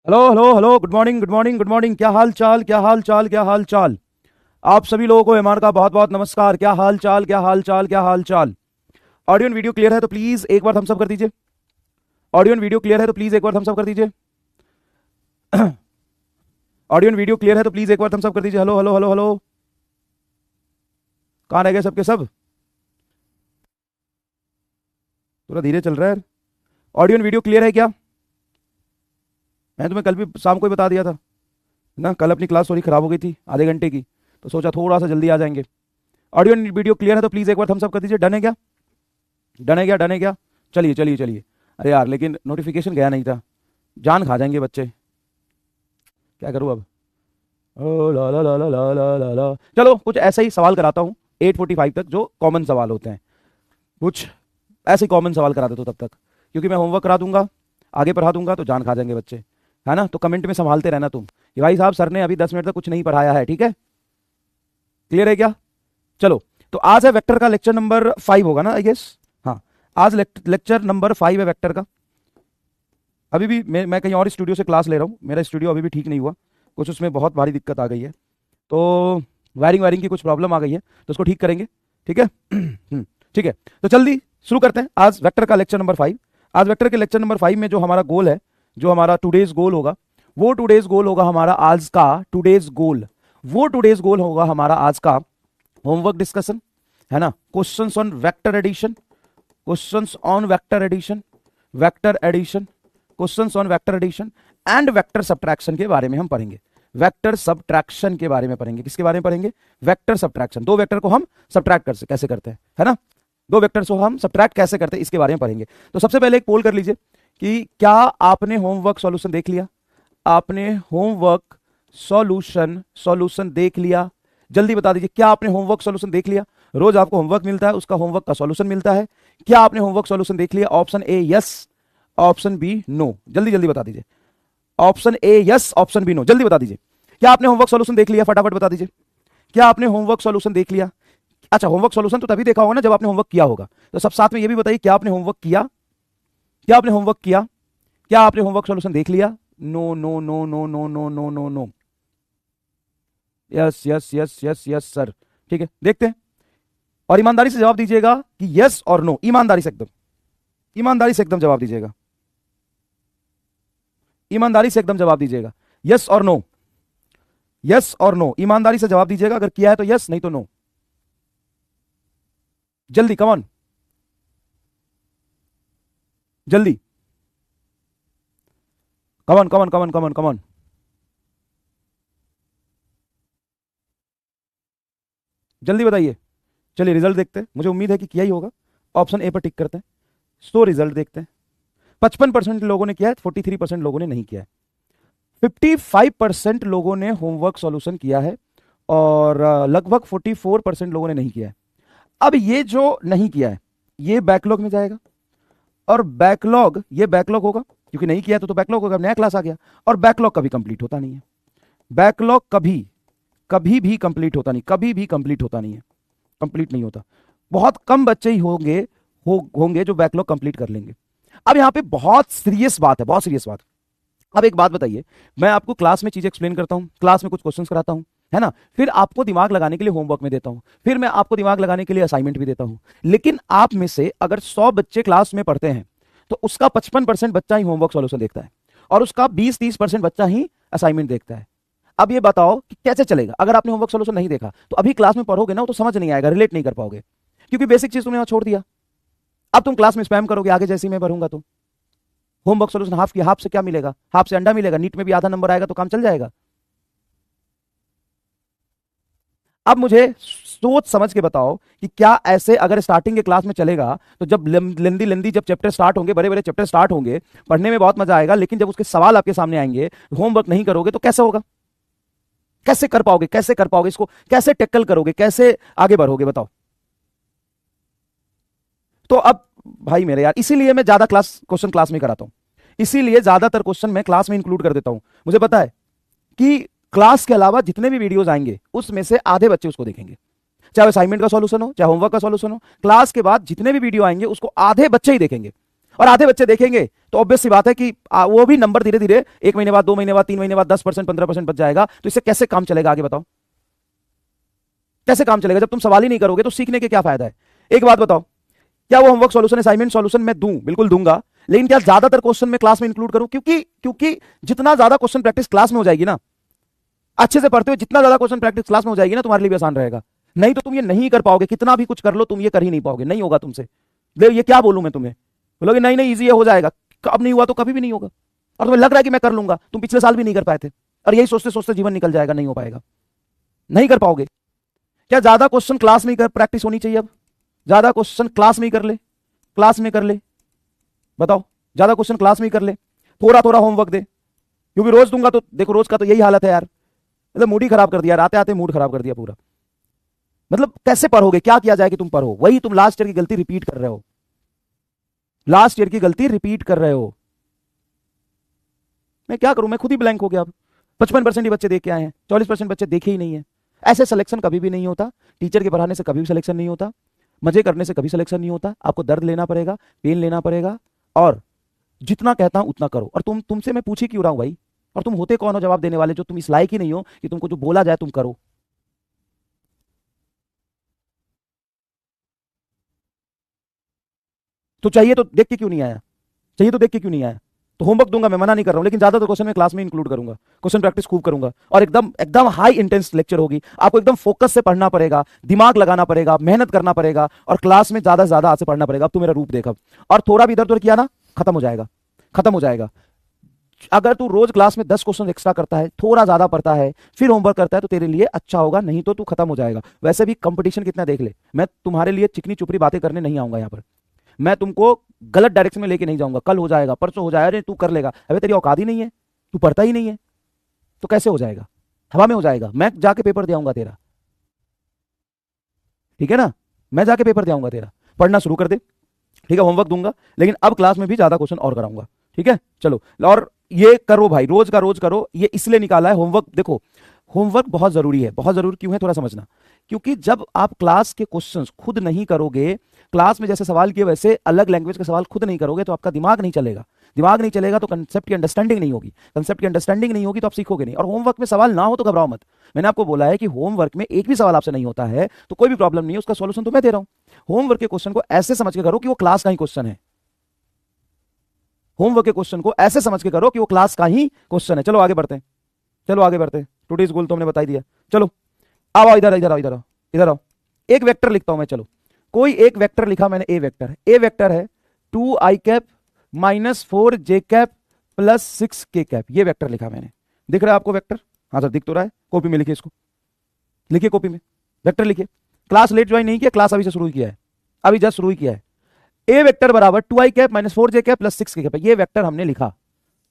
Hello hello hello, good morning good morning good morning. क्या हाल चाल, क्या हाल चाल, क्या हाल चाल। आप सभी लोगों को मेहमान का बहुत बहुत नमस्कार। क्या हाल चाल, क्या हाल चाल, क्या हाल चाल। ऑडियो एंड वीडियो क्लियर है तो प्लीज एक बार थम्स अप कर दीजिए। ऑडियो एंड वीडियो क्लियर है तो प्लीज एक बार थम्स अप कर दीजिए। ऑडियो एंड वीडियो क्लियर है तो प्लीज एक बार थम्स अप कर दीजिए। हेलो हेलो हेलो हेलो, कहाँ रह गए सबके सब? थोड़ा धीरे चल रहा है। ऑडियो एंड वीडियो क्लियर है क्या? मैं तुम्हें कल भी शाम को ही बता दिया था ना, कल अपनी क्लास थोड़ी खराब हो गई थी आधे घंटे की, तो सोचा थोड़ा सा जल्दी आ जाएंगे। ऑडियो एंड वीडियो क्लियर है तो प्लीज एक बार थम्स अप कर दीजिए। डन है क्या? डन है क्या? डन है क्या? चलिए चलिए चलिए। अरे यार, लेकिन नोटिफिकेशन गया नहीं था। जान खा जाएंगे बच्चे। क्या करूँ अब? ओ ला ला ला ला ला ला ला ला। चलो कुछ ऐसा ही सवाल कराता हूँ 8:45 तक, जो कॉमन सवाल होते हैं। कुछ ऐसे कॉमन सवाल करा देता हूँ तब तक, क्योंकि मैं होमवर्क करा दूंगा, आगे पढ़ा दूंगा, तो जान खा जाएंगे बच्चे, है ना। तो कमेंट में संभालते रहना तुम कि भाई साहब सर ने अभी 10 मिनट तक कुछ नहीं पढ़ाया है, ठीक है? क्लियर है क्या? चलो, तो आज है वेक्टर का लेक्चर नंबर 5 होगा ना, आई गेस। हाँ, आज लेक्चर नंबर 5 है वेक्टर का। अभी भी मैं कहीं और स्टूडियो से क्लास ले रहा हूँ, मेरा स्टूडियो अभी भी ठीक नहीं हुआ, कुछ उसमें बहुत भारी दिक्कत आ गई है। तो वायरिंग वायरिंग की कुछ प्रॉब्लम आ गई है, तो उसको ठीक करेंगे, ठीक है। ठीक है, तो जल्दी शुरू करते हैं आज वेक्टर का लेक्चर नंबर 5। आज वेक्टर के लेक्चर नंबर 5 में जो हमारा गोल है, जो हमारा टुडेज गोल होगा, वो टुडेज गोल होगा हमारा आज का टुडेज गोल, वो टुडेज गोल होगा हमारा आज का होमवर्क डिस्कशन, है ना। Questions on vector addition, questions on vector addition, vector addition, questions on vector addition and vector subtraction के बारे में हम पढ़ेंगे। वेक्टर सब्ट्रैक्शन के बारे में पढ़ेंगे। किसके बारे में पढ़ेंगे? Vector subtraction. दो वेक्टर को हम सब्ट्रैक्ट कैसे करते हैं, है ना। दो वेक्टर्स को हम सब्ट्रैक्ट कैसे करते हैं, इसके बारे में पढ़ेंगे। तो सबसे पहले एक पोल कर लीजिए कि क्या आपने होमवर्क सॉल्यूशन देख लिया? आपने होमवर्क सॉल्यूशन सॉल्यूशन देख लिया? जल्दी बता दीजिए, क्या आपने होमवर्क सॉल्यूशन देख लिया? रोज आपको होमवर्क मिलता है, उसका होमवर्क का सॉल्यूशन मिलता है। क्या आपने होमवर्क सॉल्यूशन देख लिया? Option A yes, option B no. जल्दी जल्दी बता दीजिए। Option A yes, option B no, जल्दी बता दीजिए। क्या आपने होमवर्क सॉल्यूशन देख लिया? फटाफट बता दीजिए। क्या आपने होमवर्क सॉल्यूशन देख लिया? अच्छा, होमवर्क सॉल्यूशन तो तभी देखा होगा ना जब आपने होमवर्क किया होगा। तो सब साथ में ये भी बताइए, क्या आपने होमवर्क किया? क्या आपने होमवर्क किया? क्या आपने होमवर्क सॉल्यूशन देख लिया? No no no no no no no no no. Yes yes yes yes yes sir. ठीक है, देखते हैं, और ईमानदारी से जवाब दीजिएगा कि यस और नो। ईमानदारी से एकदम, ईमानदारी से एकदम जवाब दीजिएगा। ईमानदारी से एकदम जवाब दीजिएगा, यस और नो, यस और नो। ईमानदारी से जवाब दीजिएगा, अगर किया है तो यस, नहीं तो नो। जल्दी, कम ऑन, जल्दी, कमन कमन कमन कमन कमन। जल्दी बताइए। चलिए रिजल्ट देखते हैं, मुझे उम्मीद है कि किया ही होगा। ऑप्शन ए पर टिक करते हैं। सो रिजल्ट देखते हैं। 55% लोगों ने किया है, 43% लोगों ने नहीं किया है। 55% लोगों ने होमवर्क सॉल्यूशन किया है, और लगभग 44% लोगों ने नहीं किया है। अब ये जो नहीं किया है, ये बैकलॉग में जाएगा, और बैकलॉग, ये बैकलॉग होगा क्योंकि नहीं किया तो बैकलॉग होगा, नया क्लास आ गया। और बैकलॉग कभी कंप्लीट होता नहीं है। बैकलॉग कभी कभी भी कंप्लीट होता नहीं, कभी भी कंप्लीट होता नहीं है, कंप्लीट नहीं होता। बहुत कम बच्चे ही होंगे जो बैकलॉग कंप्लीट कर लेंगे। अब यहां पे बहुत सीरियस बात है, बहुत सीरियस बात। अब एक बात बताइए, मैं आपको क्लास में चीजें एक्सप्लेन करता हूं, क्लास में कुछ क्वेश्चंस कराता हूं, है ना, फिर आपको दिमाग लगाने के लिए होमवर्क में देता हूं, फिर मैं आपको दिमाग लगाने के लिए असाइनमेंट भी देता हूं। लेकिन आप में से अगर 100 बच्चे क्लास में पढ़ते हैं तो उसका 55% बच्चा ही होमवर्क सॉल्यूशन देखता है, और उसका 20-30% बच्चा ही असाइनमेंट देखता है। अब ये बताओ कि कैसे चलेगा? अगर आपने होमवर्क सॉल्यूशन नहीं देखा तो अभी क्लास में पढ़ोगे ना, तो समझ नहीं आएगा, रिलेट नहीं कर पाओगे, क्योंकि बेसिक चीज तुमने वहां छोड़ दिया। अब तुम क्लास में स्पैम करोगे आगे, जैसे ही मैं भरूंगा तो होमवर्क सॉल्यूशन हाफ किया, हाफ से क्या मिलेगा? हाफ से अंडा मिलेगा, नीट में भी आधा नंबर आएगा तो काम चल जाएगा। अब मुझे सोच समझ के बताओ कि क्या ऐसे अगर स्टार्टिंग के क्लास में चलेगा, तो जब लेंदी लेंदी जब चैप्टर स्टार्ट होंगे, बड़े बड़े चैप्टर स्टार्ट होंगे, पढ़ने में बहुत मजा आएगा, लेकिन जब उसके सवाल आपके सामने आएंगे, होमवर्क नहीं करोगे तो कैसे होगा? कैसे कर पाओगे? कैसे कर पाओगे? इसको कैसे टैकल करोगे? कैसे आगे बढ़ोगे? बताओ। तो अब भाई मेरे यार, इसीलिए मैं ज्यादा क्वेश्चन क्लास में कराता हूं, इसीलिए ज्यादातर क्वेश्चन मैं क्लास में इंक्लूड कर देता हूं। मुझे पता है कि क्लास के अलावा जितने भी वीडियोस आएंगे उसमें से आधे बच्चे उसको देखेंगे, चाहे असाइनमेंट का सॉल्यूशन हो, चाहे होमवर्क का सॉल्यूशन हो। क्लास के बाद जितने भी वीडियो आएंगे उसको आधे बच्चे ही देखेंगे, और आधे बच्चे देखेंगे तो ऑब्वियस सी बात है कि वो भी नंबर धीरे धीरे 1 महीने बाद, 2 महीने बाद, 3 महीने बाद 10%, 15% बच जाएगा। तो इससे कैसे काम चलेगा आगे बताओ? कैसे काम चलेगा? जब तुम सवाल ही नहीं करोगे तो सीखने के क्या फायदा है? एक बात बताओ, क्या वो होमवर्क सॉल्यूशन, असाइनमेंट सॉल्यूशन मैं दूं? बिल्कुल दूंगा, लेकिन क्या ज्यादातर क्वेश्चन में क्लास में इंक्लूड करूं? क्योंकि क्योंकि जितना ज्यादा क्वेश्चन प्रैक्टिस क्लास में हो जाएगी ना, अच्छे से पढ़ते हुए जितना ज्यादा क्वेश्चन प्रैक्टिस क्लास में हो जाएगी ना, तुम्हारे लिए भी आसान रहेगा। नहीं तो तुम ये नहीं कर पाओगे, कितना भी कुछ कर लो तुम ये कर ही नहीं पाओगे, नहीं होगा तुमसे। ये क्या बोलूं मैं तुम्हें? बोलोगे नहीं नहीं इजी है, हो जाएगा। अब नहीं हुआ तो कभी भी नहीं होगा। और तुम्हें लग रहा है कि मैं कर लूंगा, तुम पिछले साल भी नहीं कर पाए थे, और यही सोचते सोचते जीवन निकल जाएगा, नहीं हो पाएगा, नहीं कर पाओगे। क्या ज्यादा क्वेश्चन क्लास में कर प्रैक्टिस होनी चाहिए? अब ज्यादा क्वेश्चन क्लास में ही कर ले, क्लास में कर ले, बताओ, ज्यादा क्वेश्चन क्लास में ही कर ले, थोड़ा थोड़ा होमवर्क दे, क्योंकि रोज दूंगा तो देखो रोज का तो यही हालत है यार, मतलब मूड ही खराब कर दिया, आते आते मूड खराब कर दिया पूरा। मतलब कैसे पढ़ोगे? क्या किया जाए कि तुम पढ़ो? वही तुम लास्ट ईयर की गलती रिपीट कर रहे हो, लास्ट ईयर की गलती रिपीट कर रहे हो। मैं क्या करूं? मैं खुद ही ब्लैंक हो गया। अब 55% ही बच्चे देख के आए हैं, 40% बच्चे देखे ही नहीं है। ऐसे सिलेक्शन कभी भी नहीं होता, टीचर के पढ़ाने से कभी भी सिलेक्शन नहीं होता, मजे करने से कभी सिलेक्शन नहीं होता। आपको दर्द लेना पड़ेगा, पेन लेना पड़ेगा, और जितना कहता हूं उतना करो। और तुमसे मैं पूछ ही क्यों रहा हूं भाई? और तुम होते कौन हो जवाब देने वाले, जो तुम इस लायक ही नहीं हो कि तुमको जो बोला जाए तुम करो? तो चाहिए तो देख के क्यों नहीं आया? चाहिए तो देख के क्यों नहीं आया? तो होमवर्क दूंगा, मैं मना नहीं कर रहा हूं, लेकिन ज्यादातर क्वेश्चन मैं क्लास में इंक्लूड करूंगा, क्वेश्चन प्रैक्टिस खूब करूंगा, और एकदम एकदम हाई इंटेंस लेक्चर होगी। आपको एकदम फोकस से पढ़ना पड़ेगा, दिमाग लगाना पड़ेगा, मेहनत करना पड़ेगा, और क्लास में ज्यादा से ज्यादा आज से पढ़ना पड़ेगा। अब तू मेरा रूप देख, अब और थोड़ा भी इधर उधर किया ना, खत्म हो जाएगा, खत्म हो जाएगा। अगर तू रोज क्लास में 10 क्वेश्चन एक्स्ट्रा करता है, थोड़ा ज्यादा पढ़ता है, फिर होमवर्क करता है, तो तेरे लिए अच्छा होगा, नहीं तो तू खत्म हो जाएगा। वैसे भी कंपटीशन कितना देख ले, मैं तुम्हारे लिए चिकनी चुपड़ी बातें करने नहीं आऊंगा यहाँ पर, मैं तुमको गलत डायरेक्शन में लेके नहीं जाऊंगा। कल हो जाएगा, परसों हो जाएगा, अरे तू कर लेगा, अबे तेरी औकात ही नहीं है, तू पढ़ता ही नहीं है, तो कैसे हो जाएगा? हवा में हो जाएगा। मैं जाके पेपर दे आऊंगा तेरा, ठीक है ना? मैं जाके पेपर दे आऊंगा तेरा, पढ़ना शुरू कर दे, ठीक है? होमवर्क दूंगा, लेकिन अब क्लास में भी ज्यादा क्वेश्चन और कराऊंगा, ठीक है? चलो, और ये करो भाई, रोज का रोज करो। ये इसलिए निकाला है होमवर्क, देखो होमवर्क बहुत जरूरी है। बहुत जरूरी क्यों है थोड़ा समझना, क्योंकि जब आप क्लास के क्वेश्चंस खुद नहीं करोगे, क्लास में जैसे सवाल किए वैसे अलग लैंग्वेज के सवाल खुद नहीं करोगे, तो आपका दिमाग नहीं चलेगा। दिमाग नहीं चलेगा तो कंसेप्ट की अंडरस्टैंडिंग नहीं होगी, कंसेप्ट की अंडरस्टैंडिंग नहीं होगी तो आप सीखोगे नहीं। और होमवर्क में सवाल ना हो तो घबराओ मत। मैंने आपको बोला है कि होमवर्क में एक भी सवाल आपसे नहीं होता है तो कोई भी प्रॉब्लम नहीं है, उसका सॉल्यूशन तो मैं दे रहा हूं। होमवर्क के क्वेश्चन को ऐसे समझ के करो कि वो क्लास का ही क्वेश्चन है। होमवर्क के क्वेश्चन को ऐसे समझ के करो कि वो क्लास का ही क्वेश्चन है। चलो आगे बढ़ते हैं, चलो आगे बढ़ते हैं। टुडेज गोल तो हमने बता ही दिया। चलो आओ, इधर इधर आओ, इधर आओ, इधर आओ। एक वेक्टर लिखता हूं मैं, चलो कोई एक वेक्टर लिखा मैंने, ए वेक्टर। ए वेक्टर है 2i cap minus 4j cap plus 6k cap, ये वेक्टर लिखा मैंने। दिख रहा है आपको वेक्टर? हाँ सर दिख तो रहा है। कॉपी में लिखिए इसको, लिखिए कॉपी में, वेक्टर लिखिए। क्लास लेट ज्वाइन नहीं किया, क्लास अभी से शुरू किया है, अभी जस्ट शुरू किया है। ए वेक्टर बराबर 2i cap minus 4j cap plus 6k cap, ये वेक्टर हमने लिखा,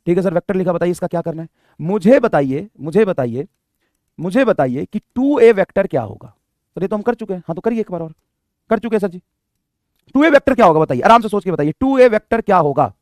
ठीक है सर? वेक्टर लिखा, बताइए इसका क्या करना है? मुझे बताइए, मुझे बताइए, मुझे बताइए कि 2a वेक्टर क्या होगा? सर ये तो हम कर चुके हैं। हाँ तो करिए एक बार और, कर चुके हैं सर जी। 2a वेक्टर क्या होगा बताइए, आराम से सोच के बताइए। 2a वेक्टर क्या होगा?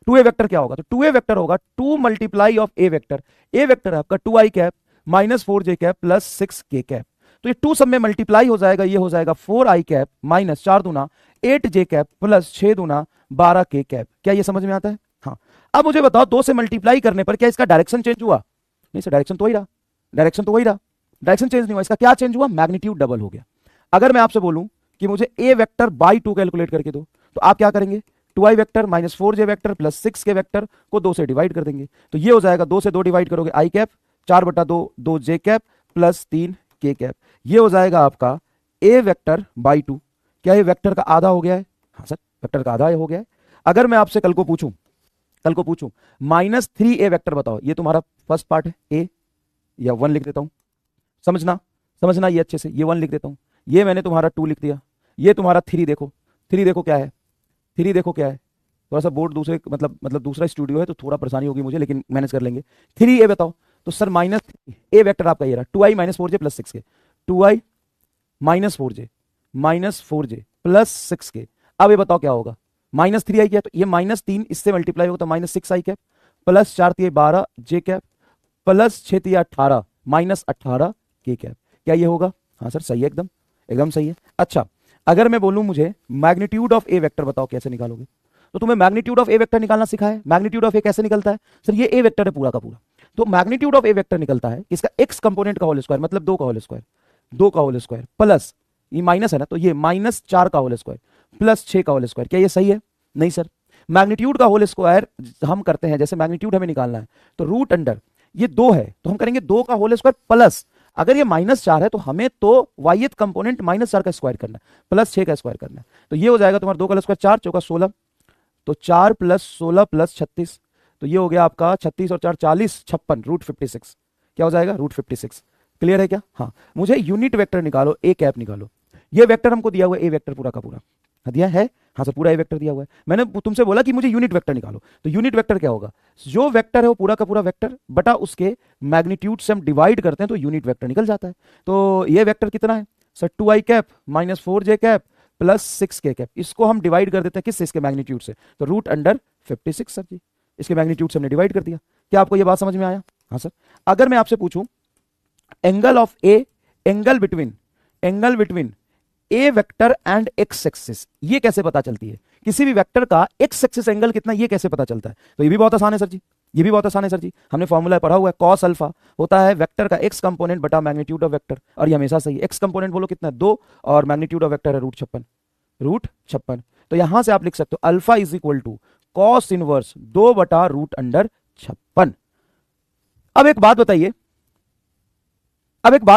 2a वेक्टर क्या होगा? तो 2a वेक्टर होगा 2 multiply of A vector. A vector है आपका 2i cap minus 4j cap plus 6k cap. तो ये 2 सब में मल्टीप्लाई हो जाएगा, ये हो जाएगा 4i कैप माइनस 4 दूना 8j कैप प्लस 6 दूना 12k कैप। क्या ये समझ में आता है? हाँ। अब मुझे बताओ 2 से मल्टीप्लाई करने पर क्या इसका डायरेक्शन चेंज हुआ? नहीं सर, डायरेक्शन तो वही रहा, डायरेक्शन तो वही रहा, डायरेक्शन चेंज नहीं हुआ। इसका क्या चेंज हुआ? मैग्नीट्यूड डबल हो गया। अगर मैं आपसे बोलूं कि मुझे ए वेक्टर बाई 2 कैलकुलेट करके दो, तो आप क्या करेंगे? 2i vector minus 4j vector plus 6k vector को 2 से डिवाइड कर देंगे, तो ये हो जाएगा 2 से 2 डिवाइड करोगे i cap 4/2 2j cap plus 3k cap. ये हो जाएगा आपका ए वेक्टर बाई 2। क्या ये वेक्टर का आधा हो गया है? हाँ सर वेक्टर का आधा हो गया है। अगर मैं आपसे कल को पूछूं, कल को पूछूं माइनस 3a वेक्टर बताओ, ये तुम्हारा फर्स्ट पार्ट है ए, या 1 लिख देता हूं, समझना समझना ये अच्छे से, ये 1 लिख देता हूं, ये मैंने तुम्हारा 2 लिख दिया, ये तुम्हारा 3 देखो, 3 देखो क्या है, 3 देखो क्या है। थोड़ा सा बोर्ड दूसरे मतलब दूसरा स्टूडियो है तो थोड़ा परेशानी होगी मुझे, लेकिन मैनेज कर लेंगे। 3a बताओ, तो सर माइनस ए वेक्टर आपका ये रहा 2i minus 4j plus 6k, 2i minus 4j plus 6k। अब ये बताओ क्या होगा? माइनस 3i क्या, तो ये माइनस 3 इससे मल्टीप्लाई होगा तो minus 6i cap plus 4 3 12 j cap plus 6 3 18 minus 18 k cap. क्या ये होगा? हाँ सर सही है, एकदम एकदम सही है। अच्छा, अगर मैं बोलूं मुझे मैग्नीट्यूड ऑफ ए वेक्टर बताओ कैसे निकालोगे, तो तुम्हें मैग्नीट्यूड ऑफ ए वेक्टर निकालना सिखाया है। मैग्नीट्यूड ऑफ ए कैसे निकलता है सर, ये ए वेक्टर है पूरा का पूरा, तो मैग्नीट्यूड ऑफ ए वेक्टर निकलता है इसका एक्स कंपोनेंट का होल स्क्वायर, मतलब 2 का होल स्क्वायर, 2 का होल स्क्वायर प्लस ये माइनस है ना, तो ये -4 का होल स्क्वायर प्लस 6 का होल स्क्वायर। क्या ये सही है? नहीं सर, मैग्नीट्यूड का होल स्क्वायर हम करते हैं, जैसे मैग्नीट्यूड हमें निकालना है तो रूट अंडर ये 2 है तो हम करेंगे 2 का होल स्क्वायर प्लस, अगर ये -4 है तो हमें तो वाईथ कंपोनेंट -4 का स्क्वायर करना है प्लस 6 का स्क्वायर करना है, तो ये हो जाएगा तुम्हारा 2 का स्क्वायर 4 चौका 16, तो 4 + 16 + 36, तो ये हो गया आपका 36 और 4 40 56 √56। क्या हो जाएगा? √56। क्लियर है क्या? हाँ, मुझे यूनिट वेक्टर निकालो, ए कैप निकालो। ये वेक्टर हमको दिया हुआ है, ए वेक्टर पूरा का पूरा दिया है, हाँ सर पूरा ए वेक्टर दिया हुआ है। मैंने तुमसे बोला कि मुझे यूनिट वेक्टर निकालो, तो यूनिट वेक्टर क्या होगा? जो वेक्टर है वो पूरा का पूरा वेक्टर बटा उसके मैग्नीट्यूड से हम डिवाइड करते हैं तो यूनिट वेक्टर निकल जाता है। तो ये वेक्टर कितना है sir? 2i cap -4j cap plus 6k cap, इसको हम डिवाइड कर देते हैं किससे? इसके मैग्नीट्यूड से, तो √56 सर जी, इसके मैग्नीट्यूड से हमने डिवाइड कर दिया। क्या आपको ये बात समझ में आया? हाँ सर। अगर मैं आपसे पूछूं angle of A, angle between A vector and x axis, ये कैसे पता चलती है? किसी भी वेक्टर का एक्स एक्सिस एंगल कितना, ये कैसे पता चलता है? तो ये भी बहुत आसान है सर जी, ये भी बहुत आसान है सर जी, हमने फॉर्मूला पढ़ा हुआ है, कॉस अल्फा होता है वेक्टर का एक्स कंपोनेंट बटा मैग्नीट्यूड ऑफ वेक्टर, और ये हमेशा सही है। एक्स कंपोनेंट बोलो कितना? 2, और मैग्नीट्यूड ऑफ वेक्टर है √56। तो यहां से आप लिख सकते हो alpha is equal to cos inverse 2 बटा √56। अब एक बात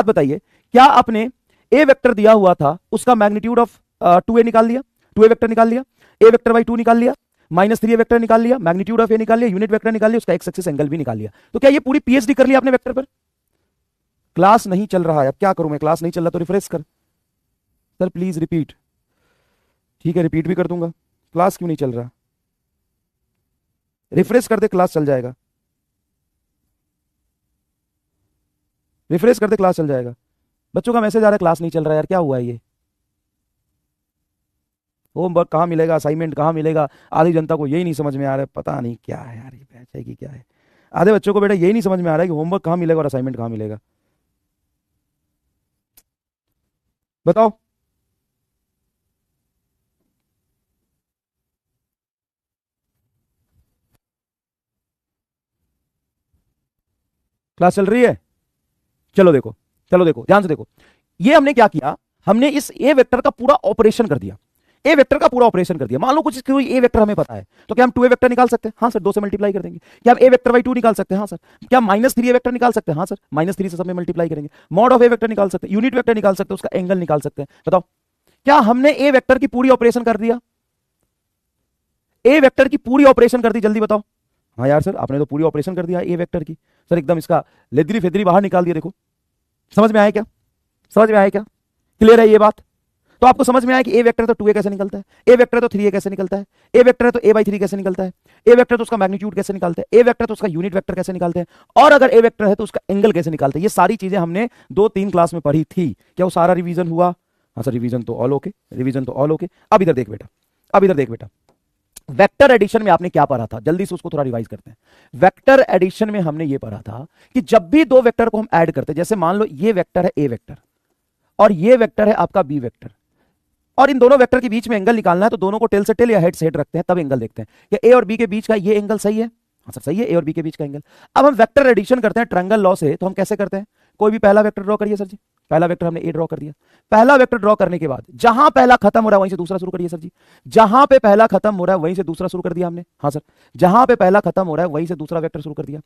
बताइए, क्या आपने ए वेक्टर दिया हुआ था उसका मैग्नीट्यूड ऑफ 2a निकाल लिया, 2a वेक्टर निकाल लिया, ए वेक्टर बाई 2 निकाल लिया, -3a वेक्टर निकाल लिया, मैग्नीट्यूड ऑफ ए निकाल लिया, यूनिट वेक्टर निकाल लिया, उसका एक्स एक्सिस एंगल भी निकाल लिया, तो क्या ये पूरी पीएचडी कर लिया आपने वेक्टर पर? क्लास नहीं चल रहा है, अब क्या करूं मैं? क्लास नहीं चल रहा तो रिफ्रेश कर सर प्लीज रिपीट। ठीक है, रिपीट भी कर दूंगा। क्लास क्यों नहीं चल रहा? रिफ्रेश कर दे, क्लास चल जाएगा। रिफ्रेश कर दे, क्लास चल जाएगा। बच्चों का मैसेज आ रहा है क्लास नहीं चल रहा है, यार क्या हुआ है ये? होमवर्क कहाँ मिलेगा, असाइनमेंट कहाँ मिलेगा? आधी जनता को यही नहीं समझ में आ रहा है, पता नहीं क्या है यार, ये बैच है कि क्या है। आधे बच्चों को बेटा यही नहीं समझ में आ रहा है कि होमवर्क कहाँ मिलेगा और असाइनमेंट कहाँ मिलेगा। बताओ। क्लास चल रही है? चलो देखो ध्यान से देखो, ये हमने क्या किया, हमने इस ए वेक्टर का पूरा ऑपरेशन कर दिया, ए वेक्टर का पूरा ऑपरेशन कर दिया। मान लो कुछ कोई ए वेक्टर हमें पता है, तो क्या हम 2a वेक्टर निकाल सकते हैं? हाँ सर, 2 से मल्टीप्लाई कर देंगे। क्या हम ए वेक्टर बाई 2 निकाल सकते हैं? हाँ सर। क्या -3a वेक्टर निकाल सकते हैं? हाँ सर, -3 से सब में मल्टीप्लाई करेंगे। मॉड ऑफ ए वेक्टर निकाल सकते हैं, यूनिट वेक्टर निकाल सकते हैं, उसका एंगल निकाल सकते हैं। बताओ, क्या हमने ए वेक्टर की पूरी ऑपरेशन कर दिया? ए वेक्टर की पूरी ऑपरेशन कर दी, जल्दी बताओ। हाँ यार सर, आपने तो पूरी ऑपरेशन कर दिया ए वेक्टर की सर, एकदम इसका लेदरी फेदरी बाहर निकाल दिया। देखो समझ में आया क्या? क्लियर है ये बात? तो आपको समझ में आया कि ए वेक्टर तो 2a कैसे निकलता है, ए वेक्टर तो 3a कैसे निकलता है, ए वेक्टर तो a/3 कैसे निकलता है, ए वेक्टर तो उसका मैग्नीट्यूड कैसे निकालते हैं, ए वेक्टर तो उसका यूनिट वेक्टर कैसे निकालते हैं, और अगर ए वेक्टर है तो उसका एंगल कैसे निकालते हैं। ये सारी चीजें हमने 2-3 क्लास में पढ़ी थी। क्या वो सारा रिवीजन हुआ? हाँ सर, रिवीजन तो ऑल ओके। अब इधर देख बेटा, वेक्टर एडिशन में आपने क्या पढ़ा था? जल्दी से उसको थोड़ा रिवाइज करते हैं। वेक्टर एडिशन में हमने ये पढ़ा था कि जब भी 2 वेक्टर को हम ऐड करते हैं, जैसे मान लो ये वेक्टर है ए वेक्टर और ये वेक्टर है आपका बी वेक्टर, और इन दोनों वेक्टर के बीच में एंगल निकालना है, तो दोनों को टेल से टेल या हेड से हेड रखते हैं, तब एंगल देखते हैं। क्या ए और बी के बीच का ये एंगल सही है? हाँ सर सही है, ए और बी के बीच का एंगल। अब हम वेक्टर एडिशन करते हैं ट्रायंगल लॉ से, तो हम कैसे करते हैं? कोई भी पहला वेक्टर ड्रॉ करिए सर जी। पहला वेक्टर हमने ए ड्रॉ कर दिया। पहला वेक्टर ड्रॉ करने के बाद जहां पहला खत्म हो रहा है वहीं से दूसरा शुरू करिए सर जी। जहां पे पहला खत्म हो रहा है वहीं से दूसरा शुरू कर दिया हमने। हाँ सर, जहां पे पहला खत्म हो रहा है वहीं से दूसरा वेक्टर शुरू कर दिया।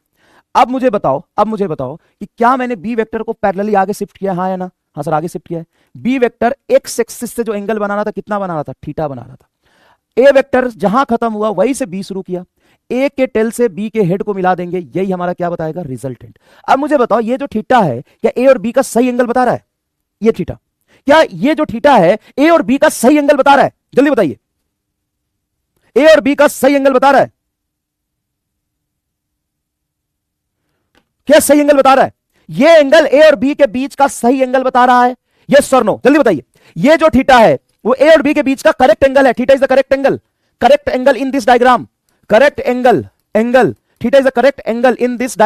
अब मुझे बताओ कि क्या मैंने बी वेक्टर को पैरेलली आगे शिफ्ट किया, हाँ या ना? हाँ सर, आगे शिफ्ट किया है। बी वेक्टर एक्स एक्सिस से जो एंगल बना रहा था, कितना बना रहा था? थीटा बना रहा था। ए वेक्टर जहां खत्म हुआ वहीं से बी शुरू किया, ए के टेल से बी के हेड को मिला देंगे, यही हमारा क्या बताएगा? रिजल्टेंट। अब मुझे बताओ, ये जो थीटा है क्या ए और बी का सही एंगल बता रहा है? ये थीटा, क्या ये जो थीटा है ए और बी का सही एंगल बता रहा है? जल्दी बताइए, ए और बी का सही एंगल बता रहा है? क्या सही एंगल बता रहा है? ये एंगल ए और बी के बीच का सही एंगल बता रहा है? यस और नो? जल्दी बताइए। ये जो थीटा है वो ए और बी के बीच का करेक्ट एंगल है। Theta is the correct angle in this diagram. Correct angle theta is the correct angle in this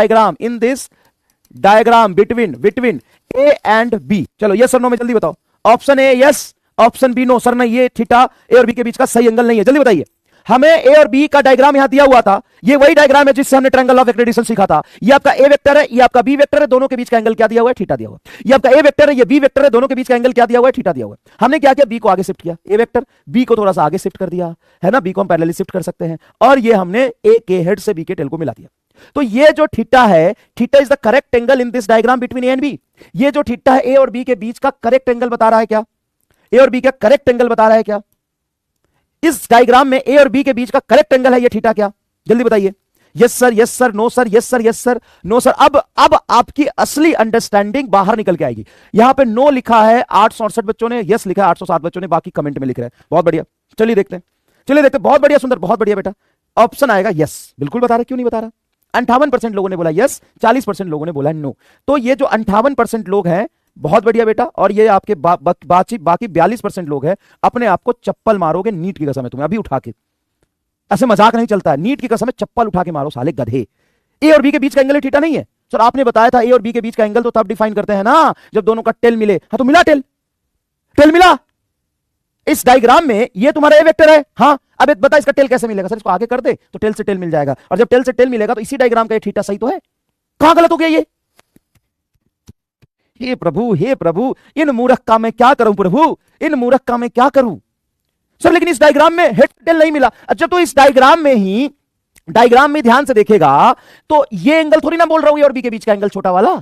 diagram between A and B. चलो यस और नो में जल्दी बताओ। Option A yes, option B no. Sir नहीं, ये theta ए और B के बीच का सही एंगल नहीं है। जल्दी बताइए। हमें ए और बी का डायग्राम यहां दिया हुआ था, ये वही डायग्राम है जिससे हमने ट्रायंगल ऑफ एक्रेडिशन सीखा था। ये आपका ए वेक्टर है, ये आपका बी वेक्टर है, दोनों के बीच का एंगल क्या दिया हुआ है, थीटा दिया हुआ है। ये आपका ए वेक्टर है, ये बी वेक्टर है, दोनों के बीच का एंगल क्या दिया हुआ है, थीटा दिया हुआ है। हमने क्या किया, बी को आगे शिफ्ट किया, ए वेक्टर बी को थोड़ा सा आगे शिफ्ट कर दिया है ना, बी को हम पैरेलली शिफ्ट कर सकते हैं, और ये हमने ए के हेड से बी के टेल को मिला दिया। तो ये जो थीटा है, theta is the correct angle in this diagram between A and B. ये जो थीटा है ए और बी के बीच का करेक्ट एंगल बता रहा है क्या, ए और बी का करेक्ट एंगल बता रहा है क्या, इस डायग्राम में ए और बी के बीच का करेक्ट एंगल है ये थीटा क्या, जल्दी बताइए। Yes sir, yes sir, no sir, yes sir, yes sir, no sir. अब आपकी असली अंडरस्टैंडिंग बाहर निकल के आएगी। यहां पे नो लिखा है 867 बच्चों ने, यस लिखा है 807 बच्चों ने, बाकी कमेंट में लिख रहे हैं। बहुत बढ़िया, चलिए देखते हैं, चलिए देखते हैं। बहुत बढ़िया, सुंदर, बहुत बढ़िया बेटा। ऑप्शन आएगा यस, बिल्कुल बता रहा, क्यों नहीं बता रहा। 58% लोगों ने बोला यस, 40% लोगों ने बोला नो। तो ये जो 58% लोग हैं, बहुत बढ़िया बेटा, और ये आपके बाकी 42% लोग हैं, अपने आप को चप्पल मारोगे नीट की कसम है तुम्हें, अभी उठा के, ऐसे मजाक नहीं चलता है, नीट की कसम है, चप्पल उठा के मारो साले गधे। ए और बी के बीच का एंगल थीटा नहीं है सर, आपने बताया था ए और बी के बीच का एंगल तो तब डिफाइन करते हैं ना जब दोनों का टेल मिले। हाँ तो मिला टेल, टेल मिला इस डायग्राम में, ये तुम्हारा ए वेक्टर है। हाँ अब बता इसका टेल कैसे मिलेगा, सर इसको आगे कर दे तो टेल से टेल मिल जाएगा, और जब टेल से टेल मिलेगा तो इसी डायग्राम का थीटा सही तो है, कहां गलत हो गया ये। हे प्रभु, हे प्रभु, इन मूर्ख का मैं क्या करूं प्रभु, इन मूर्ख का मैं क्या करूं सर। लेकिन इस डायग्राम में हेड टेल नहीं मिला। अच्छा तो इस डायग्राम में ध्यान से देखेगा तो ये एंगल थोड़ी ना बोल रहा हूं, और बी के बीच का एंगल छोटा वाला,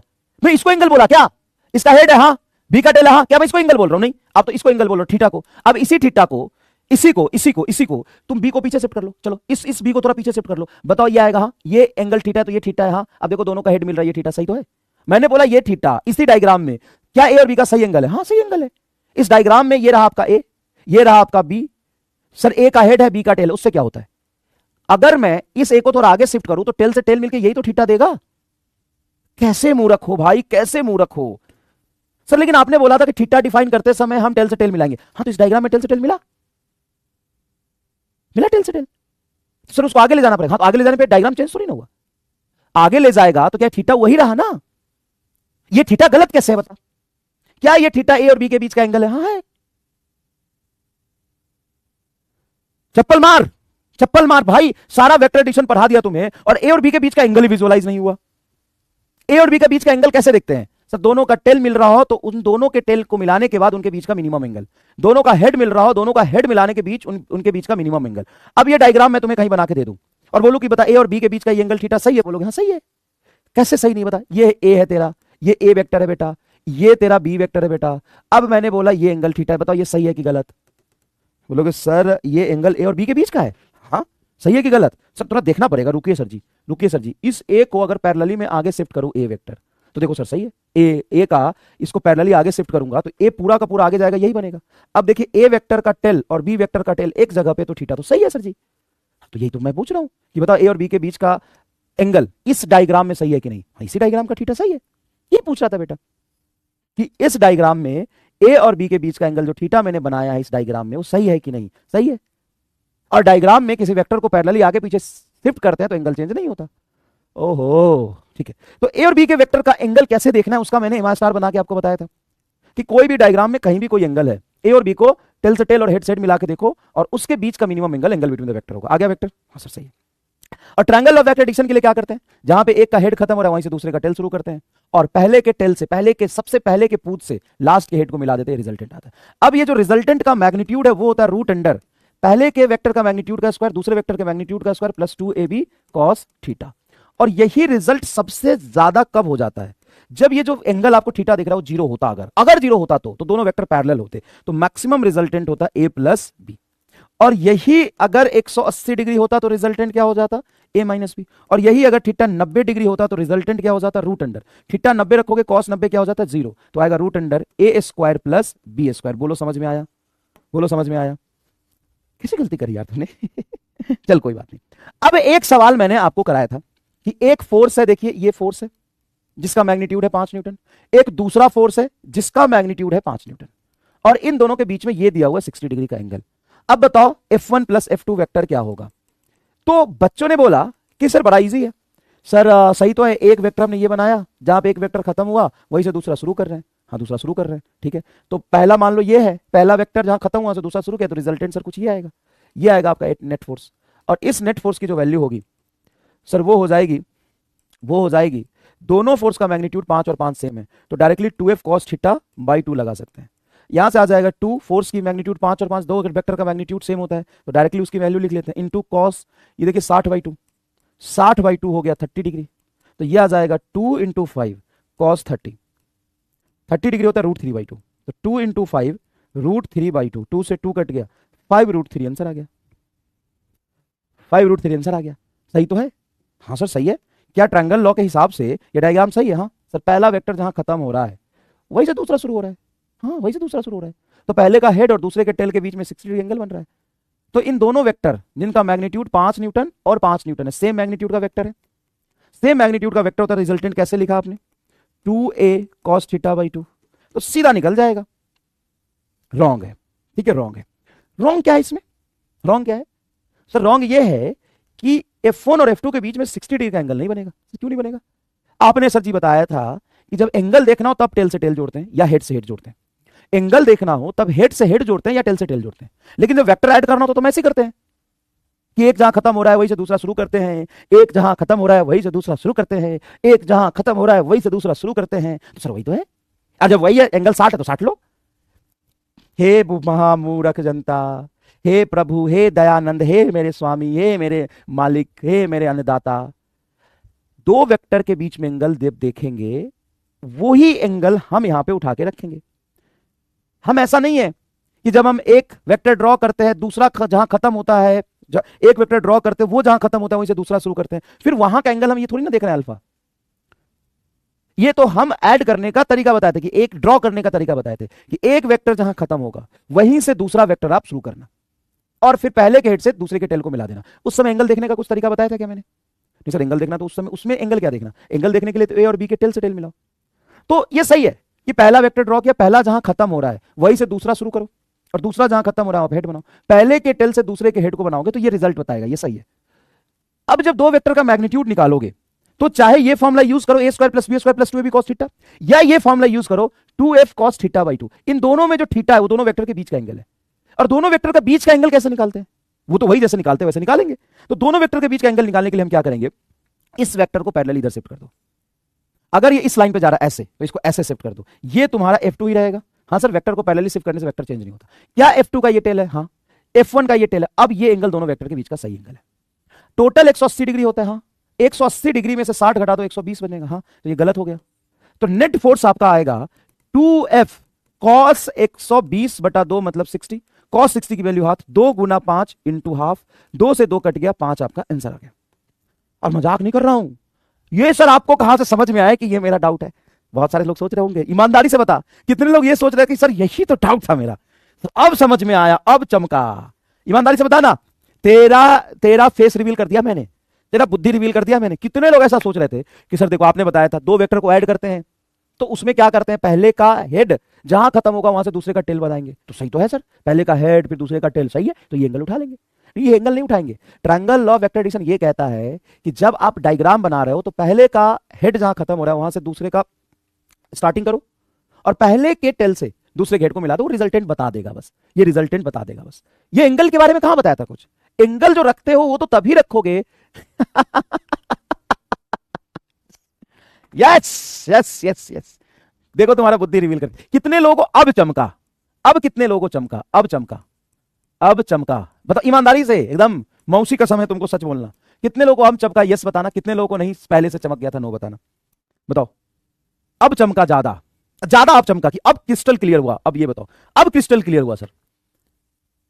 मैं इसको एंगल बोला क्या, इसका हेड है, हाँ बी का टेल है, हाँ क्या मैं इसको एंगल बोल रहा हूं, नहीं आप तो इसको एंगल बोल रहे हो, थीटा को। अब इसी थीटा को, इसी को तुम बी को पीछे शिफ्ट कर लो, चलो इस बी को थोड़ा पीछे शिफ्ट कर लो, बताओ ये आएगा, हाँ ये एंगल थीटा है तो ये थीटा है, हाँ अब देखो दोनों का हेड मिल रहा है, ये थीटा सही तो है। मैंने बोला ये थीटा इसी डायग्राम में क्या ए और बी का सही एंगल है, हाँ सही एंगल है। इस डायग्राम में ये रहा आपका ए, ये रहा आपका बी, सर ए का हेड है बी का टेल, उससे क्या होता है, अगर मैं इस ए को थोड़ा आगे शिफ्ट करूं तो टेल से टेल मिलके यही तो थीटा देगा। कैसे मूर्ख हो भाई, कैसे मूर्ख हो सर। लेकिन आपने बोला था कि थीटा डिफाइन करते समय हम टेल से टेल मिलाएंगे, हाँ तो इस डायग्राम में टेल से टेल मिला, मिला टेल से टेल, सर उसको आगे ले जाना पड़ेगा। हाँ तो आगे ले जाने पे डायग्राम चेंज थोड़ी ना हुआ, आगे ले जाएगा तो क्या थीटा वही रहा ना। ये थीटा गलत कैसे है बता, क्या ये थीटा ए और बी के बीच का एंगल है, हाँ है। चप्पल मार, चप्पल मार भाई, सारा वेक्टर एडिशन पढ़ा दिया तुम्हें और ए और बी के बीच का एंगल ही विजुअलाइज नहीं हुआ। ए और बी के बीच का एंगल कैसे देखते हैं सर, दोनों का टेल मिल रहा हो तो उन दोनों के टेल को मिलाने के बाद उनके बीच का मिनिमम एंगल, दोनों का हेड मिल रहा हो, दोनों का हेड मिलाने के बीच उनके बीच का मिनिमम एंगल। अब ये डायग्राम मैं तुम्हें कहीं बना के दे दूं और बोलूं कि बता ए और बी के बीच का ये एंगल थीटा सही है, बोलोगे हाँ सही है। कैसे सही नहीं बता, ये ए है तेरा, ये ए वेक्टर है बेटा, ये तेरा बी वेक्टर है बेटा। अब मैंने बोला ये एंगल थीटा है, बताओ ये सही है कि गलत। बोलोगे सर ये एंगल ए और बी के बीच का है, हाँ सही है कि गलत। सर थोड़ा देखना पड़ेगा, रुकिए सर जी, रुकिए सर जी। इस ए को अगर पैरेलली में आगे शिफ्ट करूं ए वेक्टर तो देखो सर सही है, ए का इसको पैरेलली आगे शिफ्ट करूंगा तो ए पूरा का पूरा आगे जाएगा, यही बनेगा। अब देखिए ए वेक्टर का टेल और बी वेक्टर का टेल एक जगह पे तो थीटा तो सही है सर जी। तो यही तो मैं पूछ रहा हूं कि बताओ ए और बी के बीच का एंगल इस डायग्राम में सही है कि नहीं, इसी डायग्राम का थीटा सही है। ये पूछ रहा था बेटा कि इस डायग्राम में ए और बी के बीच का एंगल जो थीटा मैंने बनाया है इस डायग्राम में वो सही है कि नहीं, सही है। और डायग्राम में किसी वेक्टर को पैरेलली आगे पीछे शिफ्ट करते हैं तो एंगल चेंज नहीं होता। ओहो ठीक है, तो ए और बी के वेक्टर का एंगल कैसे देखना है उसका मैंने इमेज स्टार बना के आपको बताया था कि कोई भी डायग्राम में कहीं भी कोई एंगल है, ए और बी को टेल से टेल और हेड से हेड मिला के देखो और उसके बीच का minimum angle between the vector होगा। आ गया वेक्टर, हाँ सर सही है। और ट्रायंगल ऑफ वेक्टर एडिशन के लिए क्या करते हैं, जहां पे एक का हेड खत्म हो रहा है वहीं से दूसरे का टेल शुरू करते हैं और पहले के टेल से सबसे पहले के पूछ से लास्ट के हेड को मिला देते हैं, रिजल्टेंट आता है। अब ये जो रिजल्टेंट का मैग्नीट्यूड है वो होता है रूट अंडर पहले के वेक्टर का मैग्नीट्यूड का स्क्वायर दूसरे वेक्टर के मैग्नीट्यूड का square plus 2ab cos theta. और यही रिजल्ट सबसे ज्यादा कब हो जाता है, जब ये जो एंगल आपको थीटा दिख रहा है वो जीरो होता, अगर जीरो होता तो दोनों वेक्टर पैरेलल होते तो मैक्सिमम रिजल्टेंट होता a प्लस बी। और यही अगर 180 डिग्री होता तो रिजल्टेंट क्या हो जाता a माइनस बी। और यही अगर थीटा 90 डिग्री होता तो रिजल्टेंट क्या हो जाता, रूट अंडर थीटा 90 रखोगे cos 90 क्या हो जाता है 0, तो आएगा root under a square plus B square. बोलो समझ में आया, बोलो समझ में आया। कैसे गलती करी यार तुमने चल कोई बात नहीं। अब एक सवाल मैंने आपको कराया था कि एक फोर्स है, देखिए ये फोर्स है जिसका मैग्नीट्यूड है 5 न्यूटन, एक दूसरा फोर्स है जिसका मैग्नीट्यूड है 5 न्यूटन और इन दोनों के बीच में ये दिया हुआ 60 डिग्री का एंगल। अब बताओ F1 प्लस F2 वेक्टर क्या होगा। तो बच्चों ने बोला कि सर बड़ा इजी है सर, सही तो है, एक वेक्टर हमने ये बनाया जहां पे एक वेक्टर खत्म हुआ वहीं से दूसरा शुरू कर रहे हैं, हाँ दूसरा शुरू कर रहे हैं ठीक है। तो पहला मान लो ये है, पहला वेक्टर जहां खत्म हुआ से दूसरा शुरू किया तो रिजल्टेंट सर कुछ ये आएगा। ये आएगा आपका नेट फोर्स। और इस नेट फोर्स की जो वैल्यू होगी सर वो हो जाएगी दोनों फोर्स का मैग्नीट्यूड 5 और 5 सेम है, तो directly 2F cos theta by 2 लगा सकते हैं। यहां से आ जाएगा 2, फोर्स की मैग्नीट्यूड 5 और 5, दो वेक्टर का मैग्नीट्यूड सेम होता है तो डायरेक्टली उसकी वैल्यू लिख लेते हैं इनटू कॉस, ये देखिए 60/2, 60/2 हो गया 30 डिग्री, तो ये आ जाएगा 2 × 5 cos 30 डिग्री होता है √3/2, तो 2 × 5 √3/2, 2 से 2 कट गया, 5√3 आंसर आ गया, 5√3 आंसर आ गया। सही तो है? हाँ सर सही है। क्या ट्रायंगल लॉ के हिसाब से ये डायग्राम सही है? हाँ सर, पहला वेक्टर जहां खत्म हो रहा है वही से दूसरा शुरू हो रहा है, हाँ वही से दूसरा शुरू हो रहा है, तो पहले का हेड और दूसरे के टेल के बीच में 60 डिग्री एंगल बन रहा है। तो इन दोनों वेक्टर जिनका मैग्नीट्यूड 5 न्यूटन और 5 न्यूटन है, सेम मैग्नीट्यूड का वेक्टर है, सेम मैग्नीट्यूड का वेक्टर होता है, रिजल्टेंट कैसे लिखा आपने 2A cos θ/2, तो सीधा निकल जाएगा। रॉन्ग है, ठीक है, रॉन्ग है। रॉन्ग क्या है इसमें? रॉन्ग क्या है सर? रॉन्ग ये है कि F1 और F2 के बीच में 60 डिग्री का एंगल नहीं बनेगा। क्यों नहीं बनेगा? आपने सर जी बताया था कि जब एंगल देखना हो तब टेल से टेल जोड़ते हैं या हेड से हेड जोड़ते हैं, एंगल देखना हो तब हेड से हेड जोड़ते हैं या टेल से टेल जोड़ते हैं, लेकिन जब वेक्टर ऐड करना हो तो ऐसे करते हैं कि एक जहां खत्म हो रहा है वही से दूसरा शुरू करते हैं, एक जहां खत्म हो रहा है वही से दूसरा शुरू करते हैं, एक जहां खत्म हो रहा है वही से दूसरा शुरू करते हैं। तो सर वही तो है। जब वही है, एंगल 60 है तो 60 लो। हे महामूर्ख जनता, हे प्रभु, हे दयानंद, हे मेरे स्वामी, हे मेरे मालिक, हे मेरे अन्नदाता, दो वेक्टर के बीच में एंगल जब देखेंगे वही एंगल हम यहां पे उठा के रखेंगे। हम ऐसा नहीं है कि जब हम एक वेक्टर ड्रॉ करते हैं दूसरा जहां खत्म होता है, एक वेक्टर ड्रॉ करते हैं वो जहां खत्म होता है वहीं से दूसरा शुरू करते हैं, फिर वहां का एंगल हम ये थोड़ी ना देख रहे हैं अल्फा। ये तो हम ऐड करने का तरीका बताए थे कि एक ड्रॉ करने का तरीका बताए थे कि एक वेक्टर जहां खत्म होगा वहीं से दूसरा वेक्टर आप शुरू करना और फिर पहले के हेड से दूसरे के टेल को मिला देना। उस समय एंगल देखने का कुछ तरीका बताया था क्या मैंने? नहीं सर, एंगल देखना तो उस समय उसमें एंगल क्या देखना, एंगल देखने के लिए तो ए और बी के टेल से टेल मिलाओ। तो ये सही है कि पहला वेक्टर ड्रॉ किया, पहला जहां खत्म हो रहा है वहीं से दूसरा शुरू करो और दूसरा जहां खत्म हो रहा है हेड बनाओ, पहले के टेल से दूसरे के हेड को बनाओगे तो ये रिजल्ट बताएगा, ये सही है। अब जब दो वेक्टर का मैग्नीट्यूड निकालोगे तो चाहे ये फॉर्मूला यूज करो a² + b² + 2ab cos theta, या ये फॉर्मूला यूज करो 2f cos θ/2, इन दोनों में जो थीटा है वो दोनों वेक्टर के बीच का एंगल है। और दोनों वेक्टर का बीच का एंगल कैसे निकालते हैं? वो तो वही जैसे निकालते हैं वैसे निकालेंगे। तो दोनों वेक्टर के बीच का एंगल निकालने के लिए हम क्या करेंगे, इस वेक्टर को पैरेलल इधर शिफ्ट कर दो। अगर ये इस लाइन पे जा रहा है ऐसे तो इसको ऐसे शिफ्ट कर दो, ये तुम्हारा F2 ही रहेगा। हाँ सर, वेक्टर को पैरेलल शिफ्ट करने से वेक्टर चेंज नहीं होता। क्या F2 का ये टेल है? हाँ। F1 का ये टेल है। अब ये एंगल दोनों वेक्टर के बीच का सही एंगल है। टोटल 180 डिग्री होता है। हाँ, 180 डिग्री में से 60 घटा दो 120 बनेगा। हाँ, तो ये गलत हो गया। तो नेट फोर्स आपका आएगा 2F cos 120/2 मतलब 60, cos 60 की वैल्यू हाथ, 2 × 5 × हाफ, 2 से 2 कट गया, 5 आपका आंसर आ गया। और मजाक नहीं कर रहा हूं, ये सर आपको कहां से समझ में आया कि ये मेरा डाउट है? बहुत सारे लोग सोच रहे होंगे, ईमानदारी से बता कितने लोग ये सोच रहे हैं कि सर यही तो डाउट था मेरा, तो अब समझ में आया, अब चमका। ईमानदारी से बता ना, तेरा फेस रिवील कर दिया मैंने, तेरा बुद्धि रिवील कर दिया मैंने। कितने लोग ऐसा सोच रहे थे कि सर देखो आपने बताया था दो वेक्टर को ऐड करते हैं तो उसमें क्या करते हैं, पहले का हेड जहां खत्म होगा वहां से दूसरे का टेल बनाएंगे। तो सही तो है सर, पहले का हेड फिर दूसरे का टेल, सही है, तो ये एंगल उठा लेंगे। ये एंगल नहीं उठाएंगे। Triangle law of vector addition ये कहता है कि जब आप डायग्राम बना रहे हो तो पहले का हेड जहां खत्म हो रहा है वहां से दूसरे का स्टार्टिंग करो और पहले के टेल से दूसरे के हेड को मिला दो, रिजल्टेंट बता देगा बस। ये रिजल्टेंट बता देगा बस। ये एंगल के बारे में कहां बताया था कुछ? एंगल जो रखते हो वो तो तभी रखोगे यस यस यस यस, देखो तुम्हारा बुद्धि रिवील कर। कितने लोगों को अब चमका? अब कितने लोगों को चमका? अब चमका, अब चमका। बताओ ईमानदारी से, एकदम मौसी कसम है तुमको सच बोलना। कितने लोगों को अब चमका? यस बताना। कितने लोगों को नहीं पहले से चमक गया था? नो बताना। बताओ। अब चमका, ज्यादा ज्यादा अब चमका कि अब क्रिस्टल क्लियर हुआ। अब ये बताओ, अब क्रिस्टल क्लियर हुआ सर,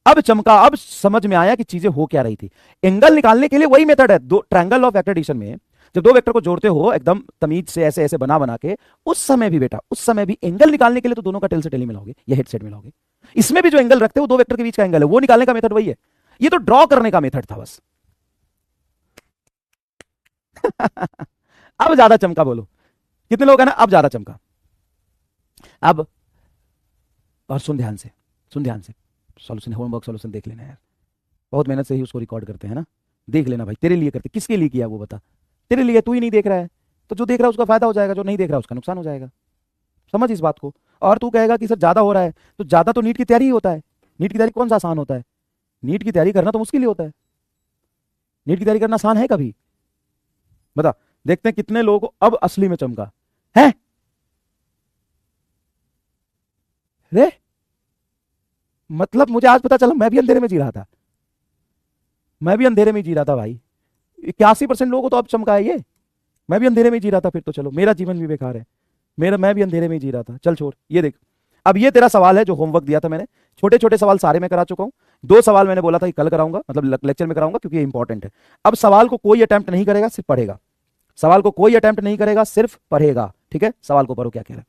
अब चमका, अब समझ में आया कि चीजें हो क्या रही थी। एंगल निकालने के लिए वही मेथड है। दो ट्रायंगल ऑफ वेक्टर एडिशन में जब दो वेक्टर को जोड़ते हो एकदम तमीज से ऐसे ऐसे बना बना के, उस समय भी बेटा, उस समय भी एंगल निकालने के लिए तो दोनों का टेल से टेल ही मिलाओगे या हेड सेट मिलाओगे। इसमें भी जो एंगल रखते हो दो वेक्टर के बीच का एंगल है, वो निकालने का मेथड वही है। ये तो ड्रॉ करने का मेथड था बस अब ज्यादा चमका बोलो, कितने लोग हैं ना अब ज्यादा चमका। अब और सुन ध्यान से, सुन ध्यान से, सॉल्यूशन होमवर्क सॉल्यूशन देख लेना यार, बहुत मेहनत से ही उसको रिकॉर्ड करते हैं ना, देख लेना भाई। तेरे लिए करते, किसके लिए किया वो बता? तेरे लिए, तू ही नहीं देख रहा है तो जो देख रहा है उसका फायदा हो जाएगा, जो नहीं देख रहा है उसका नुकसान हो जाएगा। समझ इस बात को। और तू कहेगा कि सर ज्यादा हो रहा है, तो ज्यादा तो नीट की तैयारी ही होता है। नीट की तैयारी कौन सा आसान होता है? नीट की तैयारी करना तो मुश्किल ही होता है। नीट की तैयारी करना आसान है कभी? बता, देखते हैं कितने लोगों को अब असली में चमका है। रे मतलब मुझे आज पता चला, मैं भी अंधेरे में जी रहा था, मैं भी अंधेरे में जी रहा था भाई। 81% लोगों को तो अब चमका है ये। मैं भी अंधेरे में जी रहा था, फिर तो चलो मेरा जीवन भी बेकार है। मैं भी अंधेरे में जी रहा था। चल छोड़, ये देख, अब ये तेरा सवाल है जो होमवर्क दिया था मैंने। छोटे छोटे सवाल सारे मैं करा चुका हूं। 2 सवाल मैंने बोला था कि कल कराऊंगा, मतलब लेक्चर में कराऊंगा, क्योंकि ये इंपॉर्टेंट है। अब सवाल को कोई अटेम्प्ट नहीं करेगा, सिर्फ पढ़ेगा। सवाल को कोई अटेम्प्ट नहीं करेगा, सिर्फ पढ़ेगा। ठीक है, सवाल को पढ़ो क्या कह रहा है।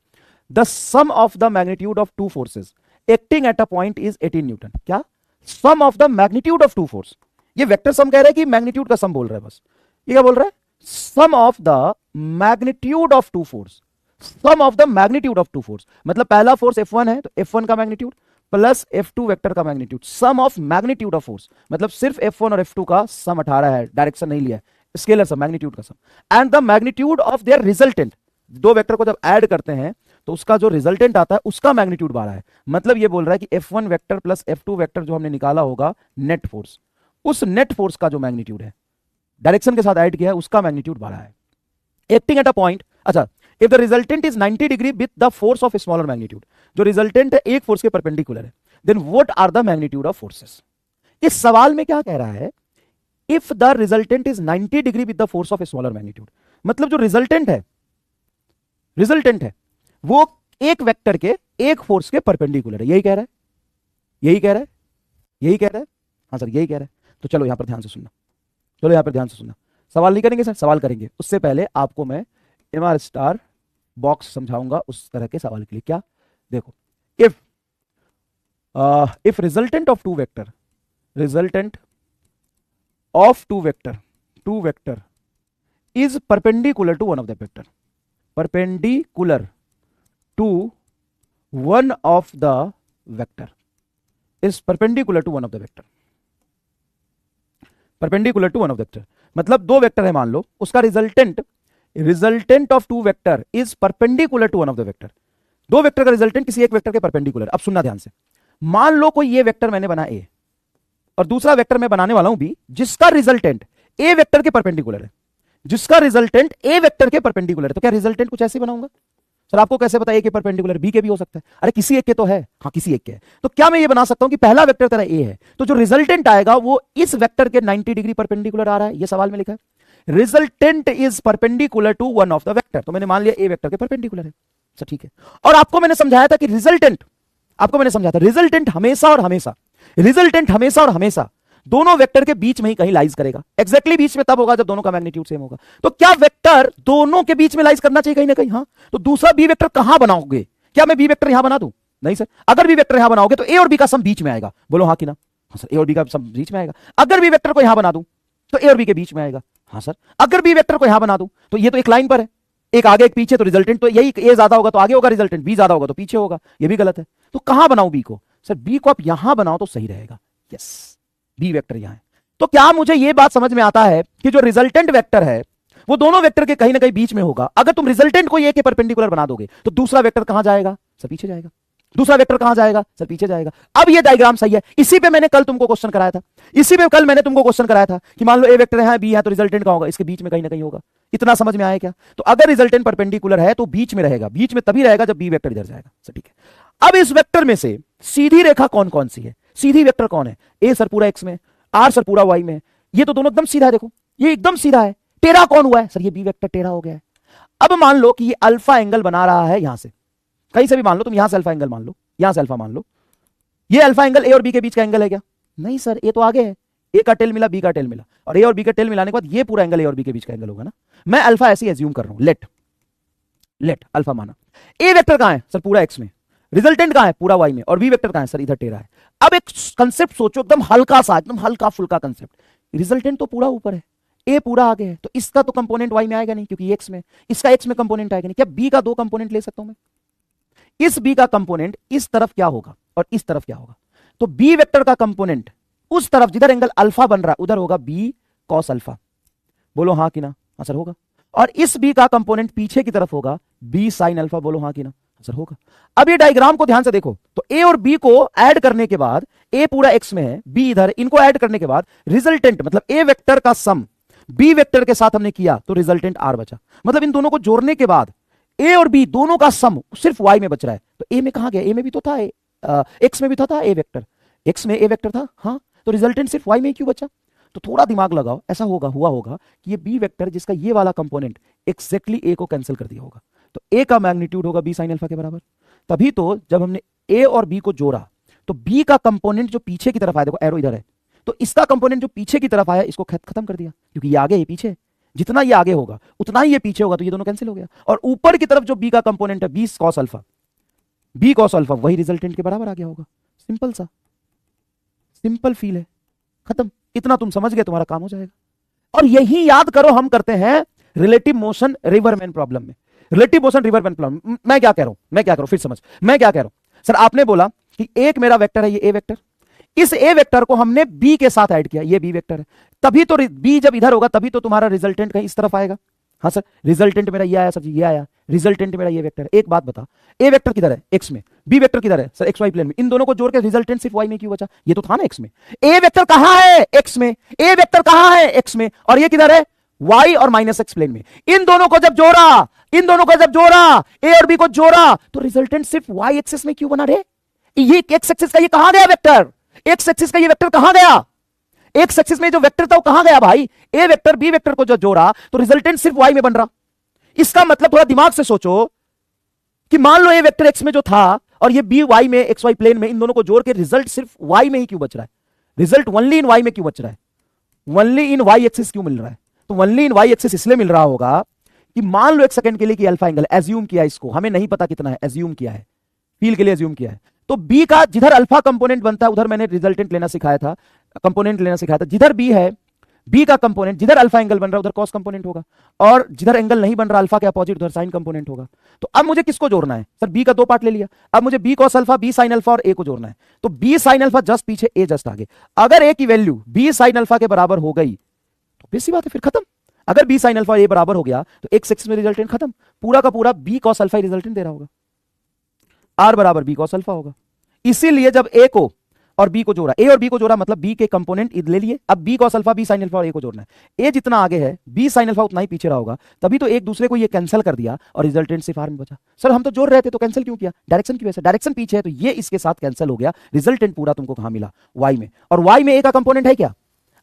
The sum of the magnitude of two forces acting at a point is 18 newton. क्या? Sum of the magnitude of two force. ये वेक्टर सम कह रहा है कि मैग्नीट्यूड का सम बोल रहा है बस? ये क्या बोल रहा है? Sum of the magnitude of two force. Sum of the magnitude of two force मतलब पहला फोर्स F1 है तो F1 का मैग्नीट्यूड प्लस F2 वेक्टर का magnitude. Sum of magnitude of force मतलब सिर्फ F1 और F2 का सम 18 है, डायरेक्शन नहीं लिया है, स्केलर सम, मैग्नीट्यूड का sum. And the magnitude of their resultant, दो वेक्टर को जब ऐड करते हैं तो उसका जो रिजल्टेंट आता है उसका मैग्नीट्यूड 12 है। मतलब ये बोल रहा है कि F1 vector plus F2 vector जो हमने निकाला होगा नेट फोर्स, उस नेट फोर्स का जो मैग्नीट्यूड है डायरेक्शन के साथ ऐड किया है उसका मैग्नीट्यूड 12 है। एक्टिंग एट अ पॉइंट, अच्छा, if the resultant is 90 degree with the force of smaller magnitude, जो रिजल्टेंट है एक फोर्स के परपेंडिकुलर है, then what are the magnitude of forces. इस सवाल में क्या कह रहा है? If the resultant is 90 degree with the force of smaller magnitude, मतलब जो रिजल्टेंट है वो एक वेक्टर के एक फोर्स के परपेंडिकुलर है। यही कह रहा है, यही कह रहा है, यही कह रहा है। हाँ सर यही कह रहा है। तो चलो यहां पर ध्यान से सुनना, चलो यहां पर ध्यान से सुनना। सवाल नहीं करेंगे सर? सवाल करेंगे, उससे पहले आपको मैं MR स्टार बॉक्स समझाऊंगा उस तरह के सवाल के लिए। क्या? देखो, if resultant of two vector, resultant of two vector is perpendicular to one of the vector, perpendicular to one of the vector, is perpendicular to one of the vector, perpendicular to one of the vector मतलब दो vector है मान लो, उसका resultant of two vector is perpendicular to one of the vector. दो vector का resultant किसी एक वेक्टर के परपेंडिकुलर। अब सुनना ध्यान से, मान लो कोई ये वेक्टर मैंने बना A और दूसरा वेक्टर मैं बनाने वाला हूं B, जिसका रिजल्टेंट A वेक्टर के परपेंडिकुलर है, जिसका रिजल्टेंट A वेक्टर के परपेंडिकुलर है। तो क्या रिजल्टेंट कुछ ऐसे बनाऊंगा? सर आपको कैसे पता A के परपेंडिकुलर B के भी हो सकता है? अरे किसी एक के तो है। हाँ किसी एक के है। तो क्या मैं ये बना सकता हूं कि पहला वेक्टर तेरा A है तो जो रिजल्टेंट आएगा वो इस वेक्टर के 90 डिग्री परपेंडिकुलर आ रहा है। ये सवाल में लिखा है resultant is perpendicular to one of the vector, तो मैंने मान लिया A वेक्टर के परपेंडिकुलर है। सर ठीक है। और आपको मैंने समझाया था कि रिजल्टेंट हमेशा और हमेशा दोनों वेक्टर के बीच में ही कहीं लाइज करेगा। एग्जैक्टली बीच में तब होगा जब दोनों का मैग्नीट्यूड सेम होगा। तो क्या वेक्टर दोनों के बीच में लाइज करना चाहिए कहीं ना कहीं? हाँ। तो दूसरा बी वेक्टर कहां बनाओगे? क्या मैं बी वेक्टर यहां बना दूं? नहीं सर। अगर बी वेक्टर यहां बनाओगे तो ए और बी का सम बीच में आएगा। बोलो हाँ कि ना? हाँ सर, ए और बी का सम बीच में आएगा। अगर बी वेक्टर को यहां बना दूं तो ए और बी के बीच में आएगा। हाँ सर। अगर बी वेक्टर को यहां बना दूं तो ये तो एक लाइन पर है, एक आगे एक पीछे, तो रिजल्टेंट तो यही, ए ज्यादा होगा तो आगे होगा रिजल्टेंट, बी ज्यादा होगा तो पीछे होगा। ये भी गलत है। तो कहां बनाऊं बी को? सर बी को आप यहां बनाओ तो सही रहेगा। यस, बी वेक्टर यहां है। तो क्या मुझे यह बात समझ में आता है कि जो रिजल्टेंट वेक्टर है वो दोनों वेक्टर के कहीं ना कहीं बीच में होगा। अगर तुम रिजल्टेंट को ए के परपेंडिकुलर बना दोगे तो दूसरा वेक्टर कहां जाएगा? सर पीछे जाएगा। दूसरा वेक्टर कहां जाएगा? सर पीछे जाएगा। अब ये डायग्राम सही है। इसी पे मैंने कल तुमको क्वेश्चन कराया था, कि मान लो ए वेक्टर है बी है तो रिजल्टेंट कहां होगा? इसके बीच में कहीं ना कहीं होगा। इतना समझ में आया क्या? तो अगर रिजल्टेंट परपेंडिकुलर है तो बीच में रहेगा। बीच में तभी रहेगा जब बी वेक्टर इधर जाएगा। सर ठीक है। अब इस वेक्टर में से सीधी रेखा कौन कौन सी है? सीधी वेक्टर कौन है? ए सर पूरा एक्स में, आर सर पूरा वाई में। ये तो दोनों एकदम सीधा है। देखो ये एकदम सीधा है। टेढ़ा कौन हुआ है? सर ये बी वेक्टर टेढ़ा हो गया है। अब मान लो कि ये अल्फा एंगल बना रहा है यहां से, कहीं से भी मान लो, तुम यहां से अल्फा एंगल मान लो, यहां से अल्फा मान लो। ये अल्फा एंगल ए और बी के बीच का एंगल है क्या? नहीं सर, ए तो आगे है। ए का टेल मिला, बी का टेल मिला, और ए और बी का टेल मिलाने के बाद ये पूरा एंगल ए और बी के बीच का एंगल होगा ना। मैं अल्फा ऐसे ही एज्यूम कर रहा हूं। लेट अल्फा माना। ए वेक्टर कहां है? सर पूरा एक्स में। रिजल्टेंट कहां है? पूरा वाई में। और बी वेक्टर कहां है? सर इधर टेढ़ा है। अब एक कंसेप्ट सोचो, एकदम हल्का सा, एकदम हल्का फुल्का कंसेप्ट। रिजल्टेंट तो पूरा ऊपर है, ए पूरा आगे है, तो इसका तो कंपोनेंट वाई में आएगा नहीं क्योंकि एक्स में, इसका एक्स में कंपोनेंट आएगा नहीं। क्या बी का दो कंपोनेंट ले सकता हूं मैं? इस बी का कंपोनेंट इस तरफ क्या होगा और इस तरफ क्या होगा? तो बी वेक्टर का कंपोनेंट उस तरफ जिधर एंगल अल्फा बन रहा है उधर होगा बी कॉस अल्फा। बोलो हाँ कि ना? हाँ सर होगा। और इस बी का कंपोनेंट पीछे की तरफ होगा बी साइन अल्फा। बोलो हाँ कि ना? सर होगा। अब ये डायग्राम को ध्यान से देखो, तो ए और बी को ऐड करने के बाद, ए पूरा एक्स में है, बी इधर, इनको ऐड करने के बाद रिजल्टेंट मतलब ए वेक्टर का सम बी वेक्टर के साथ हमने किया तो रिजल्टेंट आर बचा। मतलब इन दोनों को जोड़ने के बाद ए और बी दोनों का सम सिर्फ वाई में बच रहा है। तो ए में कहां गया, ए में भी तो था, एक्स में भी था ए वेक्टर, एक्स में ए वेक्टर था, हाँ, तो रिजल्टेंट सिर्फ वाई में क्यों बचा। तो थोड़ा दिमाग लगाओ, ऐसा हुआ होगा कि ये बी वेक्टर जिसका ये वाला कंपोनेंट एक्जैक्टली ए को कैंसिल कर दिया होगा, तो ए का मैग्नीट्यूड होगा बी साइन अल्फा के बराबर। तभी तो जब हमने ए और बी को जोड़ा तो बी का कंपोनेंट जो पीछे की तरफ आया, देखो एरो इधर है, तो इसका कंपोनेंट जो पीछे की तरफ आया इसको खत्म कर दिया, क्योंकि ये आगे ये पीछे, जितना ये आगे होगा उतना ही ये पीछे होगा, तो ये दोनों कैंसिल हो गया। और ऊपर की तरफ जो बी का कंपोनेंट है B cos alpha, B cos alpha वही रिजल्टेंट के बराबर आ गया होगा। सिंपल सा, सिंपल फील है, खत्म। इतना तुम समझ गए, तुम्हारा काम हो जाएगा। और यही याद करो हम करते हैं रिलेटिव मोशन रिवरमैन प्रॉब्लम में। रिलेटिव मोशन रिवरमैन प्रॉब्लम मैं क्या कह रहा हूं, मैं क्या करूं, फिर समझ, मैं क्या कह रहा हूं। सर आपने बोला कि एक मेरा वेक्टर है, ये ए वेक्टर, इस ए वेक्टर को हमने बी के साथ ऐड किया, ये बी वेक्टर है, तभी तो बी जब इधर होगा तभी तो तुम्हारा रिजल्टेंट कहीं इस तरफ आएगा। हाँ सर, रिजल्टेंट मेरा ये आया सर जी, ये आया, रिजल्टेंट मेरा ये वेक्टर है। एक बात बता, ए वेक्टर किधर है, एक्स में, बी वेक्टर किधर है सर, एक्स वाई प्लेन में, इन दोनों को जोड़ के रिजल्टेंट सिर्फ वाई में क्यों बचा, ये तो था ना एक्स में। ए वेक्टर कहां है, एक्स में, ए वेक्टर कहां है, एक्स में, और ये किधर है, वाई और माइनस एक्स प्लेन में। इन दोनों को जब जोड़ा, इन दोनों को जब जोड़ा, ए और बी को जोड़ा, तो रिजल्टेंट सिर्फ वाई एक्सिस में क्यों बना रे, ये एक्स एक्सिस का ये कहां गया वेक्टर, एक्स एक्सिस का ये वेक्टर कहां गया, एक्स एक्सिस में जो वेक्टर था वो कहां गया भाई, ए वेक्टर बी वेक्टर को जो जोड़ा तो रिजल्टेंट सिर्फ वाई में बन रहा। इसका मतलब थोड़ा दिमाग से सोचो कि मान लो ए वेक्टर एक्स में जो था और ये बी वाई में, एक्स वाई प्लेन में, इन दोनों को जोड़ के रिजल्ट सिर्फ वाई में ही क्यों बच रहा है, रिजल्ट ओनली इन वाई में क्यों बच रहा है, ओनली इन वाई एक्सिस क्यों मिल रहा है। तो ओनली इन वाई एक्सिस इसलिए मिल रहा होगा कि मान लो एक सेकंड के लिए कि अल्फा एंगल, एज्यूम किया इसको, हमें नहीं पता कितना है, एज्यूम किया है, फील के लिए एज्यूम किया है, तो बी का जिधर अल्फा कंपोनेंट बनता है उधर मैंने रिजल्टेंट लेना सिखाया था, कंपोनेंट लेना सिखाया था। जिधर बी है, बी का कंपोनेंट जिधर अल्फा एंगल बन रहा है उधर कॉस कंपोनेंट होगा, और जिधर एंगल नहीं बन रहा अल्फा के अपोजिट उधर साइन कंपोनेंट होगा। तो अब मुझे किसको जोड़ना है सर, बी का दो पार्ट ले लिया, अब मुझे B cos alpha, B sine alpha और ए को जोड़ना है। तो बी साइन अल्फा जस्ट पीछे, ए जस्ट आगे। अगर ए की वैल्यू बी साइन अल्फा के बराबर हो गई तो बेसिक बात है, फिर खत्म। अगर बी साइन अल्फा ए बराबर हो गया तो एक्स एक्सिस में रिजल्टेंट खत्म, पूरा का पूरा बी कॉस अल्फा रिजल्टेंट दे रहा होगा, आर बराबर बी कॉस अल्फा होगा। इसीलिए जब ए को और बी को जोड़ा, ए और बी को जोड़ा मतलब बी के कंपोनेंट ले लिए, अब B cos alpha, B sine alpha और ए को जोड़ना है। ए जितना आगे है बी साइन अल्फा उतना ही पीछे रहा होगा, तभी तो एक दूसरे को ये कैंसिल कर दिया और रिजल्टेंट सिर्फ आर में बचा। सर हम तो जोड़ रहे थे तो कैंसिल क्यों किया, डायरेक्शन की वजह से, डायरेक्शन पीछे है तो ये इसके साथ कैंसिल हो गया, रिजल्टेंट पूरा तुमको कहां मिला, वाई में, और वाई में ए का कंपोनेंट है क्या।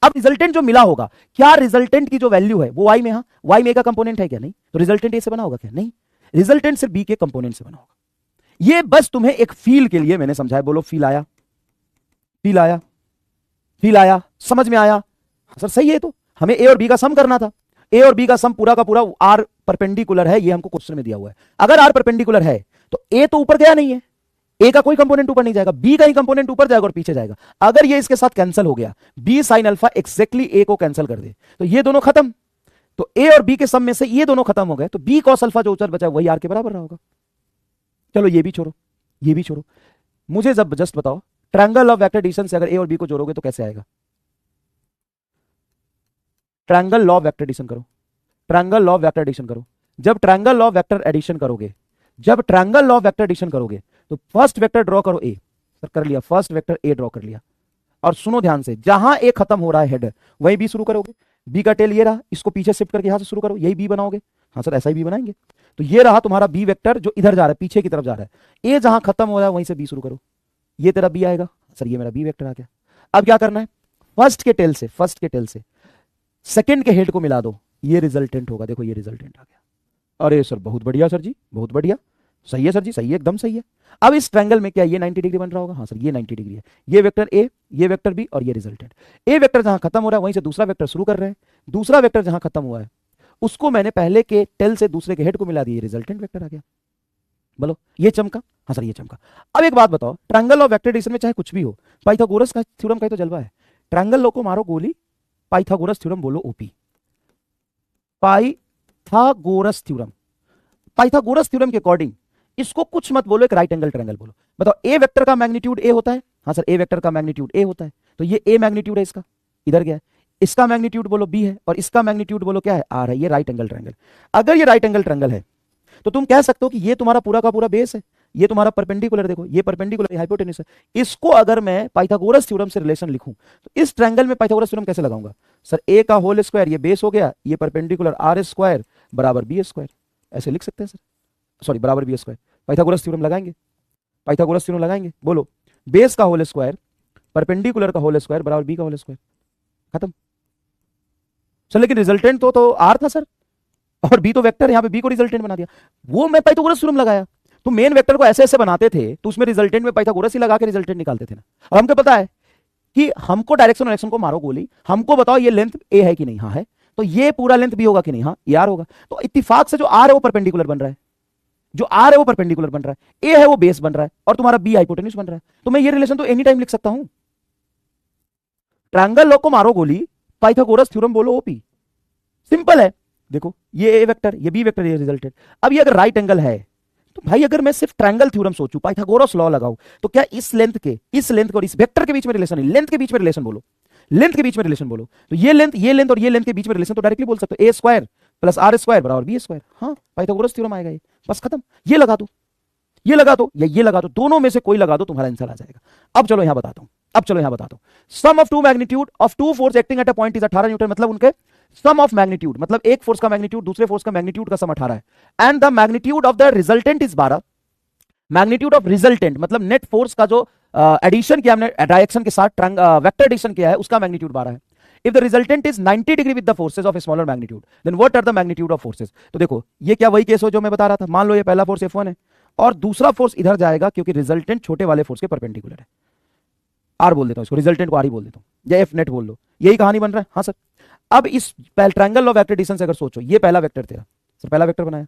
अब रिजल्टेंट जो मिला होगा, क्या रिजल्टेंट की जो वैल्यू है वो वाई में, हाँ वाई में ए का कंपोनेंट है क्या, नहीं, तो रिजल्टेंट ए से बना होगा क्या, नहीं, रिजल्टेंट सिर्फ बी के कंपोनेंट से बना होगा। ये बस तुम्हें एक फील के लिए मैंने समझाया, बोलो फील आया, फील आया, फील आया, समझ में आया। सर सही है, तो हमें ए और बी का सम करना था, ए और बी का सम पूरा का पूरा आर परपेंडिकुलर है, ये हमको क्वेश्चन में दिया हुआ है। अगर आर परपेंडिकुलर है तो ए तो ऊपर गया नहीं है, ए का कोई कंपोनेंट ऊपर नहीं जाएगा, बी का ही कंपोनेंट ऊपर जाएगा और पीछे जाएगा। अगर ये इसके साथ कैंसिल हो गया, बी साइन अल्फा एक्जैक्टली ए को कैंसिल कर दे तो ये दोनों खत्म, तो ए और बी के सम में से ये दोनों खत्म हो गए, तो बी कॉस अल्फा जो उचर बचा वही आर के बराबर रहा होगा। चलो ये भी छोड़ो, ये भी छोड़ो, मुझे जब जस्ट बताओ ट्रायंगल ऑफ वेक्टर एडिशन से अगर ए और बी को जोड़ोगे तो कैसे आएगा, triangle law of vector addition करो, triangle law of vector addition करो। जब triangle law of vector addition करोगे, जब triangle law of vector addition करोगे तो फर्स्ट वेक्टर ड्रॉ करो ए, सर कर लिया, फर्स्ट वेक्टर ए ड्रॉ कर लिया, और सुनो ध्यान से, जहां ए खत्म हो रहा है हेड वही बी शुरू करोगे, बी का टेल ये रहा, इसको पीछे शिफ्ट करके यहां से शुरू करो, यही बी बनाओगे, हाँ सर ऐसा ही बी बनाएंगे। तो ये रहा तुम्हारा बी वेक्टर जो इधर जा रहा है, पीछे की तरफ जा रहा है, ए जहां खत्म हो रहा है वहीं से बी शुरू करो, ये तेरा बी आएगा, सर ये मेरा बी वेक्टर आ गया। अब क्या करना है, फर्स्ट के टेल से, फर्स्ट के टेल से सेकंड के हेड को मिला दो, ये रिजल्टेंट होगा, देखो ये रिजल्टेंट आ गया। अरे सर बहुत बढ़िया सर जी, बहुत बढ़िया, सही है सर जी, सही है, एकदम सही है। अब इस ट्रायंगल में क्या ये 90 डिग्री बन रहा होगा, हाँ सर ये 90 डिग्री है, ये वेक्टर ए, ये वेक्टर बी और ये रिजल्टेंट। ए वेक्टर जहां खत्म हो रहा है वहीं से दूसरा वेक्टर शुरू कर रहे हैं, दूसरा वेक्टर जहां खत्म हुआ है उसको मैंने पहले के टेल से दूसरे के हेड को मिला दिया, रिजल्टेंट वेक्टर आ गया। बोलो ये चमका, हाँ सर ये चमका। अब एक बात बताओ, ट्रायंगल ऑफ वेक्टर एडिशन में चाहे कुछ भी हो, पाइथागोरस का थ्योरम का तो जलवा है, ट्रायंगल लो को मारो गोली, पाइथागोरस थ्योरम बोलो OP, Pythagoras theorem, Pythagoras theorem के अकॉर्डिंग इसको कुछ मत बोलो, एक राइट एंगल ट्रायंगल बोलो। बताओ ए वेक्टर का मैग्नीट्यूड ए होता है, हाँ सर ए वेक्टर का मैग्नीट्यूड ए होता है, तो ये ए मैग्नीट्यूड है इसका, इधर गया है, इसका मैग्नीट्यूड बोलो बी है और इसका मैग्नीट्यूड बोलो क्या है आर है, ये राइट एंगल ट्रायंगल। अगर ये राइट एंगल ट्रायंगल है तो तुम कह सकते हो कि ये तुम्हारा पूरा का पूरा बेस है, ये तुम्हारा परपेंडिकुलर, देखो ये परपेंडिकुलर हाइपोटेन्यूज है। इसको अगर मैं पाइथागोरस थ्योरम से रिलेशन लिखूं तो इस ट्रायंगल में पाइथागोरस थ्योरम कैसे लगाऊंगा? सर ए का होल स्क्वायर, ये बेस हो गया, ये परपेंडिकुलर आर स्क्वायर बराबर बी स्क्वायर, ऐसे लिख सकते हैं सर, सॉरी बराबर बी स्क्वायर। पाइथागोरस थ्योरम लगाएंगे, पाइथागोरस थ्योरम लगाएंगे, बोलो बेस का होल स्क्वायर परपेंडिकुलर का होल स्क्वायर बराबर बी का होल स्क्वायर, खत्म सर। लेकिन रिजल्टेंट तो आर था सर, और बी तो वेक्टर, यहां पे बी को रिजल्टेंट बना दिया, वो मैं पाइथागोरस थ्योरम लगाया। तो मेन वेक्टर को ऐसे ऐसे बनाते थे तो उसमें रिजल्टेंट में पाइथागोरस ही लगा के रिजल्टेंट निकालते थे ना। और हमको पता है कि हमको डायरेक्शन डायरेक्शन को मारो गोली, हमको बताओ ये लेंथ ए है कि नहीं, हाँ है, तो ये पूरा लेंथ बी होगा कि नहीं, हाँ ये आर होगा। तो इत्तेफाक से जो आर है वो परपेंडिकुलर बन रहा है, जो आर है वो परपेंडिकुलर बन रहा है, ए है वो बेस बन रहा है, और तुम्हारा बी हाइपोटेन्यूज बन रहा है। तो मैं ये रिलेशन तो एनी टाइम लिख सकता हूं। ट्रायंगल लॉ को मारो गोली, पाइथागोरस थ्योरम बोलो ओपी, सिंपल है। देखो ये ए वेक्टर, ये बी वेक्टर, ये रिजल्टेंट। अब ये अगर राइट एंगल है तो भाई अगर मैं सिर्फ ट्रायंगल थ्योरम सोचूं, पाइथागोरस लॉ लगाऊं, तो क्या इस लेंथ और इस वेक्टर के बीच में रिलेशन है? लेंथ के बीच में रिलेशन बोलो, लेंथ के बीच में रिलेशन बोलो, तो ये लेंथ और ये लेंथ के बीच में रिलेशन तो डायरेक्टली बोल सकते हो, ए स्क्वायर प्लस आर स्क्वायर बराबर बी स्क्वायर। हाँ पाइथागोरस थ्योरम आएगा ये, बस खत्म। ये लगा दो, ये लगा दो या ये लगा दो, दोनों में से कोई लगा दो, तुम्हारा आंसर आ जाएगा। अब चलो यहां बताता हूं, अब चलो यहां बताता हूं। Sum of two magnitude of two force acting at a point is 18 newton, मतलब उनके सम ऑफ मैग्नीट्यूड, मतलब एक फोर्स का मैग्नीट्यूड दूसरे फोर्स का मैग्नीट्यूड का सम 18 है, and the magnitude of the resultant is 12। Magnitude of resultant मतलब नेट फोर्स का जो एडिशन किया हमने डायरेक्शन के साथ, वेक्टर एडिशन किया है, उसका मैग्नीट्यूड 12 है। If the resultant is 90 degree with the forces of a smaller magnitude, then what are the magnitude of forces? तो देखो ये क्या वही केस हो जो मैं बता रहा था, मान लो ये पहला फोर्स F1 है और दूसरा फोर्स इधर जाएगा क्योंकि रिजल्टेंट छोटे वाले फोर्स के परपेंडिकुलर है। आर बोल देता हूं इसको, रिजल्टेंट को आर ही बोल देता हूं, या एफ नेट बोल लो, यही कहानी बन रहा है। हाँ सर, अब इस ट्रायंगल ऑफ वेक्टर एडिशन से अगर सोचो, ये पहला वेक्टर तेरा सर, पहला वेक्टर बनाया,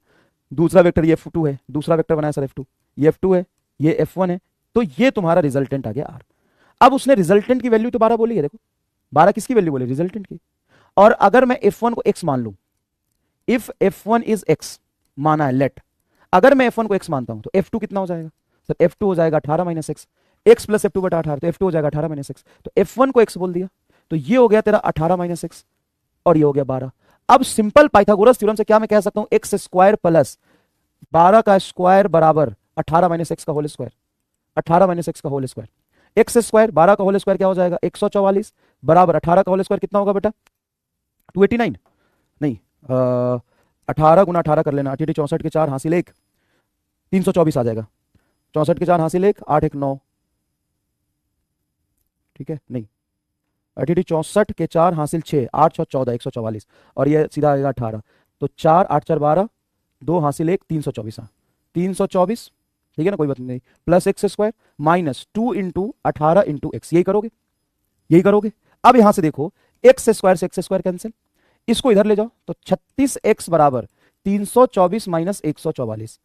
दूसरा वेक्टर ये F2 है, दूसरा वेक्टर बनाया सर F2, ये F2 है, ये F1 है, तो ये तुम्हारा रिजल्टेंट आ गया आर। अब उसने रिजल्टेंट की वैल्यू तो 12 बोली है, देखो 12 किसकी वैल्यू बोली? रिजल्टेंट की। और अगर मैं F1 को x मान लूं, इफ F1 इज x माना है, लेट, अगर मैं F1 को x मानता हूं तो F2 कितना हो जाएगा सर? F2 हो जाएगा 18 minus x, x plus F2 बटा 18, तो F2 हो जाएगा 18 माइनस एक्स, तो F1 को x बोल दिया, तो ये हो गया तेरा 18 माइनस एक्स और ये हो गया 12। अब सिंपल पाइथागोरस थ्योरम से क्या मैं कह सकता हूं? एक्स स्क्वायर प्लस 12 का स्क्वायर बराबर 18 माइनस एक्स का होल स्क्वायर, 18 माइनस एक्स का होल स्क्वायर। एक्स स्क्वायर 12 का होल स्क्वायर क्या हो जाएगा? 144 बराबर 18 का होल स्क्वायर कितना होगा बेटा? 289 नहीं, 18 गुना 18 कर लेना, 8 64 के 4 हासिल 1, 324 आ जाएगा। 64 के 4 हासिल 1, 8 1 9, ठीक है, नहीं 8 64 के 4 हासिल 6, 8 6 14, 144, और ये सीधा आएगा 18, तो 4 8 4 12, 2 हासिल 1, 324, 324, ठीक है ना, कोई बात नहीं, plus x square minus 2 into 18 into x, यही करोगे, यही करोगे। अब यहां से देखो, एक्स स्क्वायर से एक्स स्क्वायर कैंसिल, इसको इधर ले जाओ, तो 36x बराबर 324 माइनस 144,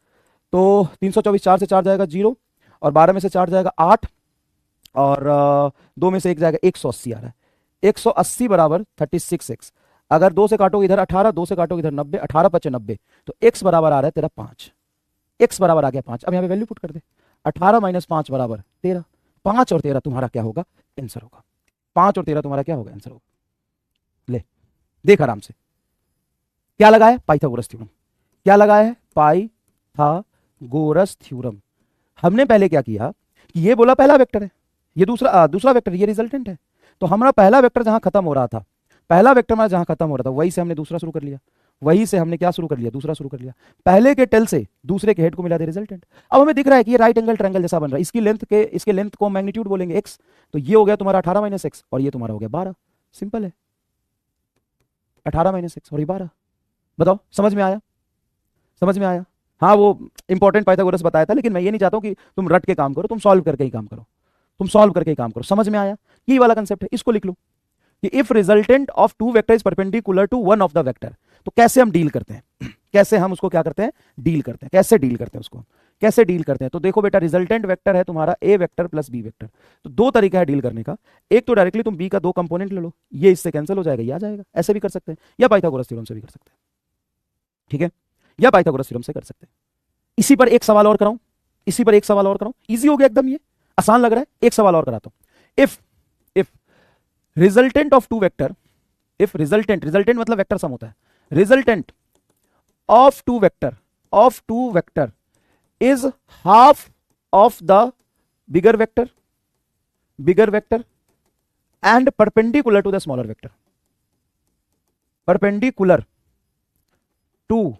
तो 324 4 से 4 जाएगा 0, और 12 में से 4 जाएगा 8, और 2 में से 1 जाएगा 180 आ रहा है, 180 बराबर 36x। अगर 2 से काटोगे इधर 18, 2 से काटोगे इधर 90, 18 5 90, तो x बराबर आ रहा है तेरा 5, x बराबर आ गया 5। अब यहाँ पे वैल्यू पुट कर दे, 18 माइनस 5 बराबर 13, 5 और 13 तुम्हारा क्या होगा? आंसर होगा। 5 और 13 तुम्हारा क्या होगा? आंसर होगा। ले देख आराम से, क्या लगाया? Pythagoras theorem. क्या लगाया है? Pythagoras theorem. हमने पहले क्या किया कि ये बोला पहला वेक्टर है, ये दूसरा वेक्टर, ये रिजल्टेंट है, तो हमारा पहला वेक्टर जहां खत्म हो रहा था, पहला वेक्टर हमारा जहां खत्म हो रहा था, वहीं से हमने दूसरा शुरू कर लिया, वहीं से हमने क्या शुरू कर लिया? दूसरा शुरू कर लिया। पहले के टेल से दूसरे के हेड को मिला दे रिजल्टेंट। अब हमें दिख रहा है कि ये राइट एंगल ट्रायंगल जैसा बन रहा है, इसके लेंथ को मैग्नीट्यूड बोलेंगे x, तो ये हो गया तुम्हारा 18 माइनस एक्स और ये तुम्हारा हो गया 12। सिंपल है, 18 माइनस एक्स और ये 12। बताओ समझ में आया? समझ में आया? हाँ वो इंपॉर्टेंट पाइथागोरस बताया था, लेकिन मैं ये नहीं चाहता हूं कि तुम रट के काम करो, तुम सॉल्व करके ही काम करो, तुम सॉल्व करके ही काम करो। समझ में आया? ये वाला कंसेप्ट है, इसको लिख लो कि if resultant of two vector is perpendicular to one of the vector, तो कैसे हम डील करते हैं, कैसे हम उसको क्या करते हैं? डील करते हैं। कैसे डील करते हैं उसको? कैसे डील करते हैं? तो देखो बेटा, रिजल्टेंट वेक्टर है तुम्हारा ए वेक्टर प्लस बी वेक्टर, तो दो तरीका है डील करने का। एक तो डायरेक्टली तुम बी का दो कंपोनेंट ले लो, ये इससे कैंसिल हो जाएगा, ये आ जाएगा, ऐसे भी कर सकते हैं, या पाइथागोरस थ्योरम से भी कर सकते हैं, ठीक है, या पाइथागोरस थ्योरम से कर सकते हैं। इसी पर एक सवाल और कराऊं, इसी पर एक सवाल और कराऊं, इजी हो गया एकदम, ये आसान लग रहा है, एक सवाल और कराता हूं। If resultant of two vector, if resultant मतलब वेक्टर सम होता है, resultant of two vector of two vector is half of the bigger vector and perpendicular to the smaller vector, perpendicular to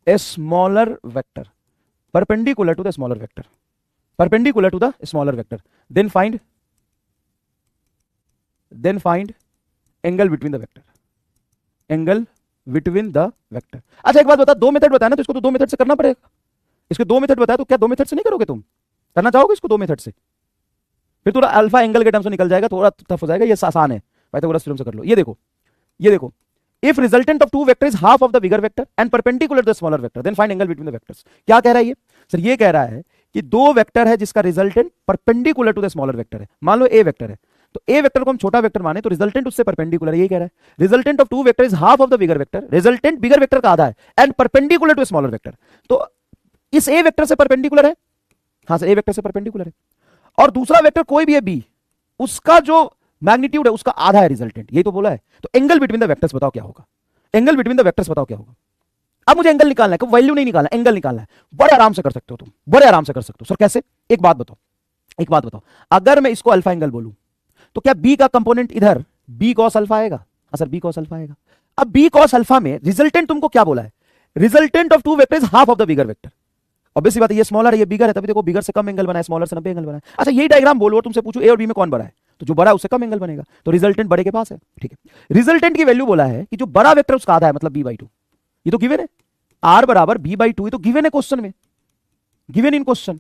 a smaller vector, perpendicular to the smaller vector, perpendicular to the smaller vector, then find angle between the vector, angle between the vector. अच्छा एक बात बता, दो method बताया ना, तो इसको तो दो मेथड से करना पड़ेगा। इसके दो मेथड बताया, तो क्या दो मेथड से नहीं करोगे तुम? करना चाहोगे इसको दो मेथड से? फिर थोड़ा अल्फा एंगल के टर्म से निकल जाएगा, थोड़ा टफ हो जाएगा। ये आसान है, पाइथागोरस थ्योरम से कर लो। ये देखो if resultant of two vector is half of the bigger vector and perpendicular to the smaller vector then find angle between the vectors. क्या कह रहा है ये? सर ये कह रहा है कि दो वेक्टर है जिसका resultant perpendicular to the smaller vector है। मान लो ए वेक्टर है, तो ए वेक्टर को हम छोटा वेक्टर माने तो रिजल्टेंट उससे परपेंडिकुलर है। ये कह रहा है resultant of two vector is half of the bigger vector, resultant bigger vector का आधा है and perpendicular to smaller vector. तो इस ए वेक्टर से परपेंडिकुलर है, हाँ सर ए वेक्टर से परपेंडिकुलर है, और दूसरा वेक्टर कोई भी है बी, उसका जो मैग्नीट्यूड है उसका आधा है रिजल्टेंट। यही तो बोला है। तो एंगल बिटवीन द वेक्टर्स बताओ क्या होगा? एंगल बिटवीन द वेक्टर्स बताओ क्या होगा? अब मुझे एंगल निकालना है, वैल्यू नहीं निकालना, एंगल निकालना है। बड़े आराम से कर सकते हो तुम, बड़े आराम से कर सकते हो। सर कैसे? एक बात बताओ, अगर मैं इसको अल्फा एंगल बोलूं तो क्या बी का कंपोनेंट इधर बी कॉस अल्फा आएगा? हाँ सर बी कॉस अल्फा आएगा। अब बी कॉस अल्फा में रिजल्टेंट तुमको क्या बोला है? Resultant of two vector is half of the bigger vector. Obviously बात है, ये स्मॉलर है ये बिगर है, तभी देखो बिगर से कम एंगल बना है, स्मॉलर से 90 एंगल बना है। अच्छा यही डायग्राम बोलो और तुमसे पूछो ए और बी में कौन बड़ा है, तो जो बड़ा है उससे कम एंगल बनेगा, तो रिजल्टेंट बड़े के पास है। ठीक है, रिजल्टेंट की वैल्यू बोला है कि जो बड़ा वेक्टर उसका आधा है, मतलब b/2। ये तो गिवन है, r बराबर b/2, ये तो गिवन है क्वेश्चन में, गिवन इन क्वेश्चन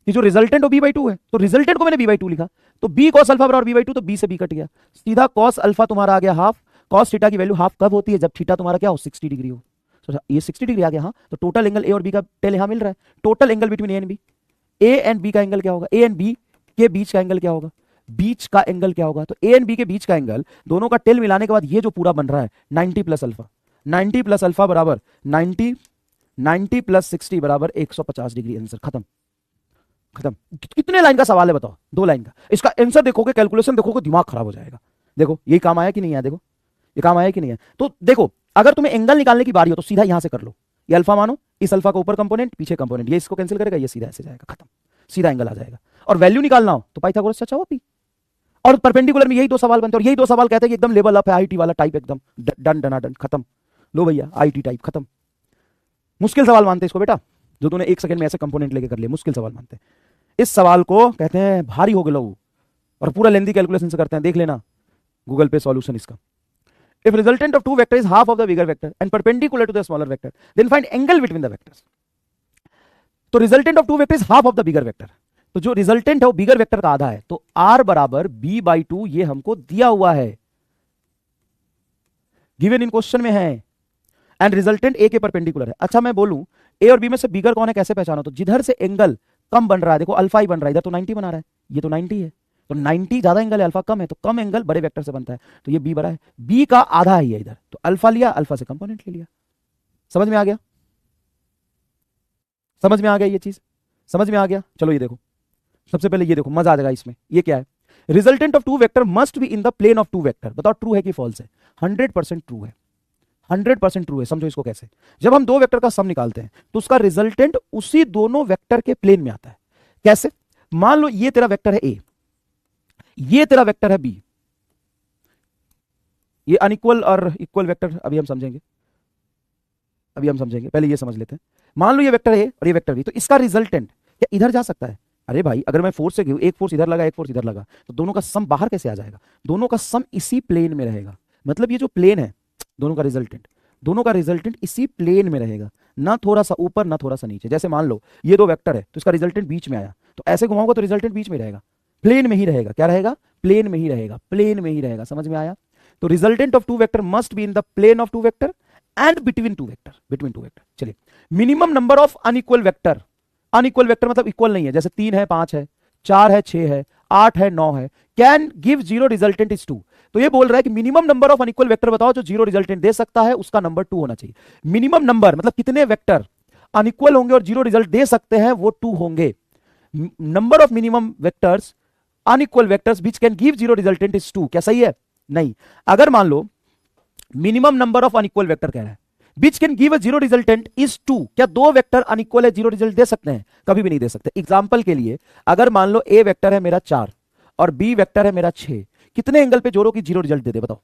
कि जो रिजल्टेंट b/2 है, तो रिजल्टेंट को मैंने b/2 लिखा, तो b cos अल्फा बराबर b/2, तो b से b कट गया, सीधा cos अल्फा तुम्हारा आ गया हाफ। cos थीटा की वैल्यू हाफ कब होती है? जब थीटा तुम्हारा क्या हो? 60 डिग्री हो। तो ये 60 डिग्री आ गया। हाँ, तो टोटल एंगल ए और बी का टेल यहां मिल रहा है। Total angle between A and B, A and B का एंगल क्या होगा? ए एंड बी के बीच का एंगल क्या होगा? बीच का एंगल क्या होगा? तो ए एंड बी के बीच का एंगल, दोनों का टेल मिलाने के बाद ये जो पूरा बन रहा है 90 प्लस अल्फा, 90 प्लस अल्फा बराबर 90 प्लस 60 बराबर 150 डिग्री। आंसर खत्म। कितने लाइन का सवाल है बताओ? 2 लाइन का। इसका आंसर देखोगे, कैलकुलेशन देखोगे, दिमाग खराब हो जाएगा। देखो यही काम आया कि नहीं आया? देखो ये काम आया कि नहीं है? तो देखो अगर तुम्हें एंगल निकालने की बारी हो तो सीधा यहां से कर लो। ये अल्फा मानो, इस अल्फा का ऊपर कंपोनेंट पीछे कंपोनेंट, ये इसको कैंसिल करेगा, ये सीधा ऐसे जाएगा, खत्म, सीधा एंगल आ जाएगा। और वैल्यू निकालना हो तो पाइथागोरस से अच्छा हो पी। और परपेंडिकुलर में यही 2 सवाल बनते हैं, और यही 2 सवाल कहते हैं कि एकदम लेवल अप है, आईटी वाला टाइप, एकदम डन डनाडन, खत्म। लो भैया आईटी टाइप खत्म। मुश्किल सवाल मानते हैं इसको बेटा, जो तूने 1 सेकंड में ऐसे कंपोनेंट लेके कर लिए, मुश्किल सवाल मानते हैं। इस सवाल को कहते हैं भारी हो गए लोग, और पूरा लेंथी कैलकुलेशन से करते हैं। देख लेना गूगल पे सॉल्यूशन इसका। If resultant of two vector is half of the bigger vector and perpendicular to the smaller vector, then find angle between the vectors. तो resultant of two vector is half of the bigger vector, तो जो resultant है वो बिगर vector का आधा है, तो r बराबर b/2 ये हमको दिया हुआ है, गिवन इन क्वेश्चन में है, एंड रिजल्टेंट a के परपेंडिकुलर है। अच्छा मैं बोलूं a और b में से बिगर कौन है, कैसे पहचानो? तो जिधर से एंगल कम बन रहा है, देखो अल्फा ही बन रहा है, इधर तो 90 बना रहा है, ये तो 90 है, तो 90 ज्यादा एंगल है, अल्फा कम है, तो कम एंगल बड़े वेक्टर से बनता है, तो ये b बड़ा है, b का आधा ही है इधर, तो अल्फा लिया, अल्फा से कंपोनेंट ले लिया। समझ में आ गया? समझ में आ गया? ये चीज समझ में आ गया? चलो ये देखो, सबसे पहले ये देखो, मजा आ जाएगा इसमें। ये क्या है? Resultant of two vector must be in the plane of two vector. बताओ ट्रू है कि फॉल्स है? 100% ट्रू है, 100% ट्रू है। समझो इसको कैसे, जब हम दो वेक्टर का सम निकालते हैं तो उसका रिजल्टेंट उसी दोनों वेक्टर के प्लेन में आता है। कैसे? मान लो ये तेरा वेक्टर है ए, ये तेरा वेक्टर है बी, ये अनइक्वल और इक्वल वेक्टर अभी हम समझेंगे, पहले ये समझ लेते हैं। मान लो ये वेक्टर ए और ये वेक्टर बी, तो इसका रिजल्टेंट क्या इधर जा सकता है? अरे भाई अगर मैं फोर्स से एक फोर्स इधर लगा, एक फोर्स इधर लगा, तो दोनों का सम बाहर कैसे आ जाएगा? दोनों का सम इसी प्लेन में रहेगा। मतलब ये जो प्लेन है दोनों का रिजल्टेंट इसी प्लेन में रहेगा, ना थोड़ा सा ऊपर ना थोड़ा सा नीचे। जैसे मान लो ये दो वेक्टर है, तो इसका रिजल्टेंट बीच में आया, तो ऐसे घुमाऊंगा तो रिजल्टेंट बीच में रहेगा, प्लेन में ही रहेगा। क्या रहेगा? प्लेन में ही रहेगा, प्लेन में ही रहेगा। समझ में आया? तो resultant of two vector must be in the plane of two vector and between two vector. चलिए, minimum number of unequal vector, unequal vector मतलब इक्वल नहीं है, जैसे 3 है 5 है, 4 है 6 है, 8 है 9 है, can give zero resultant is 2। तो ये बोल रहा है कि minimum number of unequal vector बताओ जो जीरो रिजल्टेंट दे सकता है, उसका नंबर 2 होना चाहिए। मिनिमम नंबर मतलब कितने वेक्टर अनइक्वल होंगे और जीरो रिजल्ट दे सकते हैं, वो 2 होंगे। Number of minimum vectors unequal vectors which can give zero resultant is 2। क्या सही है? नहीं। अगर मान लो minimum number of unequal vector कह रहा है, which can give a zero resultant is 2। क्या दो वेक्टर अनइक्वल है जीरो रिजल्ट दे सकते हैं? कभी भी नहीं दे सकते। एग्जाम्पल के लिए अगर मान लो ए वेक्टर है मेरा 4 और बी वेक्टर है मेरा 6, कितने एंगल पे जोड़ो कि जीरो रिजल्ट दे दे? बताओ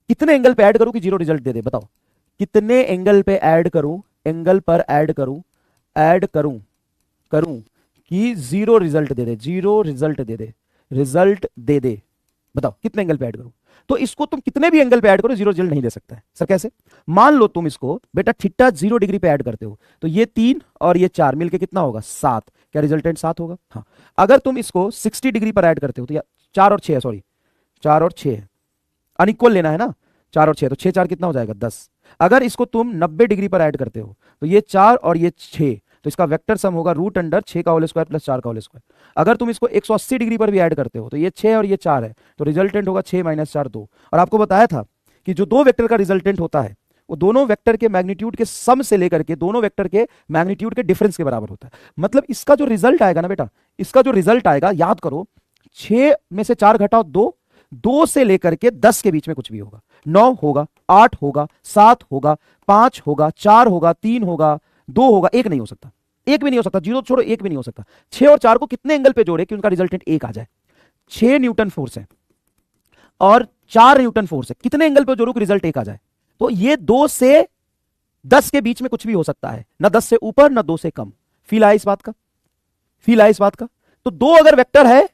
कितने एंगल पे ऐड करूं कि जीरो रिजल्ट दे दे? बताओ कितने एंगल पे ऐड करूं, एंगल पर ऐड करूं, ऐड करूं करूं कि जीरो रिजल्ट दे दे, जीरो रिजल्ट दे दे, रिजल्ट दे दे? बताओ कितने एंगल पे ऐड करूं? तो इसको तुम कितने भी एंगल पे ऐड करो जीरो रिजल्ट नहीं दे सकता है। सर कैसे? मान लो तुम इसको बेटा थीटा 0 डिग्री पे ऐड करते हो, तो ये 3 और ये 4 मिलके कितना होगा? 7। क्या रिजल्टेंट 7 होगा? हाँ। अगर तुम इसको 60 डिग्री पर ऐड करते हो तो या 4 और 6, सॉरी 4 और 6 अनइक्वल लेना है ना, 4 और 6, तो 6 4 कितना हो जाएगा? 10। अगर इसको तुम 90 डिग्री पर ऐड करते हो तो ये 4 और ये 6, तो इसका वेक्टर सम होगा रूट अंडर 6 का होल स्क्वायर प्लस 4 का होल स्क्वायर। अगर तुम इसको 180 डिग्री पर भी ऐड करते हो तो ये 6 और ये 4 है, तो रिजल्टेंट होगा 6 माइनस 4 2। और आपको बताया था कि जो दो वेक्टर का रिजल्टेंट होता है वो दोनों वेक्टर के मैग्नीट्यूड के सम से लेकर के दोनों वेक्टर के मैग्नीट्यूड के डिफरेंस के बराबर होता है। मतलब इसका जो रिजल्ट आएगा ना बेटा, इसका जो रिजल्ट आएगा, याद करो 6 में से 4 घटाओ 2, 2 से लेकर के 10 के बीच में कुछ भी होगा। 9 होगा, 8 होगा, 7 होगा, 5 होगा, 4 होगा, 3 होगा, 2 होगा, 1 नहीं हो सकता, 1 भी नहीं हो सकता, जीरो छोड़ो 1 भी नहीं हो सकता। 6 और 4 को कितने एंगल पे जोड़े कि उनका रिजल्टेंट 1 आ जाए? 6 न्यूटन फोर्स है और 4 न्यूटन फोर्स है, कितने एंगल पे जोड़ो कि रिजल्ट 1 आ जाए? तो ये 2 से 10 के बीच में कुछ भी हो सकता है, ना 10 से ऊपर ना 2 से कम। फील आया इस बात का? फील आया इस बात का? तो दो अगर वेक्टर है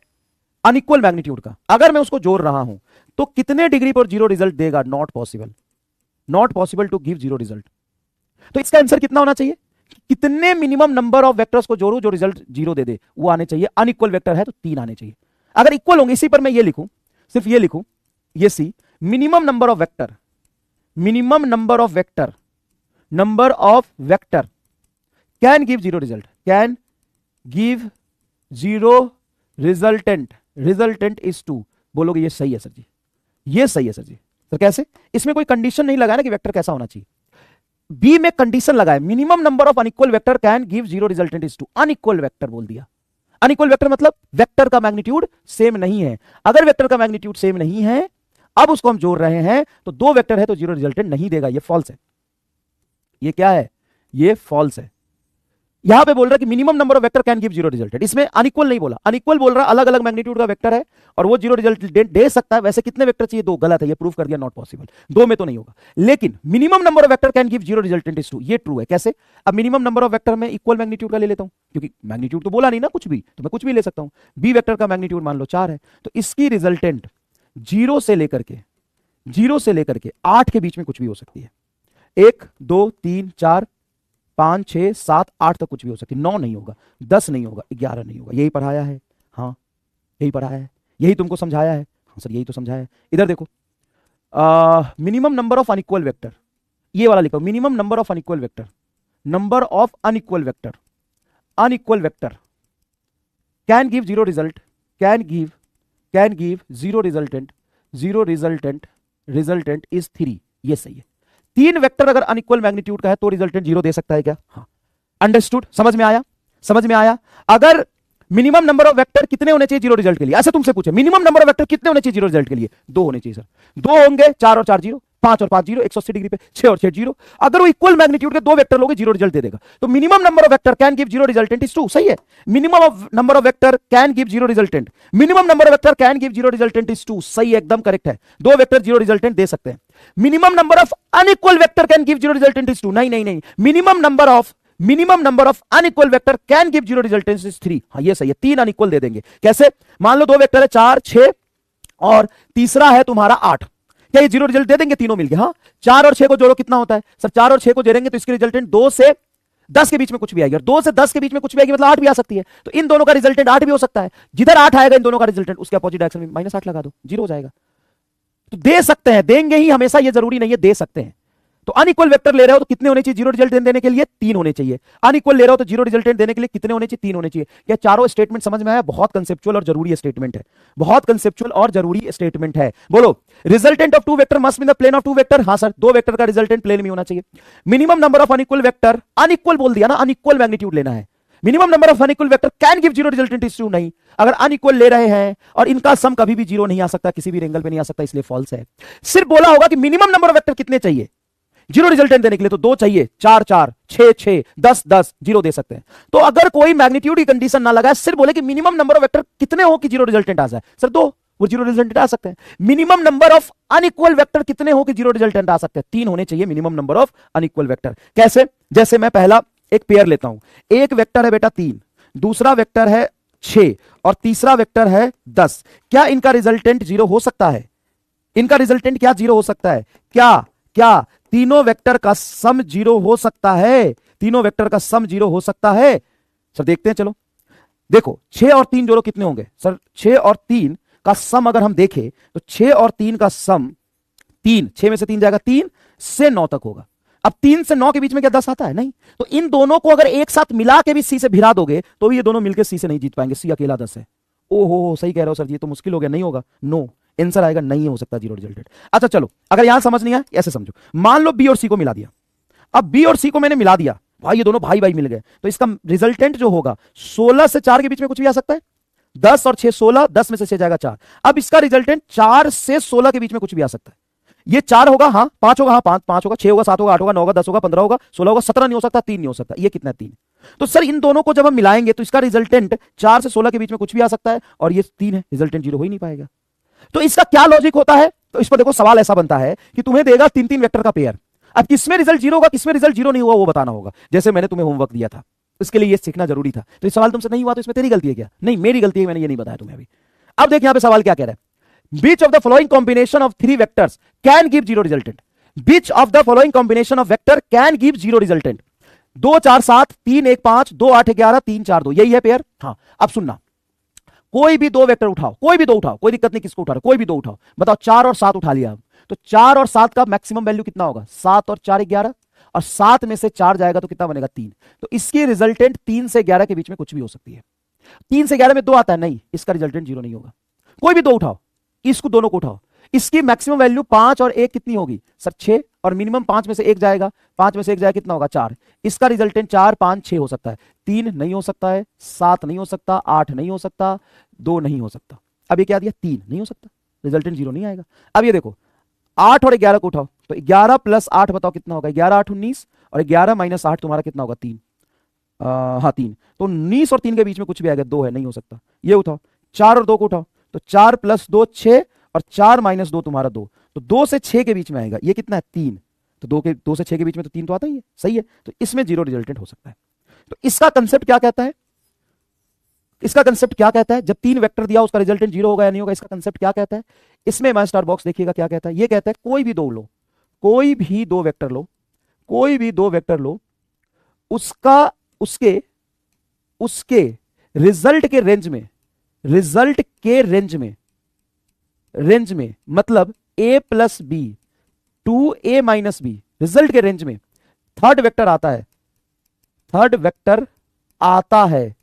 अनइक्वल मैग्नीट्यूड का, अगर मैं उसको जोड़ रहा हूं तो कितने डिग्री पर जीरो रिजल्ट देगा? Not possible, not possible to give zero result. तो इसका आंसर कितना होना चाहिए? कितने मिनिमम नंबर ऑफ वेक्टर्स को जोड़ू जो रिजल्ट जीरो दे दे, वो आने चाहिए। अनइक्वल वेक्टर है तो 3 आने चाहिए। अगर इक्वल होंगे, इसी पर मैं ये लिखूं, सिर्फ ये लिखूं, ये सी minimum number of vector, minimum number of vector, number of vector can give zero result, can give zero resultant, resultant is 2। बोलोगे ये सही है सर जी, ये सही है सर जी। सर कैसे? इसमें कोई कंडीशन नहीं लगाया ना कि वेक्टर कैसा होना चाहिए। बी में कंडीशन लगाया, minimum number of unequal vector can give zero resultant is 2। Unequal vector बोल दिया। अनइक्वल वेक्टर मतलब वेक्टर का मैग्नीट्यूड सेम नहीं है। अगर वेक्टर का मैग्नीट्यूड सेम नहीं है, अब उसको हम जोड़ रहे हैं तो दो वेक्टर है तो जीरो रिजल्टेंट नहीं देगा, ये फॉल्स है। ये क्या है? ये फॉल्स है। यहां पे बोल रहा है कि minimum number of vector can give zero resultant, इसमें अनइक्वल नहीं बोला। अनइक्वल बोल रहा अलग अलग मैग्नीट्यूड का वेक्टर है और वो जीरो रिजल्टेंट दे सकता है। वैसे कितने वेक्टर चाहिए? 2। गलत है, ये प्रूव कर दिया, नॉट पॉसिबल। 2 में तो नहीं होगा। लेकिन minimum number of vector can give zero resultant is 2, ये ट्रू है। कैसे? अब मिनिमम नंबर ऑफ वेक्टर में इक्वल मैग्नीट्यूड का ले लेता हूं, क्योंकि मैग्नीट्यूड तो बोला नहीं ना कुछ भी, तो मैं कुछ भी ले सकता हूं। बी वेक्टर का मैग्नीट्यूड मान लो 4 है, तो इसकी रिजल्टेंट 0 से लेकर के 8 के बीच में कुछ भी हो सकती है। 1 2 3 4 5 6 7 8 तक कुछ भी हो सकती है। 9 नहीं होगा, 10 नहीं होगा, 11 नहीं होगा। यही पढ़ाया है, हाँ यही पढ़ाया है, यही तुमको समझाया है। हाँ सर यही तो समझाया है। इधर देखो, minimum number of unequal vector, ये वाला लिखो, minimum number of unequal vector, number of unequal vector, unequal vector can give zero result, can give zero resultant, zero resultant, resultant is 3। ये सही है। 3 वेक्टर अगर अनइक्वल मैग्नीट्यूड का है तो रिजल्टेंट 0 दे सकता है क्या? हाँ। अंडरस्टूड? समझ में आया? समझ में आया? अगर मिनिमम नंबर ऑफ वेक्टर कितने होने चाहिए जीरो रिजल्ट के लिए? ऐसा तुमसे पूछे, मिनिमम नंबर ऑफ वेक्टर कितने होने चाहिए जीरो रिजल्ट के लिए? 2 होने चाहिए सर। 2 होंगे, 4 और 4 0, 5 और 5 0, 180 डिग्री पे 6 और 6 0। अगर वो इक्वल मैग्नीट्यूड के 2 वेक्टर लोगे, जीरो रिजल्ट दे देगा। तो minimum number of vector can give zero resultant is 2, सही है। Minimum of number of vector can give zero resultant, minimum number of vector can give zero resultant is 2, सही है, एकदम correct है। 2 vector zero resultant दे सकते हैं। Minimum number of unequal vector can give zero resultant is 2, नहीं नहीं नहीं, minimum number of unequal vector can give zero resultant is 3। हाँ ये सही है, 3 अनइक्वल दे देंगे। कैसे? मान लो 2 वेक्टर है 4 6 और तीसरा है तुम्हारा 8, क्या ये जीरो रिजल्ट दे देंगे तीनों मिलके? हाँ। 4 और 6 को जोड़ो, कितना होता है सर? 4 और 6 को जोड़ेंगे तो इसकी रिजल्टेंट 2 से 10 के बीच में कुछ भी आएगी, और 2 से 10 के बीच में कुछ भी आएगी मतलब 8 भी आ सकती है। तो इन दोनों का रिजल्टेंट 8 भी हो सकता है। जिधर 8 आएगा इन दोनों का रिजल्टेंट, उसके अपोजिट डायरेक्शन में -8 लगा दो, 0 हो जाएगा। तो दे सकते हैं, देंगे ही हमेशा, ये जरूरी नहीं है, दे सकते हैं। तो अनइक्वल वेक्टर ले रहे हो तो कितने होने चाहिए जीरो रिजल्टेंट देने के लिए? 3 होने चाहिए। अनइक्वल ले रहे हो तो जीरो रिजल्टेंट देने के लिए कितने होने चाहिए? 3 होने चाहिए। क्या चारों स्टेटमेंट समझ में आया? बहुत कंसेप्चुअल और जरूरी स्टेटमेंट है, बहुत कंसेप्चुअल और जरूरी स्टेटमेंट है। बोलो, resultant of 2 vector must be in the plane of 2 vector. हाँ सर, 2 वेक्टर का रिजल्टेंट प्लेन में होना चाहिए। Minimum number of unequal vector, unequal बोल दिया ना, अनइक्वल मैग्नीट्यूड लेना है। Minimum number of unequal vector can give zero resultant is 2, नहीं। अगर अनइक्वल ले रहे हैं और इनका सम कभी भी 0 नहीं आ सकता, किसी भी एंगल पे नहीं आ सकता, इसलिए फॉल्स है। सिर्फ बोला होगा कि मिनिमम नंबर ऑफ वेक्टर कितने चाहिए, जीरो रिजल्टेंट देने के लिए तो 2 चाहिए, 4 4, 6 6, 10 10, जीरो दे सकते हैं। तो अगर कोई मैग्नीट्यूड की कंडीशन ना लगाए, सिर्फ बोले कि मिनिमम नंबर ऑफ वेक्टर कितने हो कि जीरो रिजल्टेंट आ जाए, सर 2, वो जीरो रिजल्टेंट आ सकते हैं। Minimum number of unequal vector कितने हो कि जीरो रिजल्टेंट आ सकते हैं, 3 होने चाहिए minimum number of unequal vector. कैसे? जैसे मैं पहला एक पेयर लेता हूं, एक वेक्टर है बेटा 3, दूसरा वेक्टर है 6 और तीसरा वेक्टर है 10। क्या इनका रिजल्टेंट जीरो हो सकता है? इनका रिजल्टेंट क्या जीरो हो सकता है? क्या क्या तीनों वेक्टर का सम जीरो हो सकता है? तीनों वेक्टर का सम जीरो हो सकता है? सर देखते हैं, चलो देखो 6 और 3 जोड़ो कितने होंगे सर? 6 और 3 का सम अगर हम देखें तो 6 और 3 का सम 3, 6 में से 3 जाएगा, 3 से 9 तक होगा। अब 3 से 9 के बीच में क्या 10 आता है? नहीं। तो इन दोनों को अगर एक साथ मिला के भी सी से भिड़ा दोगे तो ये दोनों मिलकर सी से नहीं जीत पाएंगे, सी अकेला 10 है। ओहो सही कह रहे हो सर जी, तो मुश्किल हो गया, नहीं होगा। नो, आंसर आएगा नहीं हो सकता जीरो रिजल्टेड। अच्छा चलो, अगर यहां समझ नहीं आया ऐसे समझो, मान लो बी और सी को मिला दिया। अब बी और सी को मैंने मिला दिया, भाई ये दोनों भाई भाई मिल गए, तो इसका रिजल्टेंट जो होगा 16 से 4 के बीच में कुछ भी आ सकता है। 10 और 6 16, 10 में से 6 जाएगा 4। अब इसका रिजल्टेंट 4 से 16 के बीच में कुछ भी आ सकता है। ये 4 होगा, हाँ 5 होगा, हाँ 5 होगा, 6 होगा, 7 होगा, 8 होगा, 9 होगा, 10 होगा, 15 होगा, 16 होगा, 17 नहीं हो सकता, 3 नहीं हो सकता। ये कितना है? 3। तो सर इन दोनों को जब हम मिलाएंगे तो इसका रिजल्टेंट 4 से 16 के बीच में कुछ भी आ सकता है, और ये 3 है, रिजल्टेंट जीरो हो ही नहीं पाएगा। तो इसका क्या लॉजिक होता है? तो इस पर देखो सवाल ऐसा बनता है कि तुम्हें देगा 3 वेक्टर का पेयर। अब किसमें रिजल्ट जीरो होगा, किसमें रिजल्ट जीरो नहीं हुआ, वो बताना होगा। जैसे मैंने तुम्हें होमवर्क दिया था, इसके लिए ये सीखना जरूरी था। तो इस सवाल तुमसे नहीं हुआ तो इसमें तेरी गलती है क्या? नहीं, मेरी गलती है, मैंने ये नहीं बताया तुम्हें अभी। अब देखिए यहां पे सवाल क्या कह रहा है, which of the following combination of 3 vectors can give zero resultant. Which of the following combination of vector can give zero resultant. 2 4 7, 3 1 5, 2 8 11, 3 4 2, यही है पेयर। हाँ अब सुनना, कोई भी 2 वेक्टर उठाओ, कोई भी 2 उठाओ, कोई दिक्कत नहीं किसको उठा रहे, कोई भी 2 उठाओ। बताओ 4 और 7 उठा लिया अब, तो 4 और 7 का मैक्सिमम वैल्यू कितना होगा? 7 और 4 11, और 7 में से 4 जाएगा तो कितना बनेगा? 3। तो इसकी रिजल्टेंट 3 से 11 के बीच में कुछ भी हो सकती है। 3 से 11 में 2 आता है, नहीं, इसका रिजल्टेंट जीरो नहीं होगा। कोई भी 2 उठाओ, इसको दोनों को उठाओ, इसकी मैक्सिमम वैल्यू 5 और 1 कितनी होगी सर? 6, और मिनिमम 5 में से 1 जाएगा, 5 में से 1 जाएगा कितना होगा? 4। इसका रिजल्टेंट 4 5 6 हो सकता है, 3 नहीं हो सकता है, 7 नहीं हो सकता, 8 नहीं हो सकता, 2 नहीं हो सकता। अब ये क्या दिया? 3 नहीं हो सकता, रिजल्टेंट जीरो नहीं आएगा। अब ये देखो 8 और 11 को उठाओ, तो 11 प्लस 8 बताओ कितना होगा? 11 8 19, और 11 माइनस 8 तुम्हारा कितना होगा? 3। हाँ 3। तो 19 और 3 के बीच में कुछ भी आएगा? 2 है, नहीं हो सकता। ये उठाओ, 4 और 2 को उठाओ, तो 4 प्लस 2 6, और 4 माइनस 2 तुम्हारा 2, तो 2 से 6 के बीच में आएगा, ये कितना है? 3। तो 2 से 6 के बीच में तो 3 तो आता ही है, सही है। तो इसमें जीरो रिजल्टेंट हो सकता है। तो इसका कंसेप्ट क्या कहता है? इसका कंसेप्ट क्या कहता है? जब 3 वेक्टर दिया उसका रिजल्टेंट जीरो होगा या नहीं होगा, इसका कंसेप्ट क्या कहता है? इसमें माय स्टार बॉक्स देखिएगा क्या कहता है। ये कहता है कोई भी 2 लो, कोई भी 2 वेक्टर लो, कोई भी 2 वेक्टर लो, उसका उसके उसके रिजल्ट के रेंज में, रिजल्ट के रेंज में मतलब a plus B to a minus B, result के रेंज में थर्ड वेक्टर आता है, थर्ड वेक्टर आता है,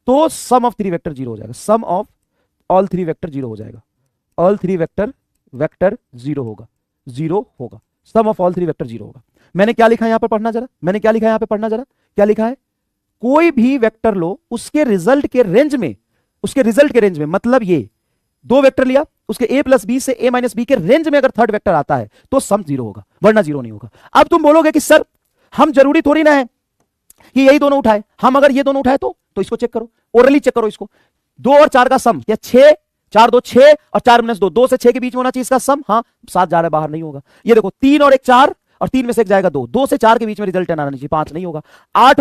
तो सम ऑफ 3 वेक्टर जीरो हो जाएगा। सम ऑफ ऑल 3 वेक्टर जीरो हो जाएगा। ऑल 3 वेक्टर जीरो होगा, जीरो होगा। सम ऑफ ऑल 3 वेक्टर जीरो होगा। मैंने क्या लिखा है यहां पर पढ़ना जरा, मैंने क्या लिखा है यहां पे पढ़ना जरा, क्या लिखा है? कोई भी वेक्टर लो, उसके रिजल्ट के रेंज में, उसके रिजल्ट के रेंज में मतलब ये 2 वेक्टर लिया, उसके a प्लस बी से a माइनस बी के रेंज में अगर थर्ड वेक्टर आता है तो सम जीरो होगा, वरना जीरो नहीं होगा। अब तुम बोलोगे कि सर हम जरूरी थोड़ी ना है कि यही दोनों उठाए, हम अगर ये दोनों उठाए तो इसको चेक करो, ओरली चेक करो इसको। 2 और 4 का सम क्या? 6, 4 2 6, और 4 माइनस 2, 2 से 6 के बीच में होना चाहिए इसका सम। हाँ 7 जा रहा है बाहर, नहीं होगा। ये देखो 3 और 1 4, और 3 में से 1 जाएगा 2, 2 से 4 के बीच में रिजल्ट आना चाहिए, 5 नहीं होगा। 8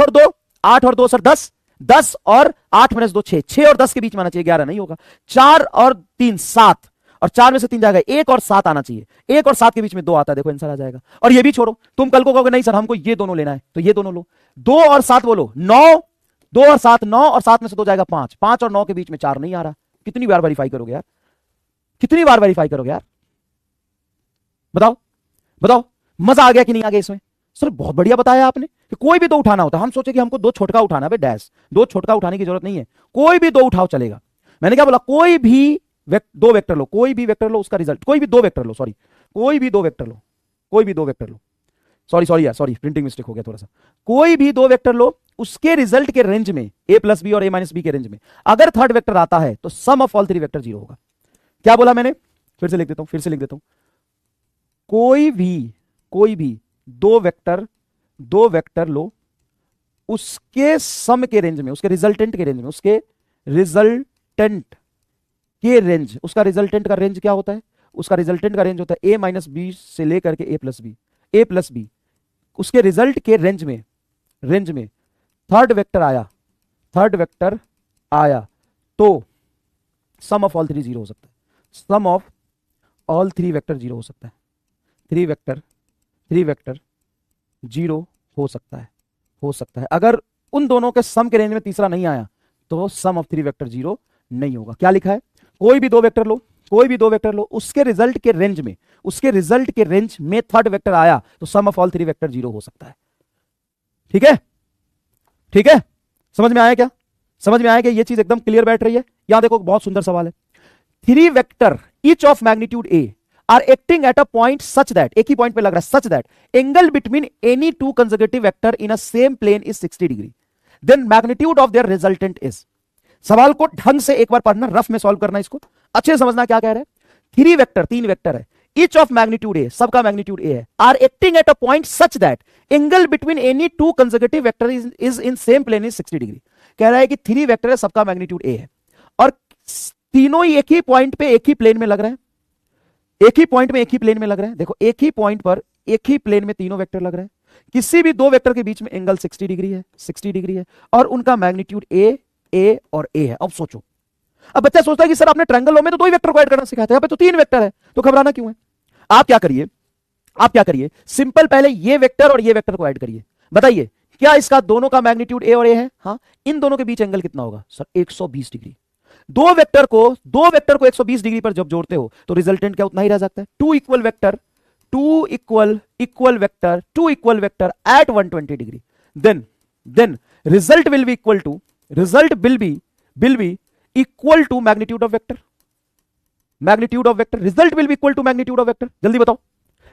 और 2 सर 10, 10 और 8 माइनस 2 6, 6 और 10 के बीच में आना चाहिए, 11 नहीं होगा। 4 और 3 7, और 4 में से 3 जाएगा, 1 और 7 आना चाहिए, 1 और 7 के बीच में 2 आता है, देखो आंसर आ जाएगा। और ये भी छोड़ो, तुम कल को कहोगे नहीं सर हमको ये दोनों लेना है, तो ये दोनों लो। 2 और 7 बोलो 9, 2 और 7 9, और 7 में से 2 जाएगा 5, 5 और 9 के बीच में 4 नहीं आ रहा। कितनी बार वेरीफाई करोगे यार, कितनी बार वेरीफाई करोगे यार? बताओ बताओ, मजा आ गया कि नहीं आ गया इसमें? सर बहुत बढ़िया बताया आपने कि कोई भी 2 उठाना होता है। हम सोचे कि हमको 2 छोटका उठाना है, डैश 2 छोटका उठाने की जरूरत नहीं है, कोई भी 2 उठाओ चलेगा। मैंने क्या बोला? कोई भी 2 वेक्टर लो, कोई भी वेक्टर लो, उसका रिजल्ट, कोई भी 2 वेक्टर लो, सॉरी कोई भी 2 वेक्टर लो, कोई भी 2 वेक्टर लो, सॉरी यार सॉरी प्रिंटिंग मिस्टेक हो गया थोड़ा सा। कोई भी 2 वेक्टर लो, उसके रिजल्ट के रेंज में a प्लस बी और a माइनस बी के रेंज में अगर थर्ड वेक्टर आता है तो sum of all 3 vector zero होगा। क्या बोला मैंने? फिर से लिख देता हूं, फिर से लिख देता हूं। कोई भी कोई भी दो वेक्टर लो, उसके सम के रेंज में, उसके रिजल्टेंट के रेंज में, उसके रिजल्टेंट के रेंज, उसका रिजल्टेंट का रेंज क्या होता है? उसका रिजल्टेंट का रेंज होता है a माइनस बी से लेकर के a प्लस बी, उसके रिजल्ट के रेंज में थर्ड वेक्टर आया तो sum of all three zero हो सकता है, sum of all three vector zero हो सकता है, थ्री वेक्टर जीरो हो सकता है। अगर उन दोनों के सम के रेंज में तीसरा नहीं आया तो sum of three vector zero नहीं होगा। क्या लिखा है? कोई भी दो वेक्टर लो, उसके रिजल्ट के रेंज में थर्ड वेक्टर आया तो sum of all three vector zero हो सकता है। ठीक है, समझ में आया क्या? ये चीज एकदम क्लियर बैठ रही है? यहां देखो, बहुत सुंदर सवाल है। Three vector each of magnitude A are acting at a point such that, एक ही पॉइंट पे लग रहा है, such that angle between any two consecutive vector in a same plane is 60 degree, then magnitude of their resultant is. सवाल को ढंग से एक बार पढ़ना, रफ में सॉल्व करना, इसको अच्छे से समझना क्या कह रहे हैं। थ्री वेक्टर, तीन वेक्टर है, ईच ऑफ मैग्नीट्यूड ए, सबका मैग्नीट्यूड ए है, are acting at a point such that angle between any two consecutive vector is in same plane is 60 degree. कह रहा है कि थ्री वेक्टर है, सबका मैग्नीट्यूड ए है और तीनों ही एक ही पॉइंट पे एक ही प्लेन में लग रहे हैं, देखो एक ही पॉइंट पर एक ही प्लेन में तीनों वेक्टर लग रहे हैं, किसी भी दो वेक्टर के बीच में एंगल 60 डिग्री है और उनका मैग्नीट्यूड ए और ए है। अब सोचो, अब बच्चा सोचता है कि सर आपने ट्रायंगल लॉ में तो दो ही वेक्टर को ऐड करना सिखाया था, यहाँ पे तो तीन वेक्टर है, तो घबराना क्यों है? आप क्या करिए, सिंपल पहले ये वेक्टर और ये वेक्टर को ऐड करिए। बताइए क्या इसका दोनों का मैग्नीट्यूड ए और ए है? हाँ, इन दोनों के बीच एंगल कितना होगा? Sir 120 degree. दो वेक्टर को 120 डिग्री पर जब जोड़ते हो तो रिजल्टेंट क्या उतना ही रह सकता है, two equal vector at 120 degree, then result will be equal to magnitude of vector, result will be equal to magnitude of vector. जल्दी बताओ,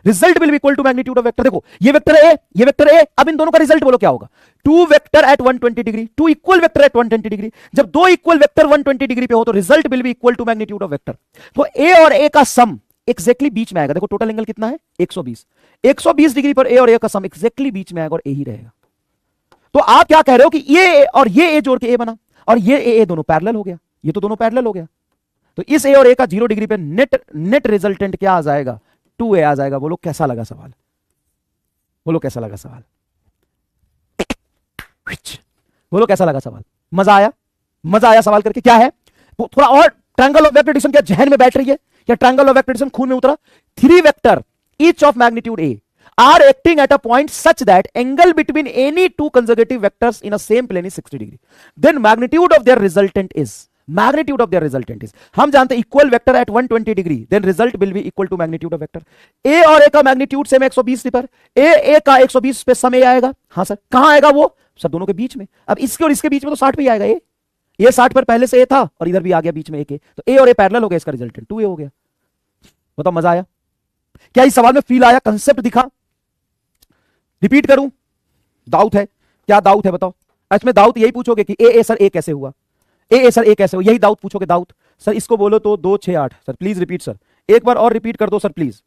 result will be equal to magnitude of vector. देखो ये vector A, अब इन दोनों का result बोलो क्या होगा? Two vector at 120 degree, two equal vector at 120 degree. जब दो इक्वल वेक्टर 120 डिग्री पे हो तो result will be equal to magnitude of vector. तो ए और ए का सम एक्जैक्टली बीच में आएगा। देखो टोटल एंगल कितना है? 120 डिग्री पर ए और ए का सम एक्जैक्टली बीच में आएगा और ए ही रहेगा। तो आप क्या कह रहे हो कि ये और ये ए जोड़ के ए बना और ये ए दोनों पैरेलल हो गया, ये तो दोनों पैरेलल हो गया, तो इस ए और ए का 0 डिग्री पे नेट रिजल्टेंट क्या आ जाएगा? 2a आ जाएगा। बोलो कैसा लगा सवाल? बोलो कैसा लगा सवाल? मजा आया सवाल करके? क्या है थोड़ा और ट्रायंगल ऑफ वेक्टर एडिशन क्या जहन में बैठ रही है? क्या ट्रायंगल ऑफ वेक्टर एडिशन खून में उतरा? Three vector each of magnitude A are acting at a point such that angle between any two consecutive vectors in a same plane is 60 degree, then magnitude of their resultant is, हम जानते हैं equal vector at 120 degree, then result will be equal to magnitude of vector. A और A का magnitude same 120 पर ए का 120 पे सम ए आएगा। हाँ सर, कहां आएगा वो? सर दोनों के बीच में। अब इसके और इसके बीच में तो 60 पे ही आएगा। ये 60 पर पहले से ए था और इधर भी आ गया बीच में एक ए, तो ए और ए पैरेलल हो गया, इसका रिजल्टेंट 2a हो गया। बताओ मजा आया? क्या इस सवाल में फील आया? कंसेप्ट दिखा? रिपीट करूं? डाउट है? क्या डाउट है बताओ? इसमें डाउट यही पूछोगे कि ए सर ए कैसे हुआ, ए सर ए कैसे हुआ, यही डाउट पूछोगे। डाउट सर इसको बोलो तो 2 6 8। सर प्लीज रिपीट सर, एक बार और रिपीट कर दो सर प्लीज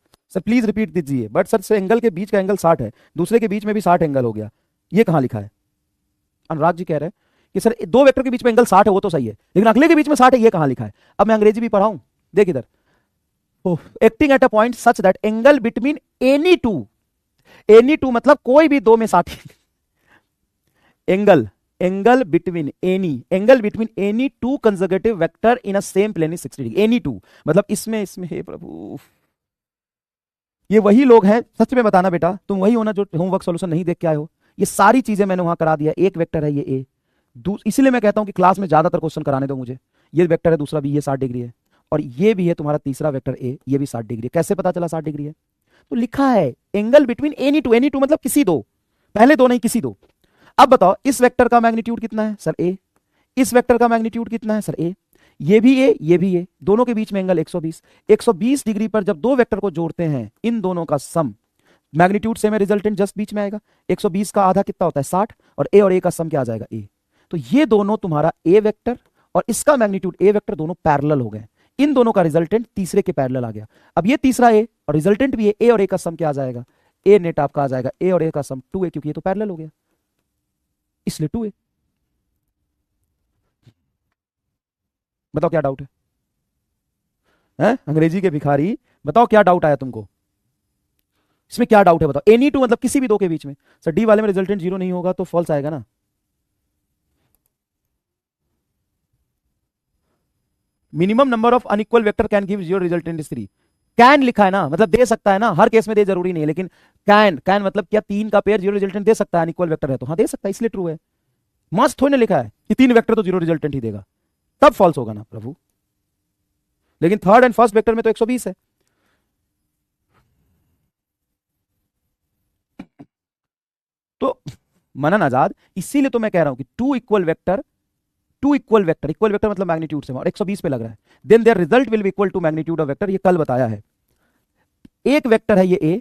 रिपीट दीजिए। बट सर एंगल के बीच का एंगल 60 है, दूसरे के बीच में भी 60 एंगल हो गया, ये कहां लिखा है? अनुराग जी कह रहे हैं कि सर दो वेक्टर के बीच में एंगल 60 है, वो तो सही है, लेकिन अगले के बीच में 60 है, ये कहां लिखा है? अब मैं अंग्रेजी भी पढ़ाऊं, देख इधर, acting at a point such that angle between any two मतलब कोई भी दो में 60 angle between any two consecutive vector in a same plane is 60 degree. Any two मतलब इसमें हे प्रभु, ये वही लोग हैं, सच में बताना बेटा, तुम वही हो ना जो होमवर्क सॉल्यूशन नहीं देख के आए हो। ये सारी चीजें मैंने वहां करा दिया। एक वेक्टर है ये ए, इसलिए मैं कहता हूं कि क्लास में ज्यादातर क्वेश्चन कराने दो मुझे। ये वेक्टर है दूसरा भी, ये 60 डिग्री है, और ये भी है तुम्हारा तीसरा वेक्टर ए, ये भी 60 डिग्री। कैसे पता चला 60 डिग्री है? तो लिखा है एंगल बिटवीन एनी टू मतलब किसी दो, पहले दो नहीं किसी दो। अब बताओ इस वेक्टर का मैग्नीट्यूड कितना है? सर ए। इस वेक्टर का मैग्नीट्यूड कितना है? सर ए। ये भी ए, दोनों के बीच में एंगल 120 डिग्री पर जब दो वेक्टर को जोड़ते हैं, इन दोनों का सम, मैग्नीट्यूड सेम है, रिजल्टेंट जस्ट बीच में आएगा। 120 का आधा कितना होता है? 60, और ए का सम क्या आ जाएगा? ए। तो ये दोनों तुम्हारा ए वेक्टर और इसका मैग्नीट्यूड ए वेक्टर दोनों पैरेलल हो गए, इन दोनों का रिजल्टेंट तीसरे के पैरेलल आ गया। अब ये तीसरा ए और रिजल्टेंट भी ए और ए का सम क्या आ जाएगा? ए नेट आपका आ जाएगा ए और ए का सम 2a, क्योंकि ये तो पैरेलल हो गया, इसलिए 2a। बताओ क्या डाउट है? अंग्रेजी के भिखारी, बताओ क्या डाउट आया तुमको? इसमें क्या डाउट है बताओ? एनी टू मतलब किसी भी दो के बीच में। सर डी वाले में रिजल्टेंट जीरो नहीं होगा तो फॉल्स आएगा ना। Minimum number of unequal vector can give zero resultant is 3। Can लिखा है ना, मतलब दे सकता है ना, हर केस में दे जरूरी नहीं है, लेकिन कैन कैन मतलब क्या तीन का पेयर जीरो रिजल्टेंट दे सकता है अनइक्वल वेक्टर है तो? हाँ दे सकता है, इसलिए ट्रू है। मस्त थोड़ी ना लिखा है कि तीन वेक्टर तो जीरो रिजल्टेंट ही देगा, तब फॉल्स होगा ना प्रभु। लेकिन थर्ड एंड फर्स्ट वेक्टर में तो 120 है। तो मनन आजाद, इसीलिए तो मैं कह रहा हूं कि two equal vector, equal vector मतलब मैग्नीट्यूड से, और 120 पे लग रहा है, then there result will be equal to magnitude of vector. ये कल बताया है। एक वेक्टर है ये ए,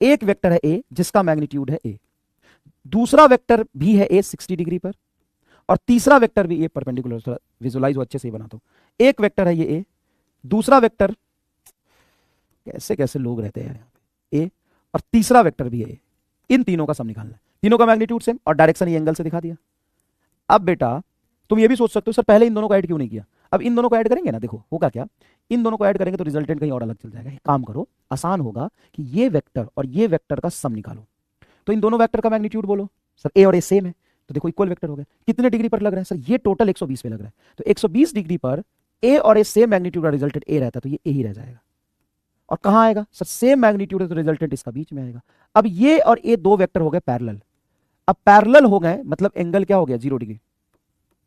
एक वेक्टर है ए जिसका मैग्नीट्यूड है ए, दूसरा वेक्टर भी है ए 60 डिग्री पर, और तीसरा वेक्टर भी ए परपेंडिकुलर। विजुलाइज अच्छे से बनाता हूं। एक वेक्टर है ये ए, दूसरा वेक्टर, कैसे कैसे लोग रहते हैं यहाँ पे, ए, और तीसरा वेक्टर भी है ए। इन तीनों का सम निकालना है, तीनों का मैग्नीट्यूड सेम और डायरेक्शन ये एंगल से दिखा दिया। अब बेटा तुम ये भी सोच सकते हो सर पहले इन दोनों को ऐड क्यों नहीं किया? अब इन दोनों को ऐड करेंगे ना, देखो होगा क्या, इन दोनों को ऐड करेंगे तो रिजल्टेंट कहीं और अलग चल जाएगा। काम करो, आसान होगा कि ये वेक्टर और ये वेक्टर का सम निकालो। तो इन दोनों वेक्टर का मैग्नीट्यूड बोलो। सर ए और ए सेम है, तो देखो इक्वल वेक्टर हो गया। कितने डिग्री पर लग रहा है? सर ये टोटल 120 पे लग रहा है, तो 120 डिग्री पर ए और ए सेम मैग्नीट्यूड का रिजल्टेंट ए रहता है, तो ये ए ही रह जाएगा। और कहां आएगा? सर सेम मैग्नीट्यूड है तो रिजल्टेंट इसका बीच में आएगा। अब ये और ए दो वेक्टर हो गए पैरेलल। अब पैरेलल हो गए मतलब एंगल क्या हो गया? 0 डिग्री,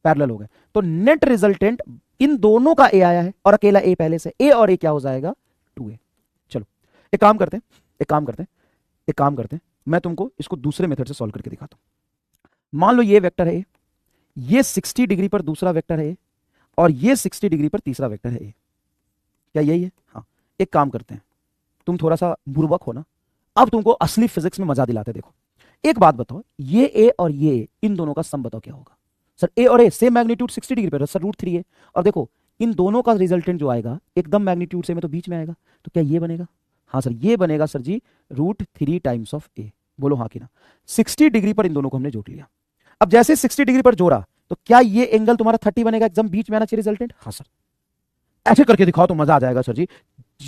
पैरेलल हो गए। तो नेट रिजल्टेंट इन दोनों का ए आया है और अकेला ए पहले से, ए और ए क्या हो जाएगा? 2a। चलो एक काम करते हैं, एक काम करते हैं, एक काम करते हैं, मैं तुमको इसको दूसरे मेथड से सॉल्व करके दिखाता हूं। मान लो ये वेक्टर है ए, ये 60 डिग्री पर दूसरा वेक्टर है ए, और ये 60 डिग्री पर तीसरा वेक्टर है ए। क्या यही है? हाँ। एक काम करते हैं, तुम थोड़ा सा बुर्बक हो ना, अब तुमको असली फिजिक्स में मजा दिलाते। देखो एक बात बताओ, ये ए और ये ए, इन दोनों का सम बताओ क्या होगा? सर ए और ए सेम मैग्नीट्यूड 60 डिग्री पर, सर √3 है। और देखो इन दोनों का रिजल्टेंट जो आएगा एकदम मैग्नीट्यूड से में तो बीच में आएगा, तो क्या ये बनेगा? हाँ सर ये बनेगा सर जी √3 टाइम्स ऑफ ए। बोलो हाँ कि ना? 60 डिग्री पर इन दोनों को हमने जोड़ लिया। अब जैसे 60 डिग्री पर जोड़ा तो क्या ये एंगल तुम्हारा 30 बनेगा? एकदम बीच में आना चाहिए रिजल्टेंट। हाँ सर ऐसे करके दिखाओ तो मजा आ जाएगा सर जी,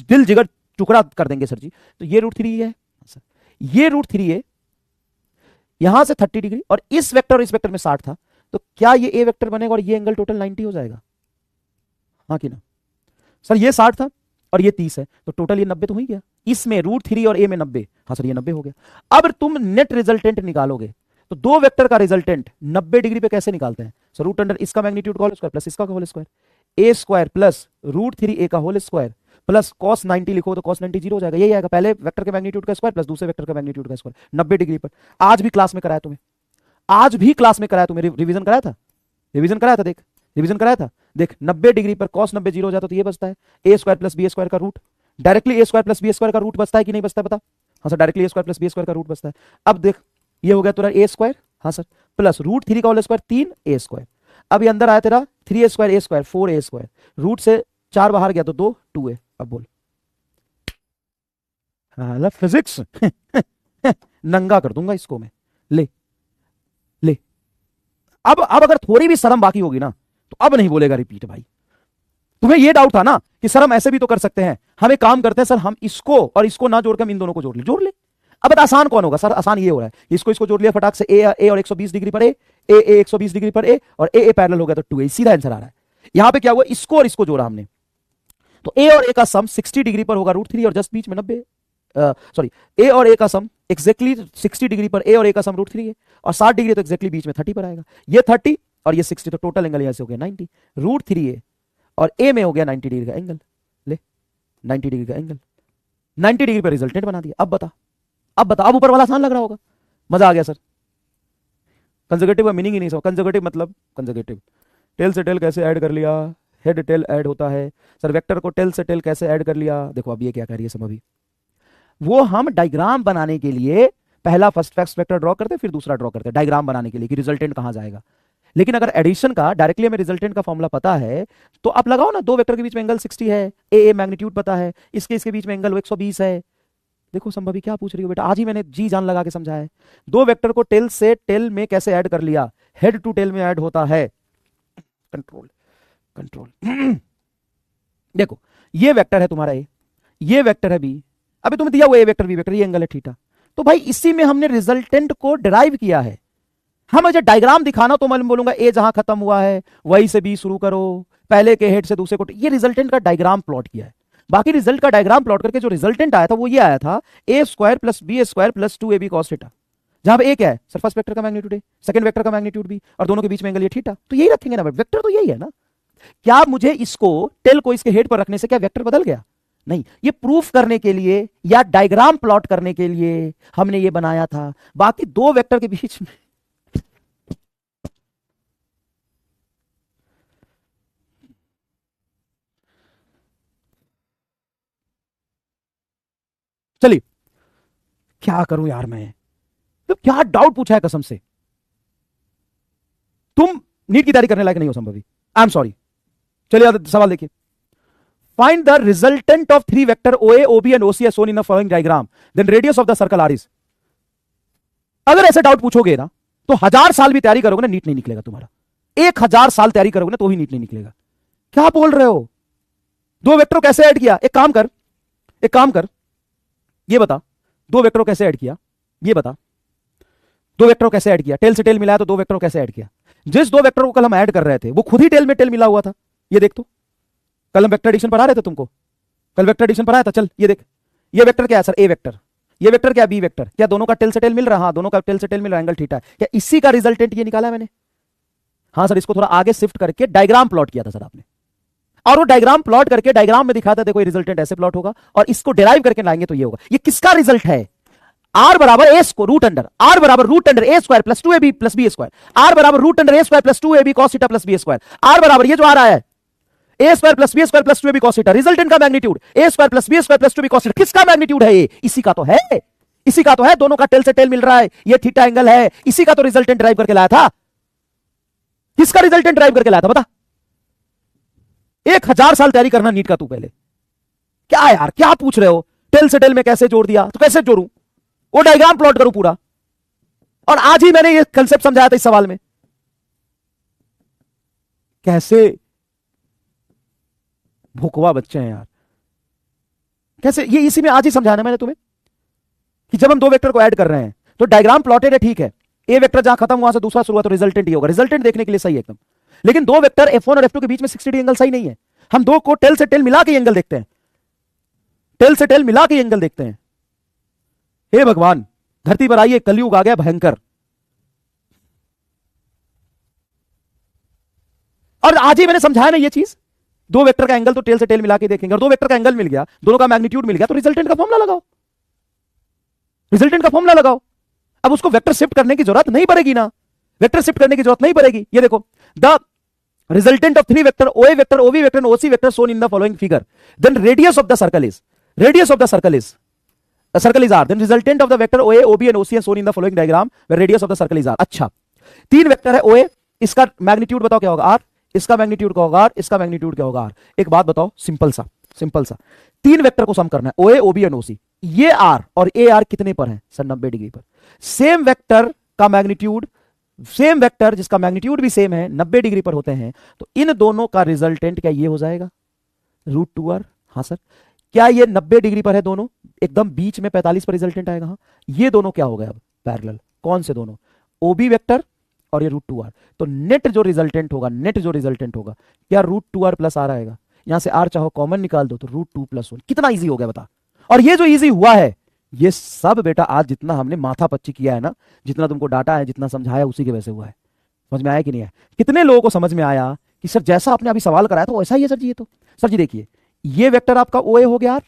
दिल जिगर टुकड़ा कर देंगे सर जी। तो ये √3 है सर, ये √3 है, यहां से 30 डिग्री, और इस वेक्टर और इस वेक्टर में 60 था, तो क्या ये ए वेक्टर बनेगा और ये एंगल टोटल 90 हो जाएगा? हाँ कि ना? सर ये 60 था और ये 30 है, तो टोटल ये 90 तो हो ही गया। इसमें √3 और ए में 90, हाँ सर ये 90 हो गया। अब तुम नेट रिजल्टेंट निकालोगे तो दो वेक्टर का रिजल्टेंट 90 डिग्री पे कैसे निकालते हैं? सर रूट अंडर इसका मैग्नीट्यूड का होल स्क्वायर प्लस इसका होल स्क्वायर, ए स्क्वायर प्लस √3a का होल स्क्वायर प्लस cos 90 लिखो तो cos 90 जीरो हो जाएगा। यही आएगा, पहले वेक्टर के मैग्नीट्यूड का स्क्वायर प्लस दूसरे वेक्टर का मैग्नीट्यूड का स्क्वायर 90 डिग्री पर। आज भी क्लास में कराया तुम्हें, आज भी क्लास में कराया तुम्हें, रिवीजन कराया था, रिवीजन कराया था, देख रिवीजन कराया था, देख 90 डिग्री पर cos 90 जीरो हो जाता तो ये बचता है A square plus B square का रूट। डायरेक्टली ए स्क्वायर प्लस बी स्क्वायर का रूट बचता है कि नहीं बचता? बता। हाँ सर डायरेक्टली ए स्क्वायर प्लस बी स्क्वायर का रूट बचता है। अब देख ये हो गया तेरा ए स्क्वायर, हाँ सर, प्लस √3 का होल स्क्वायर 3a स्क्वायर। अब ये अंदर आया तेरा 3a square, a square 4a square, root से 4 बाहर गया तो 2 2a। अब बोल हाँ फिजिक्स नंगा कर दूंगा इसको मैं। ले ले, अब अगर थोड़ी भी शर्म बाकी होगी ना तो अब नहीं बोलेगा रिपीट। भाई तुम्हें ये डाउट था ना कि सर हम ऐसे भी तो कर सकते हैं, हम एक काम करते हैं सर, हम इसको और इसको ना जोड़कर हम इन दोनों को जोड़ ले, जोड़ ले। अब आसान कौन होगा? सर आसान ये हो रहा है, इसको इसको जोड़ लिया फटाक से, ए और 120 डिग्री पर ए 120 डिग्री पर ए, और ए पैरेलल हो गया तो 2a, सीधा आंसर आ रहा है। यहां पे क्या हुआ, इसको और इसको जोड़ा हमने, तो ए और ए का सम 60 डिग्री पर होगा √3 और जस्ट बीच में 90, सॉरी ए और ए का सम एक्जैक्टली 60 डिग्री पर ए और ए का सम √3 है, और 60 डिग्री तो एक्जैक्टली बीच में 30 पर आएगा। ये 30 और ये 60, तो टोटल एंगल यहां से हो गया 90। √3a और ए में हो गया 90 डिग्री का एंगल। ले 90 डिग्री का एंगल, 90 डिग्री पर रिजल्टेंट बना दिया। अब बता, अब बता, अब ऊपर वाला आसान लग रहा होगा, मजा आ गया सर। कंजर्वेटिव का मीनिंग ही नहीं समझ। कंजर्वेटिव मतलब कंजर्वेटिव, टेल से टेल कैसे ऐड कर लिया, हेड टेल ऐड होता है सर, वेक्टर को टेल से टेल कैसे ऐड कर लिया। देखो अब ये क्या कर रही है सब, अभी वो हम डायग्राम बनाने के लिए पहला फर्स्ट वेक्टर ड्रॉ करते फिर दूसरा ड्रॉ करते, डायग्राम बनाने के लिए कि रिजल्टेंट कहां जाएगा। लेकिन अगर एडिशन का डायरेक्टली हमें रिजल्टेंट का फॉर्मूला पता है तो आप लगाओ ना, दो वेक्टर के बीच में एंगल 60 है, ए मैग्नीट्यूड पता है, इसके इसके बीच में एंगल 120 है, देखो संभवी क्या पूछ रही हो बेटा, आज ही मैंने जी जान लगा के समझाया है। दो वेक्टर को टेल से टेल में कैसे ऐड कर लिया, हेड टू टेल में ऐड होता है। कंट्रोल कंट्रोल देखो ये वेक्टर है तुम्हारा ए, ये वेक्टर है बी, अभी तुम्हें दिया हुआ ए वेक्टर बी वेक्टर, ये एंगल है थीटा। तो भाई इसी में हमने रिजल्टेंट को डिराइव किया है। हम मुझे डायग्राम दिखाना तो मैं बोलूंगा ए जहां खत्म हुआ है वहीं से बी शुरू करो, पहले के हेड से दूसरे को, ये रिजल्टेंट का डायग्राम प्लॉट किया है। बाकी रिजल्ट का डायग्राम प्लॉट करके जो रिजल्टेंट आया था वो ये आया था A square plus B square plus 2ab cos theta, जहां पे ए क्या है, सर फर्स्ट वेक्टर का मैग्नीट्यूड है, सेकंड वेक्टर का मैग्नीट्यूड भी, और दोनों के बीच में एंगल ये थीटा। तो यही रखेंगे ना, वेक्टर तो यही है ना। क्या मुझे इसको टेल को इसके हेड पर रखने से क्या वेक्टर बदल गया? नहीं, ये प्रूफ करने के लिए या डायग्राम प्लॉट करने के लिए हमने ये बनाया था। बाकी दो वेक्टर के बीच में चलिए क्या करूं यार मैं, तो क्या डाउट पूछा है कसम से। तुम नीट की तैयारी करने लायक नहीं हो संभवी, आई एम सॉरी। चलिए सवाल देखिए, find the resultant of three vector OA, OB and OC as shown in the following diagram, then radius of the circle R is। अगर ऐसे डाउट पूछोगे ना तो 1000 साल भी तैयारी करोगे ना नीट नहीं निकलेगा तुम्हारा, 1000 साल तैयारी करोगे ना तो ही नीट नहीं निकलेगा। क्या बोल रहे हो, दो वेक्टर कैसे ऐड किया? एक काम कर ये बता, दो वेक्टर कैसे ऐड किया ये बता, दो वेक्टर कैसे ऐड किया, टेल से टेल मिलाया तो दो वेक्टर कैसे ऐड किया? जिस दो वेक्टर को कल हम ऐड कर रहे थे वो खुद ही टेल में टेल मिला हुआ था। ये देख, तो कल हम वेक्टर एडिशन पढ़ा रहे थे तुमको, कल वेक्टर एडिशन पढ़ाया था। चल ये देख, ये वेक्टर क्या है सर, ए वेक्टर, ये वेक्टर क्या, बी वेक्टर, क्या दोनों का टेल से टेल मिल रहा? हाँ दोनों का टेल से टेल मिल रहा, एंगल थीटा। क्या इसी का रिजल्टेंट ये निकाला मैंने? हाँ सर, इसको थोड़ा आगे शिफ्ट करके डायग्राम प्लॉट किया था सर आपने, और वो डायग्राम प्लॉट करके डायग्राम में दिखाता, देखो रिजल्टेंट ऐसे प्लॉट होगा और इसको डिराइव करके लाएंगे तो ये होगा। ये किसका रिजल्ट है? आर बराबर ए रूट अंडर, आर बराबर root under A square plus 2ab plus B square, R बराबर root under A square plus 2ab cos theta plus B square, R बराबर ये जो आ रहा है A square plus B square plus 2ab cos theta. Resultant का magnitude A square plus B square plus 2ab cos theta, किसका magnitude है? ये इसी का तो है, इसी का तो है, दोनों का टेल से टेल मिल रहा है, ये थीटा एंगल है, इसी का तो रिजल्टेंट ड्राइव करके लाया था। किसका रिजल्टेंट ड्राइव करके लाया था बता? 1000 साल तैयारी करना नीट का तू पहले। क्या यार क्या पूछ रहे हो, टेल से टेल में कैसे जोड़ दिया? तो कैसे जोड़ू, वो डायग्राम प्लॉट करूं पूरा, और आज ही मैंने ये कंसेप्ट समझाया था इस सवाल में। कैसे भुकवा बच्चे हैं यार, कैसे ये इसी में आज ही समझाना मैंने तुम्हें कि जब हम दो वेक्टर को ऐड कर रहे हैं तो डायग्राम प्लॉटेड है, ठीक है, ए वेक्टर जहां खत्म हुआ से दूसरा शुरू हुआ तो रिजल्टेंट ही होगा। रिजल्टेंट देखने के लिए सही है एकदम, लेकिन दो वेक्टर F1 और F2 के बीच में 60 डिग्री एंगल सही नहीं है। हम दो को टेल से टेल मिला के एंगल देखते हैं, टेल से टेल मिला के एंगल देखते हैं। हे भगवान, धरती पर आइए, कलयुग आ गया भयंकर। और आज ही मैंने समझाया ना ये चीज, दो वेक्टर का एंगल तो टेल से टेल मिला के देखेंगे, और दो वेक्टर का एंगल मिल गया, दोनों का मैग्नीट्यूड मिल गया, तो रिजल्टेंट का फॉर्मूला लगाओ, रिजल्टेंट का फॉर्मूला लगाओ। अब उसको वेक्टर शिफ्ट करने की जरूरत नहीं पड़ेगी ना, वेक्टर शिफ्ट करने की जरूरत नहीं पड़ेगी। ये देखो, the resultant of three vector OA vector, OB vector, OC vector shown in the following figure, then radius of the circle is, radius of the circle is, the circle is R, then resultant of the vector OA, OB and OC are shown in the following diagram where radius of the circle is R। अच्छा, तीन vector है OA, इसका magnitude बताओ क्या होगा R, इसका magnitude क्या होगा R, इसका मैग्नीट्यूड क्या होगा R। एक बात बताओ, सिंपल सा तीन वेक्टर को सम करना है, OA, OB एंड OC। ये R और AR कितने पर है सर? 90 डिग्री पर। सेम वेक्टर का मैग्नीट्यूड, सेम वेक्टर जिसका मैग्नीट्यूड भी सेम है 90 डिग्री पर होते हैं, तो इन दोनों का रिजल्टेंट क्या ये हो जाएगा √2R। हाँ सर, क्या ये 90 डिग्री पर है दोनों, एकदम बीच में 45 पर रिजल्टेंट आएगा। हाँ, ये दोनों क्या हो गए अब पैरेलल, कौन से दोनों? OB वेक्टर और ये √2R। तो नेट जो रिजल्टेंट होगा क्या √2R प्लस R आएगा। यहां से R चाहो कॉमन निकाल दो तो √2 + 1। कितना ईजी हो गया बता। और ये जो ईजी हुआ है, ये सब बेटा आज जितना हमने माथा पच्ची किया है ना, जितना तुमको डाटा है, जितना समझाया, उसी के वजह से हुआ है। समझ में आया कि नहीं आया? कितने लोगों को समझ में आया कि सर जैसा आपने अभी सवाल कराया था वैसा ही है सर जी। ये तो सर जी देखिए, ये वेक्टर आपका OA हो गया R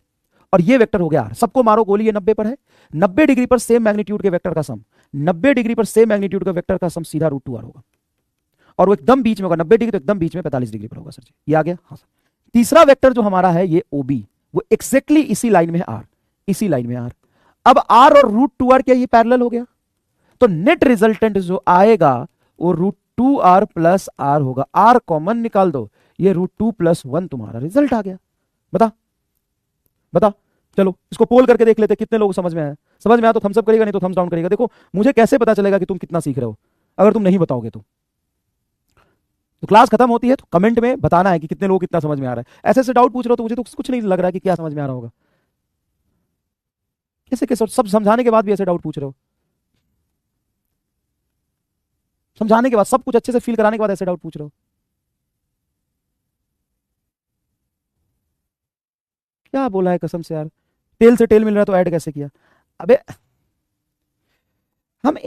और ये वेक्टर हो गया R, सबको मारो गोली, ये 90 पर है, 90 डिग्री पर सेम मैग्नीट्यूड के वेक्टर का सम, 90 डिग्री पर सेम मैग्नीट्यूड का वेक्टर का सम सीधा √2R होगा, और वो एकदम बीच में होगा, 90 डिग्री तो एकदम बीच में 45 डिग्री पर होगा सर जी। ये आ गया। हाँ सर, तीसरा वेक्टर जो हमारा है ये OB, वो एक्जैक्टली इसी लाइन में है R, इसी लाइन में R। अब R और √2R क्या ये पैरेलल हो गया, तो नेट रिजल्टेंट जो आएगा वो √2R प्लस R होगा। R कॉमन निकाल दो, ये √2 + 1 तुम्हारा रिजल्ट आ गया। बता चलो इसको पोल करके देख लेते कितने लोग समझ में आया। समझ में आया तो थम्स अप करेगा, नहीं तो थम्स डाउन करेगा। देखो मुझे कैसे पता चलेगा कि तुम कितना सीख रहे हो अगर तुम नहीं बताओगे तो क्लास खत्म होती है तो कमेंट में बताना है कि कितने लोग कितना समझ में आ रहा है। ऐसे ऐसे डाउट पूछ रहे हो तो मुझे तो कुछ नहीं लग रहा है कि क्या समझ में आ रहा होगा। कैसे कैसे सब समझाने के बाद भी ऐसे डाउट पूछ रहे हो, समझाने के बाद सब कुछ अच्छे से फील कराने के बाद ऐसे डाउट पूछ रहे हो। क्या बोला है कसम से यार, टेल से टेल मिल रहा है तो ऐड कैसे किया? अबे हम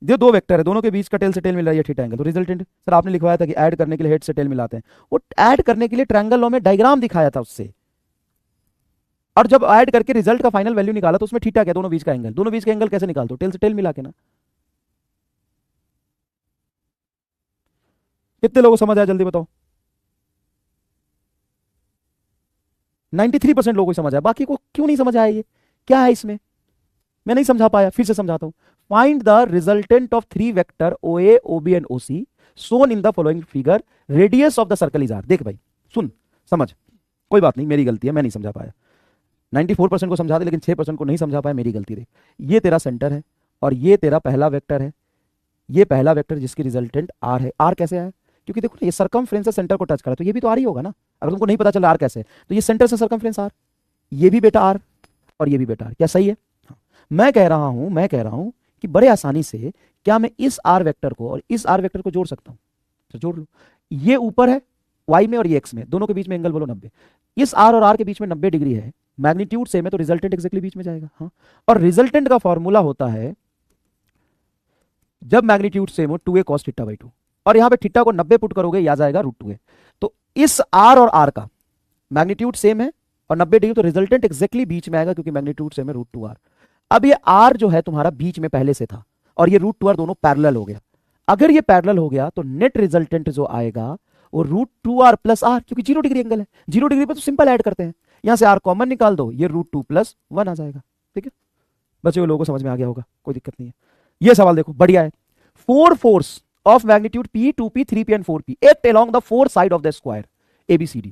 जो दो वेक्टर है दोनों के बीच का टेल से टेल मिल रहा है, ये थीटा एंगल, तो रिजल्टेंट सर आपने लिखवाया था कि ऐड करने के लिए हेड से टेल मिलाते हैं। वो ऐड करने के लिए ट्रायंगल लॉ में डायग्राम दिखाया था उससे, और जब ऐड करके रिजल्ट का फाइनल वैल्यू निकाला तो उसमें थीटा क्या, दोनों बीच का एंगल, दोनों बीच का एंगल कैसे निकालते हो? टेल से टेल मिला के ना। कितने लोगों को समझ आया जल्दी बताओ? 93% लोगों को समझ आया, बाकी को क्यों नहीं समझ आया? ये क्या है इसमें, मैं नहीं समझा पाया, फिर से समझाता हूं। Find the resultant of three vector O A O B and O C shown in the following figure, radius of the circle is R. देख भाई सुन समझ, कोई बात नहीं मेरी गलती है, मैं नहीं समझा पाया। 94% को समझा दे लेकिन 6% को नहीं समझा पाया, मेरी गलती देख। ये तेरा सेंटर है और ये तेरा पहला वेक्टर है, ये पहला वेक्टर जिसकी रिजल्टेंट आर है। आर कैसे आया? क्योंकि देखो ना ये सर्कमफ्रेंस से सेंटर को टच करा, तो ये भी तो आर ही होगा ना। अगर तुमको नहीं पता चला आर कैसे है, तो ये सेंटर से सर्कमफ्रेंस आर, ये भी बेटा आर और ये भी बेटा आर। क्या सही है? हाँ। मैं कह रहा हूं कि बड़े आसानी से क्या मैं इस आर वेक्टर को और इस आर वेक्टर को जोड़ सकता हूं? तो जोड़ लो। ये ऊपर है वाई में और ये एक्स में, दोनों के बीच में एंगल बोलो 90। इस आर और आर के बीच में 90 डिग्री है, मैग्नीट्यूड सेम है तो रिजल्टेंट एक्जेक्टली बीच में जाएगा। हाँ, और रिजल्टेंट का फॉर्मूला होता है जब मैग्नीट्यूड सेम हो 2a cos थीटा बाई 2, और यहां पे थीटा को 90 पुट करोगे या जाएगा √2a। तो इस आर और आर का मैग्नीट्यूड सेम है और 90 डिग्री, तो रिजल्टेंट एक्जेक्टली बीच में आएगा क्योंकि मैग्नीट्यूड सेम है √2r। अब ये आर जो है तुम्हारा बीच में पहले से था और ये √2r दोनों पैरेलल हो गया। अगर ये पैरेलल हो गया तो नेट रिजल्टेंट जो आएगा वो √2r प्लस आर, क्योंकि 0 डिग्री एंगल है, 0 डिग्री पर तो सिंपल ऐड करते हैं, यहां से आर कॉमन निकाल दो, ये √2 + 1 आ जाएगा। ठीक है बच्चे को, लोगों को समझ में आ गया होगा, कोई दिक्कत नहीं है। ये सवाल देखो बढ़िया है। 4 force of magnitude P, 2P, 3P and 4P act along the four side of the square ABCD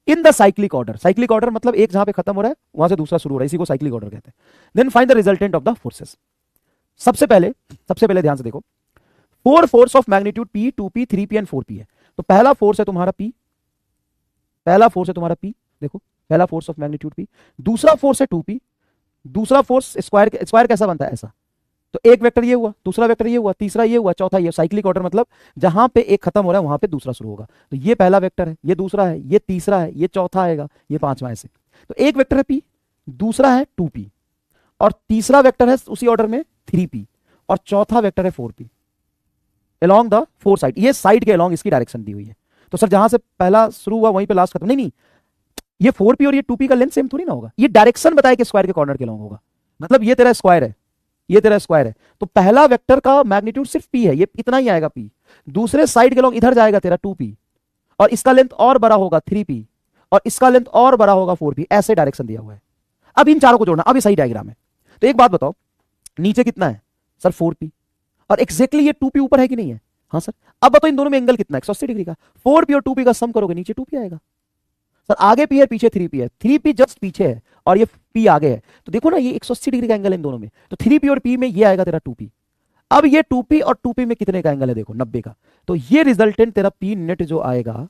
in the cyclic order। cyclic order मतलब एक जहां पे खत्म हो रहा है वहां से दूसरा शुरू हो रहा है, इसी को cyclic order कहते हैं। then find the resultant of the forces। सबसे पहले ध्यान से देखो, 4 force of magnitude P, 2P, 3P and 4P है। तो पहला फोर्स है तुम्हारा P, देखो पहला फोर्स ऑफ मैग्नीट्यूड P, दूसरा फोर्स है 2P, दूसरा फोर्स स्क्वायर कैसा बनता है ऐसा, तो एक वेक्टर ये हुआ, दूसरा वेक्टर ये हुआ, तीसरा ये हुआ, चौथा ये। साइक्लिक ऑर्डर मतलब जहां पे एक खत्म हो रहा है वहां पे दूसरा शुरू होगा। तो ये पहला वेक्टर है, ये दूसरा है, ये तीसरा है, ये चौथा आएगा, ये पांचवा ऐसे। तो एक वेक्टर है P, दूसरा है 2P, और तीसरा वेक्टर है उसी ऑर्डर में 3P, और चौथा वेक्टर है 4P along the four side. ये साइड के अलोंग इसकी डायरेक्शन दी हुई है। तो सर जहां से पहला शुरू हुआ वहीं पे लास्ट खत्म, नहीं, ये 4P और ये 2P का लेंथ सेम थोड़ी ना होगा, ये डायरेक्शन बताया कि स्क्वायर के कॉर्नर के अलोंग होगा। मतलब ये तेरा स्क्वायर है, ये तेरा स्क्वायर है, तो पहला वेक्टर का मैग्नीट्यूड सिर्फ P है, ये इतना ही आएगा P। दूसरे साइड के लोग इधर जाएगा तेरा 2P, और इसका लेंथ और बड़ा होगा 3P, और इसका लेंथ और बड़ा होगा 4P। ऐसे डायरेक्शन दिया हुआ है। अब इन चारों को जोड़ना, अब ये सही डायग्राम है। तो एक बात बताओ, नीचे कितना है सर? 4P, और एक्जेक्टली ये 2P ऊपर है कि नहीं है? हाँ सर। अब बताओ इन दोनों में एंगल कितना है? 180 डिग्री का। 4P और 2P का सम करोगे नीचे 2P आएगा। सर आगे P है पीछे 3P है, 3P जस्ट पीछे है और ये P आगे है, तो देखो ना ये 180 डिग्री का एंगल है इन दोनों में। तो 3P और P में ये आएगा तेरा 2P। अब ये 2P और 2P में कितने का एंगल है? देखो 90 का। तो ये रिजल्टेंट तेरा P नेट जो आएगा,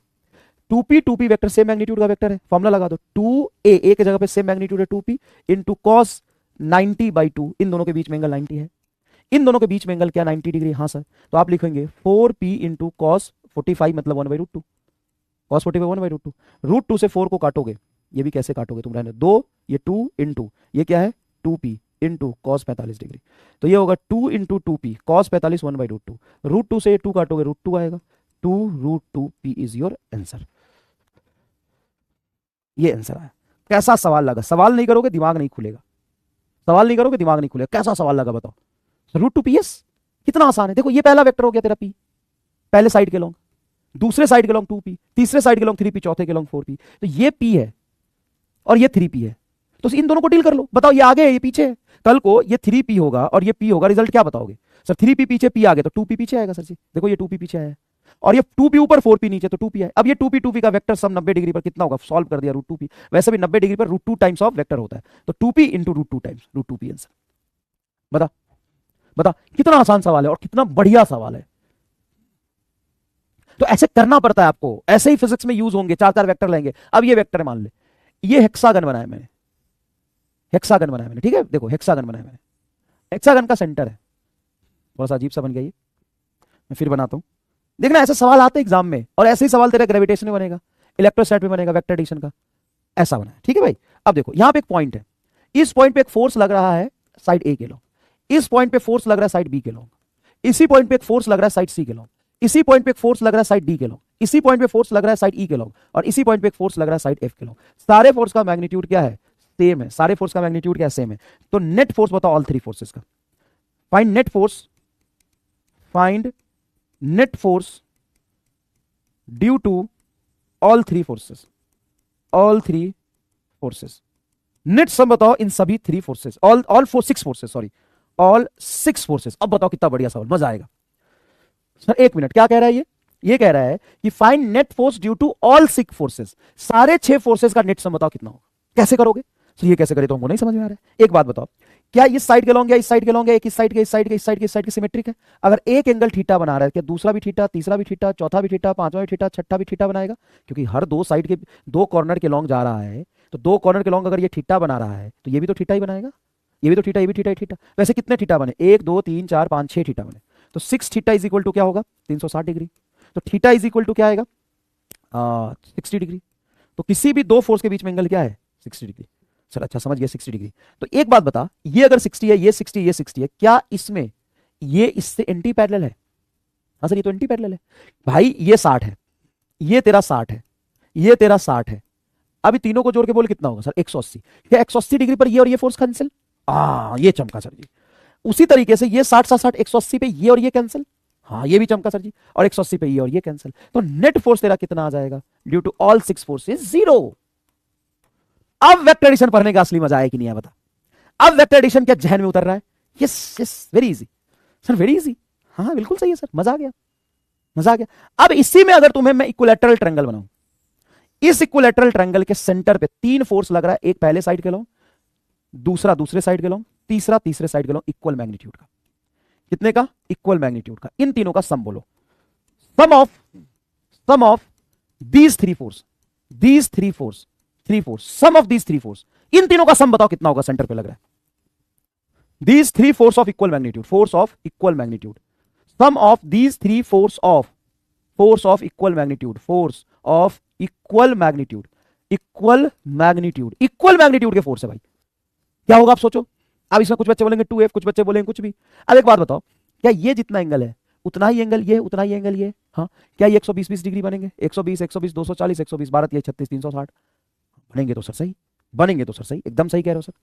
2P वेक्टर सेम मैग्नीट्यूड का वेक्टर है, फॉर्मूला लगा दो, 2a एक जगह पे सेम मैग्नीट्यूड है 2P इंटू cos 90/2, इन दोनों के बीच में एंगल 90 है। इन दोनों के बीच में एंगल क्या? 90 डिग्री। हाँ सर। तो आप लिखेंगे 4P इंटू cos 45 मतलब 1/√2, cos 45 1/√2। √2 से 4 को काटोगे, ये भी कैसे काटोगे तुम, रहने दो, ये 2 इंटू ये क्या है 2P इंटू cos 45 डिग्री, तो ये होगा 2 इंटू 2P cos 45 1/√2। √2 से 2 काटोगे √2 आएगा, 2√2P इज योर आंसर। ये आंसर आया। कैसा सवाल लगा? सवाल नहीं करोगे दिमाग नहीं खुलेगा, सवाल नहीं करोगे दिमाग नहीं खुलेगा। कैसा सवाल लगा बताओ? √2PS कितना आसान है। देखो ये पहला वेक्टर हो गया तेरा P, पहले साइड के लॉन्ग, दूसरे साइड के लॉन्ग 2P, तीसरे साइड के लॉन्ग 3P, चौथे के लॉन्ग 4P। तो ये P है और ये 3P है, तो इन दोनों को डील कर लो। बताओ ये आगे है ये पीछे है, कल को ये 3P होगा और ये P होगा, रिजल्ट क्या बताओगे? सर 3P पीछे P आगे तो 2P पीछे आएगा सर जी। देखो ये 2P पीछे आया है। और ये 2p ऊपर 4p नीचे, तो 2p है। अब ये 2p का वेक्टर सम 90 डिग्री पर कितना होगा, सॉल्व कर दिया, √2p। वैसे भी 90 डिग्री पर √2 टाइम्स ऑफ वेक्टर होता है, तो 2p into √2 times √2p answer. बता बता, कितना आसान सवाल है और कितना बढ़िया सवाल है। तो ऐसे करना पड़ता है आपको, ऐसे ही फिजिक्स में यूज होंगे, 4 वेक्टर लेंगे। अब ये वेक्टर मान ले, ये हेक्सागन बनाया मैंने, हेक्सागन बनाया मैंने, ठीक है, देखो हेक्सागन बनाया मैंने, हेक्सागन का सेंटर है, थोड़ा सा अजीब सा बन गया ये, मैं फिर बनाता हूं। देखना ऐसे सवाल आते हैं एग्जाम में, और ऐसे ही सवाल तेरा ग्रेविटेशन में बनेगा, इलेक्ट्रोस्टैट में बनेगा, वेक्टर एडिशन का, ऐसा बना है, ठीक है भाई। अब देखो यहां पे एक पॉइंट है, इस पॉइंट पे एक फोर्स लग रहा है साइड ए के लॉन्ग, इस पॉइंट पे फोर्स लग रहा है साइड बी के लॉन्ग, इसी पॉइंट पे एक फोर्स लग रहा है साइड सी के लॉन्ग, इसी पॉइंट पे एक फोर्स लग रहा है साइड डी के लॉन्ग, इसी पॉइंट पे फोर्स लग रहा है साइड ई के लॉन्ग, और इसी पॉइंट पे एक फोर्स लग रहा है साइड एफ के लॉन्ग। सारे फोर्स का मैग्नीट्यूड क्या है, सेम है, सारे फोर्स का मैग्नीट्यूड क्या है, सेम है। तो नेट फोर्स बताओ ऑल 3 फोर्सेस का, find net force, find net force due to all 3 forces, all 3 forces. Net sum बताओ इन सभी 3 forces, all 6 forces, sorry all 6 forces. अब बताओ कितना बढ़िया सवाल, मजा आएगा। सर 1 मिनट, क्या कह रहा है ये कह रहा है कि find net force due to all 6 forces, सारे 6 फोर्सेस का नेट सम बताओ कितना होगा। कैसे करोगे सर, ये कैसे करे तो हमको नहीं समझ में आ रहा है। एक बात बताओ, क्या इस साइड के लॉन्ग या इस साइड के लॉन्ग है, एक इस साइड के, इस साइड के, इस साइड के, इस साइड के सिमेट्रिक है? अगर एक एंगल थीटा बना रहा है, क्या दूसरा भी थीटा, तीसरा भी थीटा, चौथा भी थीटा, पांचवा भी थीटा, छठा भी थीटा बनाएगा? क्योंकि हर 2 साइड के 2 कॉर्नर के लॉन्ग जा रहा है, तो 2 कॉर्नर के लॉन्ग अगर ये थीटा बना रहा है तो ये भी तो थीटा ही बनाएगा, ये भी तो थीटा, ये भी थीटा ही थीटा। वैसे कितने थीटा बने, 1 2 3 4 5 6 थीटा बने, तो 6 थीटा इज इक्वल टू क्या होगा, 360 डिग्री। तो थीटा इज इक्वल टू क्या आएगा, 60 डिग्री। तो किसी भी 2 फोर्स के बीच में एंगल क्या है, 60 डिग्री। सर अच्छा समझ गया, 60 डिग्री। तो एक बात बता, ये अगर 60 है, ये 60, ये 60 है, क्या इसमें ये इससे एंटी पैरेलल है? हाँ सर ये तो एंटी पैरेलल है भाई। ये 60 है, ये तेरा 60 है, ये तेरा 60 है। अभी तीनों को जोड़ के बोल कितना होगा सर, 180। क्या 180 डिग्री पर ये और ये फोर्स कैंसिल? ये चमका सर जी। उसी तरीके से ये 60 60 180 पे ये और ये कैंसिल, हाँ ये भी चमका सर जी। और 180 पे ये और ये कैंसिल, तो नेट फोर्स तेरा कितना आ जाएगा ड्यू टू ऑल 6 फोर्सेस, 0। अब वेक्टर एडिशन पढ़ने का असली मजा आया कि नहीं है बता। अब वेक्टर एडिशन क्या जहन में उतर रहा है? Yes yes, very easy sir, very easy. हाँ बिल्कुल सही है सर, मजा आ गया, मजा आ गया। अब इसी में अगर तुम्हें मैं इक्विलैटरल ट्रायंगल बनाऊं, इस इक्विलैटरल ट्रायंगल के सेंटर पे 3 फोर्स लग रहा है, एक पहले साइड के लॉन्ग, दूसरा दूसरे साइड के लॉन्ग, तीसरा तीसरे साइड के लॉन्ग, इक्वल मैग्नीट्यूड का। कितने का, इक्वल मैग्नीट्यूड का। इन तीनों का सम बोलो, sum of these 3 force, these 3 force, 3 force, sum of these 3 force, इन तीनों का सम बताओ कितना होगा, सेंटर पे लग रहा है। These 3 force of equal magnitude, force of equal magnitude, sum of these 3 force of equal magnitude, force of equal magnitude, equal magnitude, equal magnitude के फोर्स है भाई। क्या होगा आप सोचो। अब इसमें कुछ बच्चे बोलेंगे 2f, कुछ बच्चे बोलेंगे कुछ भी। अब एक बात बताओ, क्या ये जितना एंगल है उतना ही एंगल ये, उतना ही एंगल ये, हाँ क्या ये 120 डिग्री बनेंगे? 120 120 240 120 12 36 360 बनेंगे तो सर सही, बनेंगे तो सर सही, एकदम सही कह रहे हो सर।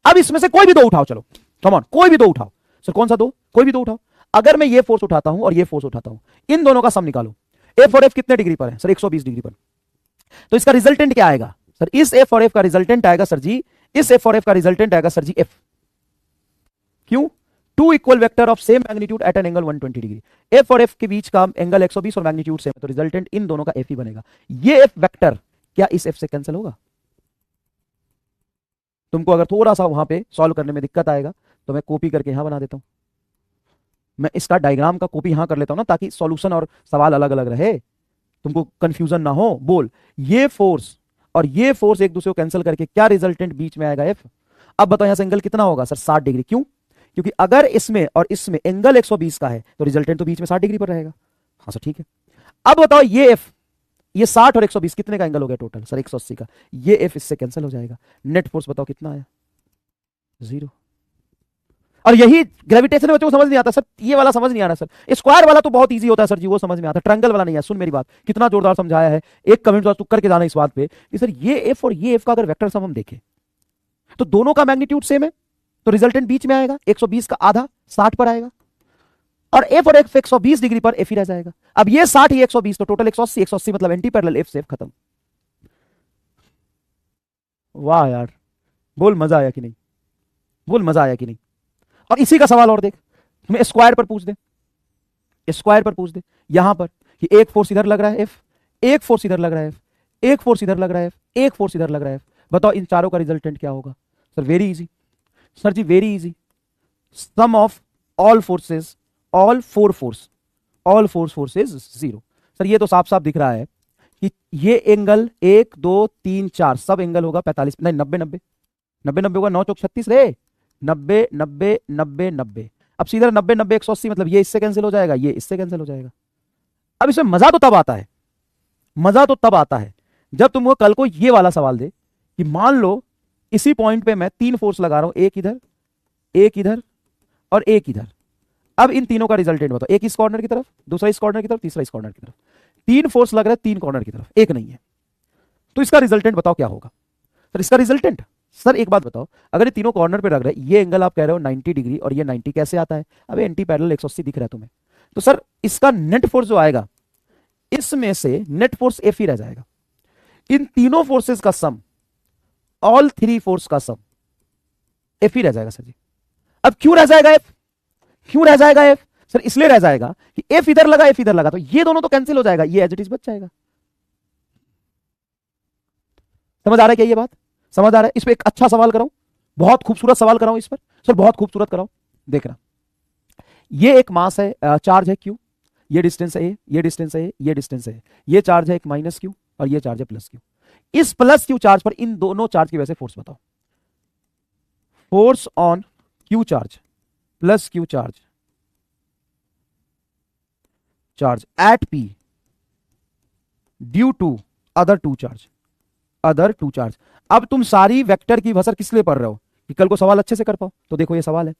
अब इसमें से कोई भी 2 उठाओ, चलो कम ऑन, कोई भी 2 उठाओ सर। कौन सा 2? कोई भी 2 उठाओ। अगर मैं ये फोर्स उठाता हूं और ये फोर्स उठाता हूं, इन दोनों का सम निकालो। एफ और एफ कितने डिग्री पर है सर? 120 डिग्री पर। तो इसका रिजल्टेंट क्या आएगा सर? इस एफ और एफ का रिजल्टेंट आएगा सर जी, इस एफ और एफ का रिजल्टेंट आएगा सर जी एफ। क्यों? 2 equal vector of same magnitude at an angle 120 degree. F और एफ के बीच का एंगल 120 और मैग्नीट्यूड सेम है, तो रिजल्टेंट इन दोनों का एफ ही बनेगा। ये एफ वेक्टर क्या इस एफ से कैंसिल होगा? तुमको अगर थोड़ा सा वहां पे सॉल्व करने में दिक्कत आएगा तो मैं कॉपी करके यहां बना देता हूं, मैं इसका डायग्राम का कॉपी यहां कर लेता हूं ना, ताकि सॉल्यूशन और सवाल अलग अलग रहे, तुमको कंफ्यूजन ना हो। बोल, ये फोर्स और ये फोर्स एक दूसरे को कैंसिल करके क्या रिजल्टेंट बीच में आएगा? एफ। अब बताओ यहां से एंगल कितना होगा सर? 60 डिग्री। क्यों? क्योंकि अगर इसमें और इसमें एंगल 120 का है तो रिजल्टेंट तो बीच में 60 डिग्री पर रहेगा। हाँ सर ठीक है। अब बताओ ये एफ, ये 60 और 120 कितने का एंगल हो गया टोटल? सर 180 का। ये एफ इससे कैंसिल हो जाएगा। नेट फोर्स बताओ कितना आया? 0। और यही ग्रेविटेशन में बच्चों को समझ नहीं आता सर, ये वाला समझ नहीं आ रहा सर। स्क्वायर वाला तो बहुत इजी होता है सर जी, वो समझ में आता है, ट्रायंगल वाला नहीं है। सुन मेरी बात, कितना जोरदार समझाया है। एक कमेंट तो करके जाना इस बात पे कि सर ये एफ और ये एफ का अगर वेक्टर सम हम देखें तो दोनों का मैग्नीट्यूड सेम है, तो रिजल्टेंट बीच में आएगा, 120 का आधा 60 पर आएगा, और एफ और एफ 120 डिग्री पर एफ ही रह जाएगा। अब ये 60 ये 120 तो टोटल 180, 180 मतलब एंटी पैरेलल, एफ से एफ खत्म। वाह यार, बोल मजा आया कि नहीं? बोल मजा आया कि नहीं? और इसी का सवाल और देख, तुम्हें स्क्वायर पर पूछ दे, स्क्वायर पर पूछ दे यहां पर कि एक फोर्स इधर लग रहा है एफ, एक फोर्स इधर लग रहा है एफ, एक फोर्स इधर लग रहा है एफ, एक फोर्स इधर लग रहा है एफ। बताओ इन चारों का रिजल्टेंट क्या होगा? Sir very easy, sir ji very easy, sum of all forces, all four force, all force forces zero. Sir ये तो साफ साफ दिख रहा है कि ये एंगल 1 2 3 4 सब एंगल होगा 45, नहीं 90 90 90 90 होगा, 9 चौक 36 रे, 90 90 90 90। अब सीधा 90 90 180, मतलब ये इससे कैंसिल हो जाएगा, ये इससे कैंसिल हो जाएगा। अब इसमें मजा तो तब आता है, मजा तो तब आता है जब तुमको कल को ये वाला सवाल दे कि मान लो इसी पॉइंट पे मैं 3 फोर्स लगा रहा हूं, एक इधर, एक इधर और एक इधर। अब इन तीनों का रिजल्टेंट बताओ, एक इस कॉर्नर की तरफ, दूसरा इस कॉर्नर की तरफ, तीसरा इस कॉर्नर की तरफ। 3 फोर्स लग रहा है 3 कॉर्नर की तरफ, एक नहीं है, तो इसका रिजल्टेंट बताओ क्या होगा? सर इसका रिजल्टेंट, सर एक बात बताओ, अगर ये तीनों कॉर्नर पे लग रहे हैं, ये एंगल आप कह रहे हो 90 डिग्री और ये 90 कैसे आता है? अब एंटी पैरेलल 180 दिख रहा है तुम्हें, तो सर इसका नेट फोर्स जो आएगा इसमें से नेट फोर्स एफ ही रह जाएगा। इन तीनों फोर्सेस का सम, ऑल 3 फोर्स का सम एफ ही रह जाएगा सर जी। अब क्यों रह जाएगा एफ? क्यों रह जाएगा एफ? सर इसलिए रह जाएगा कि एफ इधर लगा, एफ इधर लगा, तो ये दोनों तो कैंसिल हो जाएगा, ये एज इट इज बच जाएगा। समझ आ रहा है क्या ये बात? समझ आ रहा है? इस पर एक अच्छा सवाल कराऊं, बहुत खूबसूरत सवाल कराऊं इस पर, सर बहुत खूबसूरत कराऊं। देखना, ये एक मास है, चार्ज है क्यू, ये डिस्टेंस है ए, ये डिस्टेंस है ए, ये डिस्टेंस है ए, ये चार्ज है एक माइनस क्यू और ये चार्ज है प्लस क्यू। इस प्लस क्यू चार्ज पर इन दोनों चार्ज की वजह से फोर्स बताओ। Force on Q charge plus Q charge, charge at P due to other two charge, other two charge. अब तुम सारी वेक्टर की भसर किस लिए पढ़ रहे हो कि कल को सवाल अच्छे से कर पाओ? तो देखो ये सवाल है,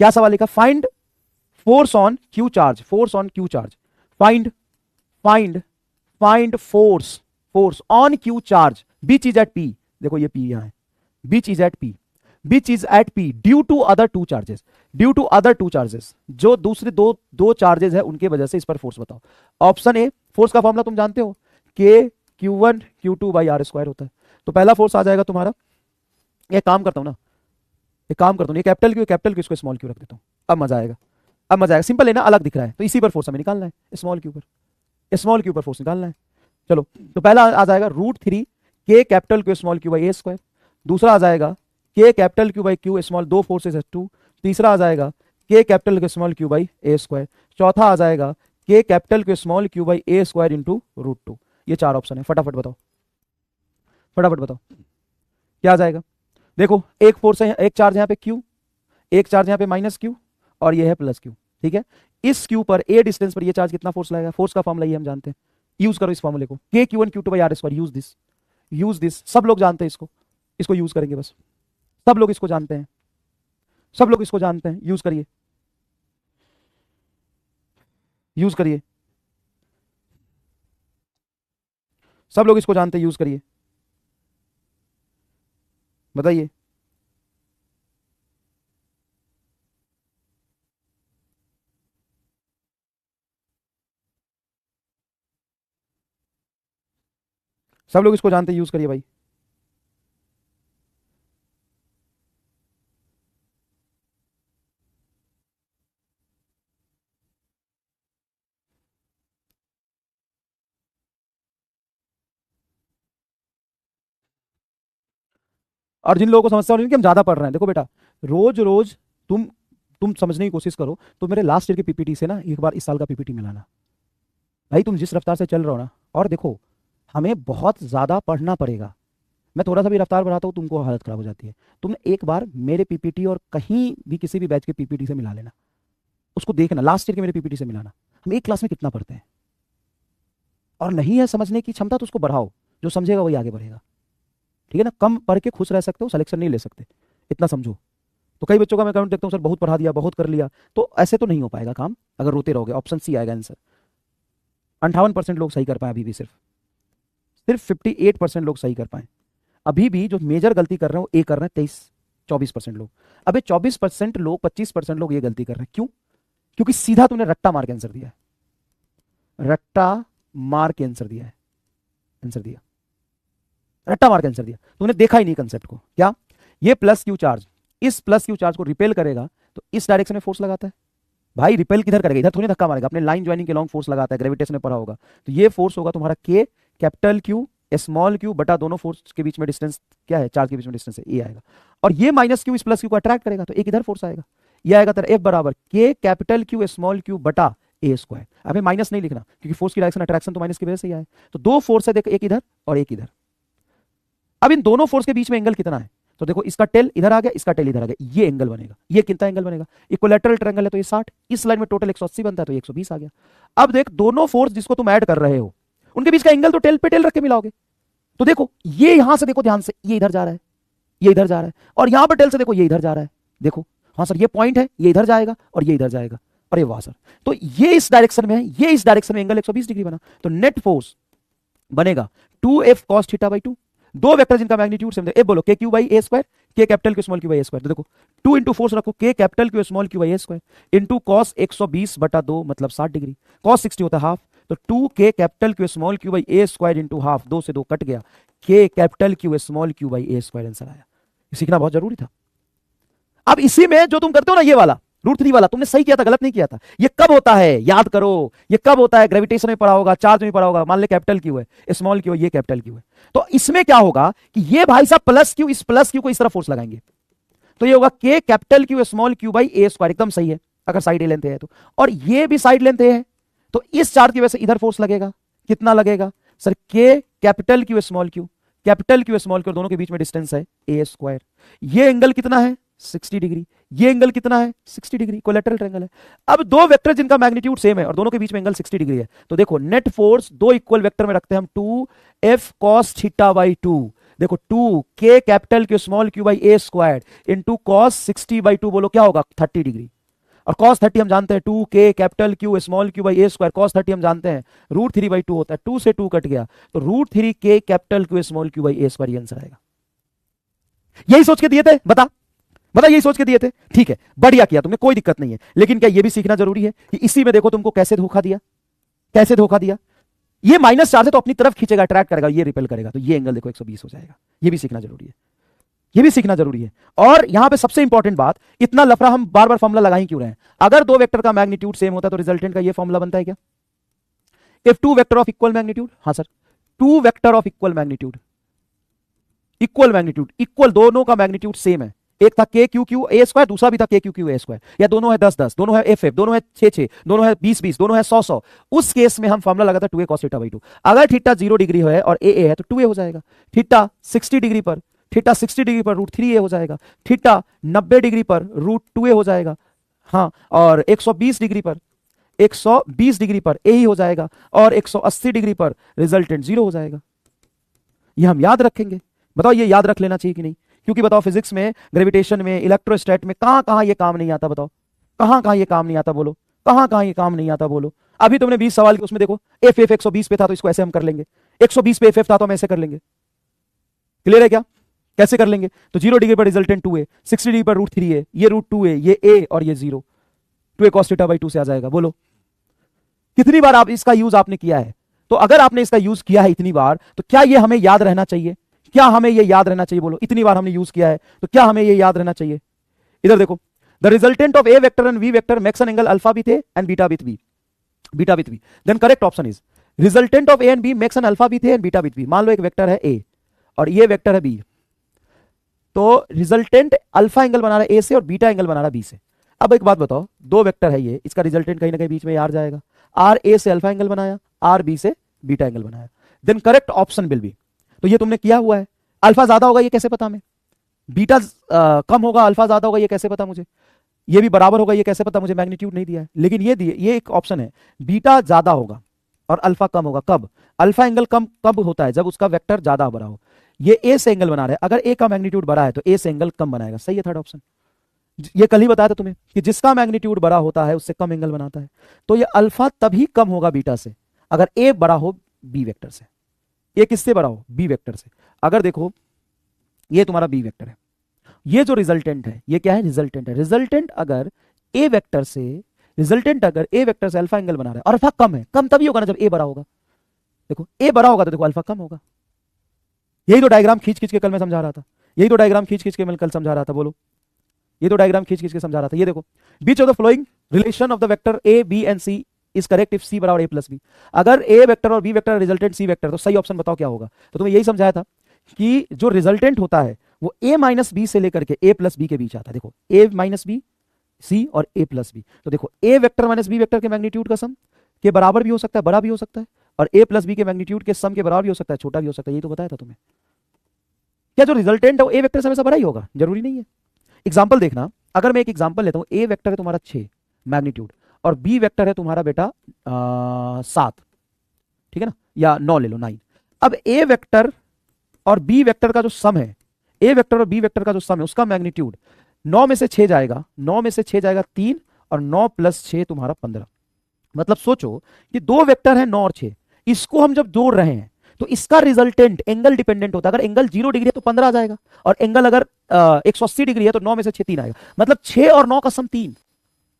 क्या सवाल लिखा? Find force on Q charge, force on Q charge, find find find force, force on Q charge which is at P. देखो ये पी यहां है, which is at P, which is at P due to other two charges, due to other two charges, जो दूसरे दो charges है उनके वजह से इस पर फोर्स बताओ। ऑप्शन ए, फोर्स का फॉर्मूला तुम जानते हो, के Q1 Q2 by R square होता है। तो पहला फोर्स आ जाएगा तुम्हारा, एक काम करता हूं ना, एक काम करता हूं, ये कैपिटल क्यू इसको स्मॉल क्यू रख देता हूं। अब मजा आएगा, अब मजा आएगा, सिंपल है ना, अलग दिख रहा है तो इसी पर फोर्स हमें निकालना है, स्मॉल क्यू पर, स्मॉल क्यू पर फोर्स निकालना है। चलो तो पहला आ जाएगा √3 के capital Q small Q by A square, दूसरा आ जाएगा के capital Q by Q small, दो फोर्सेस है 2, तीसरा आ जाएगा के capital Q small Q by A square, चौथा आ जाएगा के capital Q small Q by A square into √2। ये 4 ऑप्शन है, फटाफट बताओ, फटाफट बताओ क्या आ जाएगा। देखो एक फोर्स है, एक चार्ज यहाँ पे क्यू, एक चार्ज यहाँ पे माइनस क्यू और ये है प्लस क्यू, ठीक है। इस क्यू पर ए डिस्टेंस पर ये चार्ज कितना फोर्स लाएगा? फोर्स का फॉर्मूला ये हम जानते हैं, यूज करो इस फॉर्मूले को, के Q1 Q2 by R square, use this, use this, सब लोग जानते हैं इसको, इसको यूज करेंगे बस, सब लोग इसको जानते हैं, सब लोग इसको जानते हैं, यूज करिए, यूज करिए, सब लोग इसको जानते हैं, यूज करिए, बताइए। सब लोग इसको जानते हैं, यूज करिए भाई। और जिन लोगों को समस्या हो रही है कि हम ज्यादा पढ़ रहे हैं, देखो बेटा, रोज रोज तुम तुम समझने की कोशिश करो, तो मेरे लास्ट ईयर के पीपीटी से ना एक बार इस साल का पीपीटी मिलाना भाई, तुम जिस रफ्तार से चल रहे हो ना। और देखो हमें बहुत ज्यादा पढ़ना पड़ेगा, मैं थोड़ा सा भी रफ्तार बढ़ाता हूँ तुमको हालत खराब हो जाती है। तुम एक बार मेरे पीपीटी और कहीं भी किसी भी बैच के पीपीटी से मिला लेना, उसको देखना, लास्ट ईयर के मेरे पीपीटी से मिलाना, हम एक क्लास में कितना पढ़ते हैं। और नहीं है समझने की क्षमता तो उसको बढ़ाओ, जो समझेगा वही आगे बढ़ेगा, ठीक है ना। कम पढ़ के खुश रह सकते हो, सिलेक्शन नहीं ले सकते, इतना समझो। तो कई बच्चों का मैं कमेंट देखता हूँ, सर बहुत पढ़ा दिया, बहुत कर लिया, तो ऐसे तो नहीं हो पाएगा काम अगर रोते रहोगे। ऑप्शन सी आएगा आंसर। 58% लोग सही कर पाए अभी भी, सिर्फ 58% लोग सही कर पाए अभी भी। जो मेजर गलती कर रहे हो ए कर रहे हैं 23-24% लोग। अबे 24% लोग, 25% लोग ये गलती कर रहे हैं, क्यों? क्योंकि सीधा तूने रट्टा मार के आंसर दिया है, रट्टा मार के आंसर दिया है, आंसर दिया, रट्टा मार के आंसर दिया, तूने देखा ही नहीं कंसेप्ट को। क्या ये प्लस क्यू चार्ज इस प्लस क्यू चार्ज को रिपेल करेगा तो इस डायरेक्शन में फोर्स लगाता है, भाई रिपेल किधर करेगा, इधर थोड़ी धक्का मारेगा, अपने लाइन ज्वाइनिंग के लॉन्ग फोर्स लगाता है, ग्रेविटेशन में पड़ा होगा, तो ये फोर्स होगा तुम्हारा के कैपिटल क्यू स्मॉल क्यू बटा दोनों फोर्स के बीच में डिस्टेंस क्या है, चार्ज के बीच में डिस्टेंस है, ए आएगा। और ये माइनस क्यू इस प्लस क्यू को अट्रैक्ट करेगा, तो एक इधर फोर्स आएगा, ये आएगा तेरा एफ बराबर के कैपिटल क्यू स्मॉल क्यू बटा ए स्क्वायर। अभी माइनस नहीं लिखना क्योंकि फोर्स की डायरेक्शन अट्रैक्शन तो माइनस की वजह से ही आए, तो दो फोर्स है देखो, एक इधर और एक इधर। अब इन दोनों फोर्स के बीच में एंगल कितना है, तो देखो इसका टेल इधर आ गया, इसका टेल इधर आ गया, ये एंगल बनेगा, ये कितना एंगल बनेगा, इक्विलैटरल ट्रायंगल है तो ये 60, इस लाइन में टोटल 180 बनता है तो 120 आ गया। अब देख दोनों फोर्स जिसको तुम ऐड कर रहे हो उनके बीच का एंगल तो टेल पे टेल रख के मिलाओगे, तो देखो ये यहां से देखो ध्यान से, ये इधर जा रहा है, ये इधर जा रहा है, और यहां पर टेल से देखो ये इधर जा रहा है, देखो हाँ सर ये पॉइंट है, ये इधर जाएगा और ये इधर जाएगा, अरे वाह सर, तो ये इस डायरेक्शन में है, ये इस डायरेक्शन में एंगल 120 डिग्री बना, तो नेट फोर्स बनेगा 2f cos थीटा बाई 2। दो वेक्टर जिनका मैग्नीट्यूड सेम है, ए बोलो के क्यू बाई ए स्क्वायर, के capital Q small Q by A square, तो देखो 2 इंटू फोर्स रखो के capital Q small Q by A square into cos 120 बटा 2 मतलब 60 डिग्री, कॉस 60 होता है हाफ, तो 2 के capital Q small Q by A square into half, 2 से 2 कट गया, के capital Q small Q by A square answer आया। सीखना बहुत जरूरी था। अब इसी में जो तुम करते हो ना ये वाला √3 वाला, तुमने सही किया था, गलत नहीं किया था। ये कब होता है याद करो, ये कब होता है, ग्रेविटेशन में पड़ा होगा, चार्ज में पड़ा होगा, मान ले कैपिटल क्यू है, स्मॉल क्यू है, ये कैपिटल क्यू है, तो इसमें क्या होगा कि ये भाई साहब प्लस क्यू, इस प्लस क्यू को इस तरह फोर्स लगाएंगे, तो ये होगा के capital Q small Q by A square, एकदम सही है अगर साइड ए लेंथ है तो, और ये भी साइड लेंथ है, तो इस चार्ज की वजह से इधर फोर्स लगेगा, कितना लगेगा सर, के capital Q small Q, capital Q small Q, दोनों के बीच में डिस्टेंस है ए स्क्वायर, ये एंगल कितना है 60 डिग्री, ये एंगल कितना है 60 डिग्री, कोलैटरल ट्रायंगल है। अब दो वेक्टर जिनका मैग्नीट्यूड सेम है और दोनों के बीच में एंगल 60 डिग्री है, तो देखो नेट फोर्स दो इक्वल वेक्टर में रखते हैं हम, 2f cos थीटा बाई 2, देखो 2 के capital Q small Q by A square into cos 60 by 2, बोलो क्या होगा 30 डिग्री, और cos 30 हम जानते हैं 2 के capital Q small Q by A square, cos 30 हम जानते हैं √3 बाई 2 होता है, 2 से 2 कट गया, तो √3 के capital Q small Q by A square answer आएगा। यही सोच के दिए थे, बता बता, यही सोच के दिए थे, ठीक है बढ़िया किया तुमने, कोई दिक्कत नहीं है, लेकिन क्या ये भी सीखना जरूरी है कि इसी में देखो तुमको कैसे धोखा दिया, कैसे धोखा दिया, ये माइनस चार्ज है तो अपनी तरफ खींचेगा, अट्रैक्ट करेगा, ये रिपेल करेगा, तो ये एंगल देखो 120 हो जाएगा, ये भी सीखना जरूरी है, ये भी सीखना जरूरी है। और यहां पे सबसे इंपॉर्टेंट बात, इतना लफड़ा हम बार बार फॉर्मुला लगा ही क्यों रहे हैं, अगर दो वेक्टर का मैग्नीट्यूड सेम होता है तो रिजल्टेंट का ये फॉर्मुला बनता है क्या, if two vector of equal magnitude, हाँ sir two vector of equal magnitude, equal magnitude, equal दोनों का मैग्नीट्यूड सेम है, एक था के क्यू क्यू ए स्क्वायर, दूसरा भी था के क्यू क्यू ए स्क्वायर, या दोनों है 10 10, दोनों है एफ एफ, दोनों है 6 6, दोनों है 20 20, दोनों है 100 100, उस केस में हम फॉर्मुला लगाता है 2a cos थीटा बाई 2। अगर थीटा 0 डिग्री है और ए है तो 2a हो जाएगा, थीटा 60 डिग्री पर, थीटा 60 डिग्री पर √3a हो जाएगा, थीटा 90 डिग्री पर √2a हो जाएगा, हाँ, और 120 डिग्री पर, 120 डिग्री पर ए ही हो जाएगा, और 180 डिग्री पर रिजल्टेंट 0 हो जाएगा। ये हम याद रखेंगे, बताओ ये याद रख लेना चाहिए कि नहीं, क्योंकि बताओ फिजिक्स में, ग्रेविटेशन में, इलेक्ट्रोस्टैट में कहां कहां ये काम नहीं आता, बताओ कहां कहां ये काम नहीं आता, बोलो कहां कहां ये काम नहीं आता, बोलो। अभी तुमने 20 सवाल के उसमें देखो एफ एफ 120 पे था तो इसको ऐसे हम कर लेंगे, 120 पे एफ एफ था तो हम ऐसे कर लेंगे, क्लियर है क्या, कैसे कर लेंगे, तो 0 डिग्री पर रिजल्टेंट 2a, 60 डिग्री पर √3a, ये √2a, ये a और ये 0, 2a cos थीटा बाई 2 से आ जाएगा। बोलो कितनी बार आप इसका यूज आपने किया है, तो अगर आपने इसका यूज किया है इतनी बार तो क्या ये हमें याद रहना चाहिए, क्या हमें ये याद रहना चाहिए, बोलो इतनी बार हमने यूज किया है तो क्या हमें ये याद रहना चाहिए। इधर देखो, the resultant of A vector and V vector makes an angle alpha with A and beta with B, beta with B, then correct option is resultant of A and B makes an alpha with A and beta with B. मान लो एक vector है ए और ये vector है B, तो resultant alpha angle बना रहा है ए से और बीटा एंगल बना रहा है बी से। अब एक बात बताओ, दो वेक्टर है ये, इसका रिजल्टेंट कहीं ना कहीं बीच में आर जाएगा, आर ए से अल्फा एंगल बनाया, आर बी से बीटा एंगल बनाया, then correct option will be, तो ये तुमने किया हुआ है, अल्फा ज्यादा होगा ये कैसे पता हमें, बीटा कम होगा अल्फा ज्यादा होगा ये कैसे पता मुझे, ये भी बराबर होगा ये कैसे पता मुझे, मैग्नीट्यूड नहीं दिया है, लेकिन ये दिए, ये एक ऑप्शन है, बीटा ज्यादा होगा और अल्फा कम होगा, कब, अल्फा एंगल कम कब होता है, जब उसका वेक्टर ज्यादा बड़ा हो, ये ए से एंगल बना रहा है, अगर ए का मैग्नीट्यूड बड़ा है तो ए से एंगल कम बनाएगा, सही है थर्ड ऑप्शन। ये कल ही बताया था तुम्हें कि जिसका मैग्नीट्यूड बड़ा होता है उससे कम एंगल बनाता है, तो ये अल्फा तभी कम होगा बीटा से अगर ए बड़ा हो बी वेक्टर से, ये किससे बड़ा हो, बी वेक्टर से। अगर देखो ये तुम्हारा बी वेक्टर है, ये जो रिजल्टेंट है ये क्या है, रिजल्टेंट है, रिजल्टेंट अगर ए वेक्टर से, रिजल्टेंट अगर ए वेक्टर से अल्फा एंगल बना रहा है और अल्फा कम है, कम तभी होगा ना जब ए बड़ा होगा, देखो ए बड़ा होगा तो देखो अल्फा कम होगा, यही तो डायग्राम खींच खींच के कल मैं समझा रहा था, यही तो डायग्राम खींच खींच के मैं कल समझा रहा था, बोलो ये तो डायग्राम खींच खींच के समझा रहा था। ये देखो which of the following relation of the vector A B and C is correct if C बराबर ए प्लस बी। अगर ए वेक्टर और B vector resultant C vector, तो सही ऑप्शन बताओ क्या होगा। तो तुम्हें यही समझाया था कि जो रिजल्टेंट होता है वो ए माइनस बी से लेकर के ए प्लस बी के बीच आता है। देखो ए माइनस बी सी और ए प्लस बी, तो देखो ए वेक्टर माइनस बी वेक्टर के मैग्नीट्यूड का सम के बराबर भी हो सकता है, बड़ा भी हो सकता है, और ए प्लस बी के मैग्नीट्यूड के सम के बराबर भी हो सकता है, छोटा भी हो सकता है। यही तो बताया था तुम्हें। क्या जो रिजल्टेंट है वो ए वेक्टर से हमेशा बड़ा ही होगा? जरूरी नहीं है। एग्जाम्पल देखना, अगर मैं एक एग्जाम्पल लेता हूं, ए वेक्टर है तुम्हारा 6 मैग्नीट्यूड और बी वेक्टर है तुम्हारा बेटा 7, ठीक है ना, या 9 ले लो, 9। अब ए वेक्टर और बी वेक्टर का जो सम है, ए वेक्टर और बी वेक्टर का जो सम है उसका मैग्नीट्यूड 9 में से 6 जाएगा, 9 में से 6 जाएगा 3, और 9 प्लस 6 तुम्हारा 15। मतलब सोचो कि दो वेक्टर है 9 और 6, इसको हम जब जोड़ रहे हैं तो इसका रिजल्टेंट एंगल डिपेंडेंट होता है। अगर एंगल 0 डिग्री है तो 15 आ जाएगा, और एंगल अगर 180 डिग्री है तो 9 में से 6 3 आएगा। मतलब 6 और 9 का सम 3।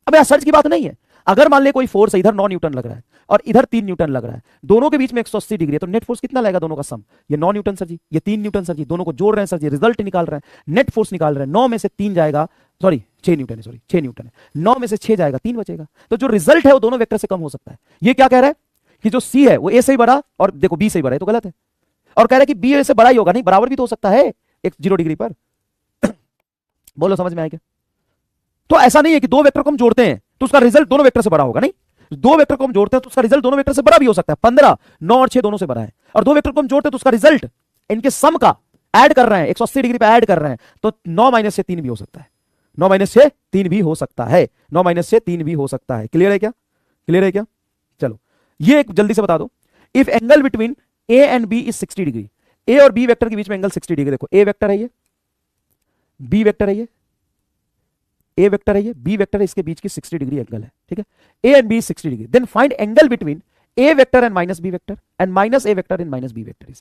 अब यह सर्च की बात नहीं है। अगर मान ले कोई फोर्स है, इधर 9 न्यूटन लग रहा है और इधर 3 न्यूटन लग रहा है, दोनों के बीच में 180 डिग्री है, तो नेट फोर्स कितना लगेगा दोनों का सम? ये 9 न्यूटन सर जी, ये 3 न्यूटन सर जी, दोनों को जोड़ रहे हैं सर जी, रिजल्ट निकाल रहे हैं, नेट फोर्स निकाल रहे हैं। 9 में से 3 जाएगा, सॉरी 6 न्यूटन है, सॉरी 6 न्यूटन है, 9 में से 6 जाएगा, 3 बचेगा। तो जो रिजल्ट है वो दोनों वेक्टर से कम हो सकता है। ये क्या कह रहा है कि जो सी है वो ए से ही बड़ा और देखो बी से ही बड़ा है, तो गलत है। और कह रहा है कि बी ए से बड़ा ही होगा, नहीं बराबर भी तो हो सकता है एक 0 डिग्री पर। बोलो समझ में आएगा? तो ऐसा नहीं है कि दो वेक्टर को हम जोड़ते हैं तो उसका रिजल्ट दोनों वेक्टर से बड़ा होगा, नहीं। दो वेक्टर को हम जोड़ते हैं तो उसका रिजल्ट दोनों वेक्टर से बड़ा भी हो सकता है। 15 9 और 6 दोनों से बड़ा है, और दो वेक्टर को हम जोड़ते हैं तो उसका रिजल्ट इनके सम का ऐड कर रहे हैं, 180 डिग्री पे ऐड कर रहे हैं, तो 9 माइनस से 3 भी हो सकता है, 9 माइनस से 3 भी हो सकता है, 9 माइनस से 3 भी हो सकता है। क्लियर है क्या? क्लियर है क्या? चलो ये एक जल्दी से बता दो। If angle between A and B is 60 degree, A और बी वेक्टर के बीच में एंगल 60 डिग्री, देखो ए वेक्टर है ये, बी वेक्टर है ये, ए वेक्टर है ये, बी वेक्टर है, इसके बीच की 60 डिग्री एंगल है, ठीक है। A and B 60 degree, then find angle between A vector and minus B vector and minus A vector and minus B vector.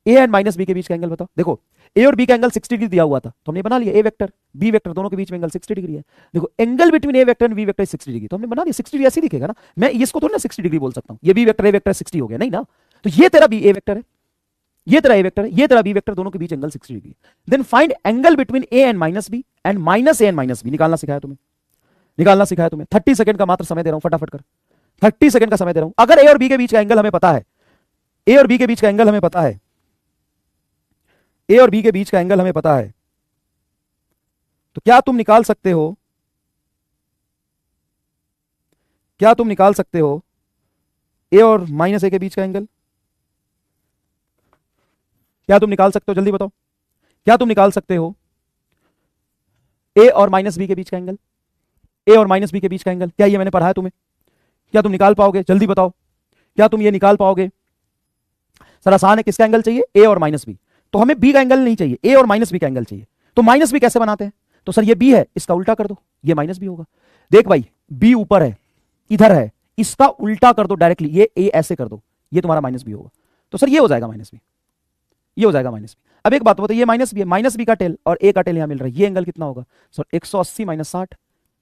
A and minus B के बीच का एंगल बताओ। देखो ए और बी का एंगल 60 डिग्री दिया हुआ था तो हमने बना लिया, ए वेक्टर बी वेक्टर दोनों के बीच में एंगल 60 डिग्री है। देखो angle between A vector and B vector 60 degree, तो हमने बना लिया 60 डिग्री ऐसे दिखेगा ना, मैं इसको थोड़ा ना 60 डिग्री बोल सकता हूं, ये बी वेक्टर ए वेक्टर 60 हो गया, नहीं ना। तो ये तेरा बी ए वेक्टर है, ये तेरा ए वेक्टर है, ये तेरा बी वेक्टर, दोनों के बीच angle 60 degree. Then find angle between A and minus B and minus A and minus B. निकालना सिखाया तुम्हें, निकालना सिखाया तुम्हें। 30 सेकंड का मात्र समय दे रहा हूं, फटाफट कर, 30 सेकंड का समय दे रहा हूं। अगर ए और बी के बीच का एंगल हमें पता है, ए और बी के बीच का एंगल हमें पता है, ए और बी के बीच का एंगल हमें पता है, तो क्या तुम निकाल सकते हो, क्या तुम निकाल सकते हो ए और माइनस ए के बीच का एंगल? क्या तुम निकाल सकते हो? जल्दी बताओ, क्या तुम निकाल सकते हो ए और माइनस बी के बीच का एंगल? ए और माइनस बी के बीच का एंगल क्या ये मैंने पढ़ा है तुम्हें? क्या तुम निकाल पाओगे? जल्दी बताओ, क्या तुम ये निकाल पाओगे? सर आसान है, किसका एंगल चाहिए? ए और माइनस बी। तो हमें बी का एंगल नहीं चाहिए, ए और माइनस बी का एंगल चाहिए। तो माइनस बी कैसे बनाते हैं? तो सर ये बी है, इसका उल्टा कर दो, ये माइनस बी होगा। देख भाई बी ऊपर है, इधर है, इसका उल्टा कर दो डायरेक्टली, ये ए ऐसे कर दो, ये तुम्हारा माइनस बी होगा। तो सर ये हो जाएगा माइनस बी, ये हो जाएगा माइनस बी। अब एक बात बताओ, ये माइनस बी है, माइनस बी का टेल और ए का टेल यहां मिल रहा है, ये एंगल कितना होगा? सर 180 माइनस 60,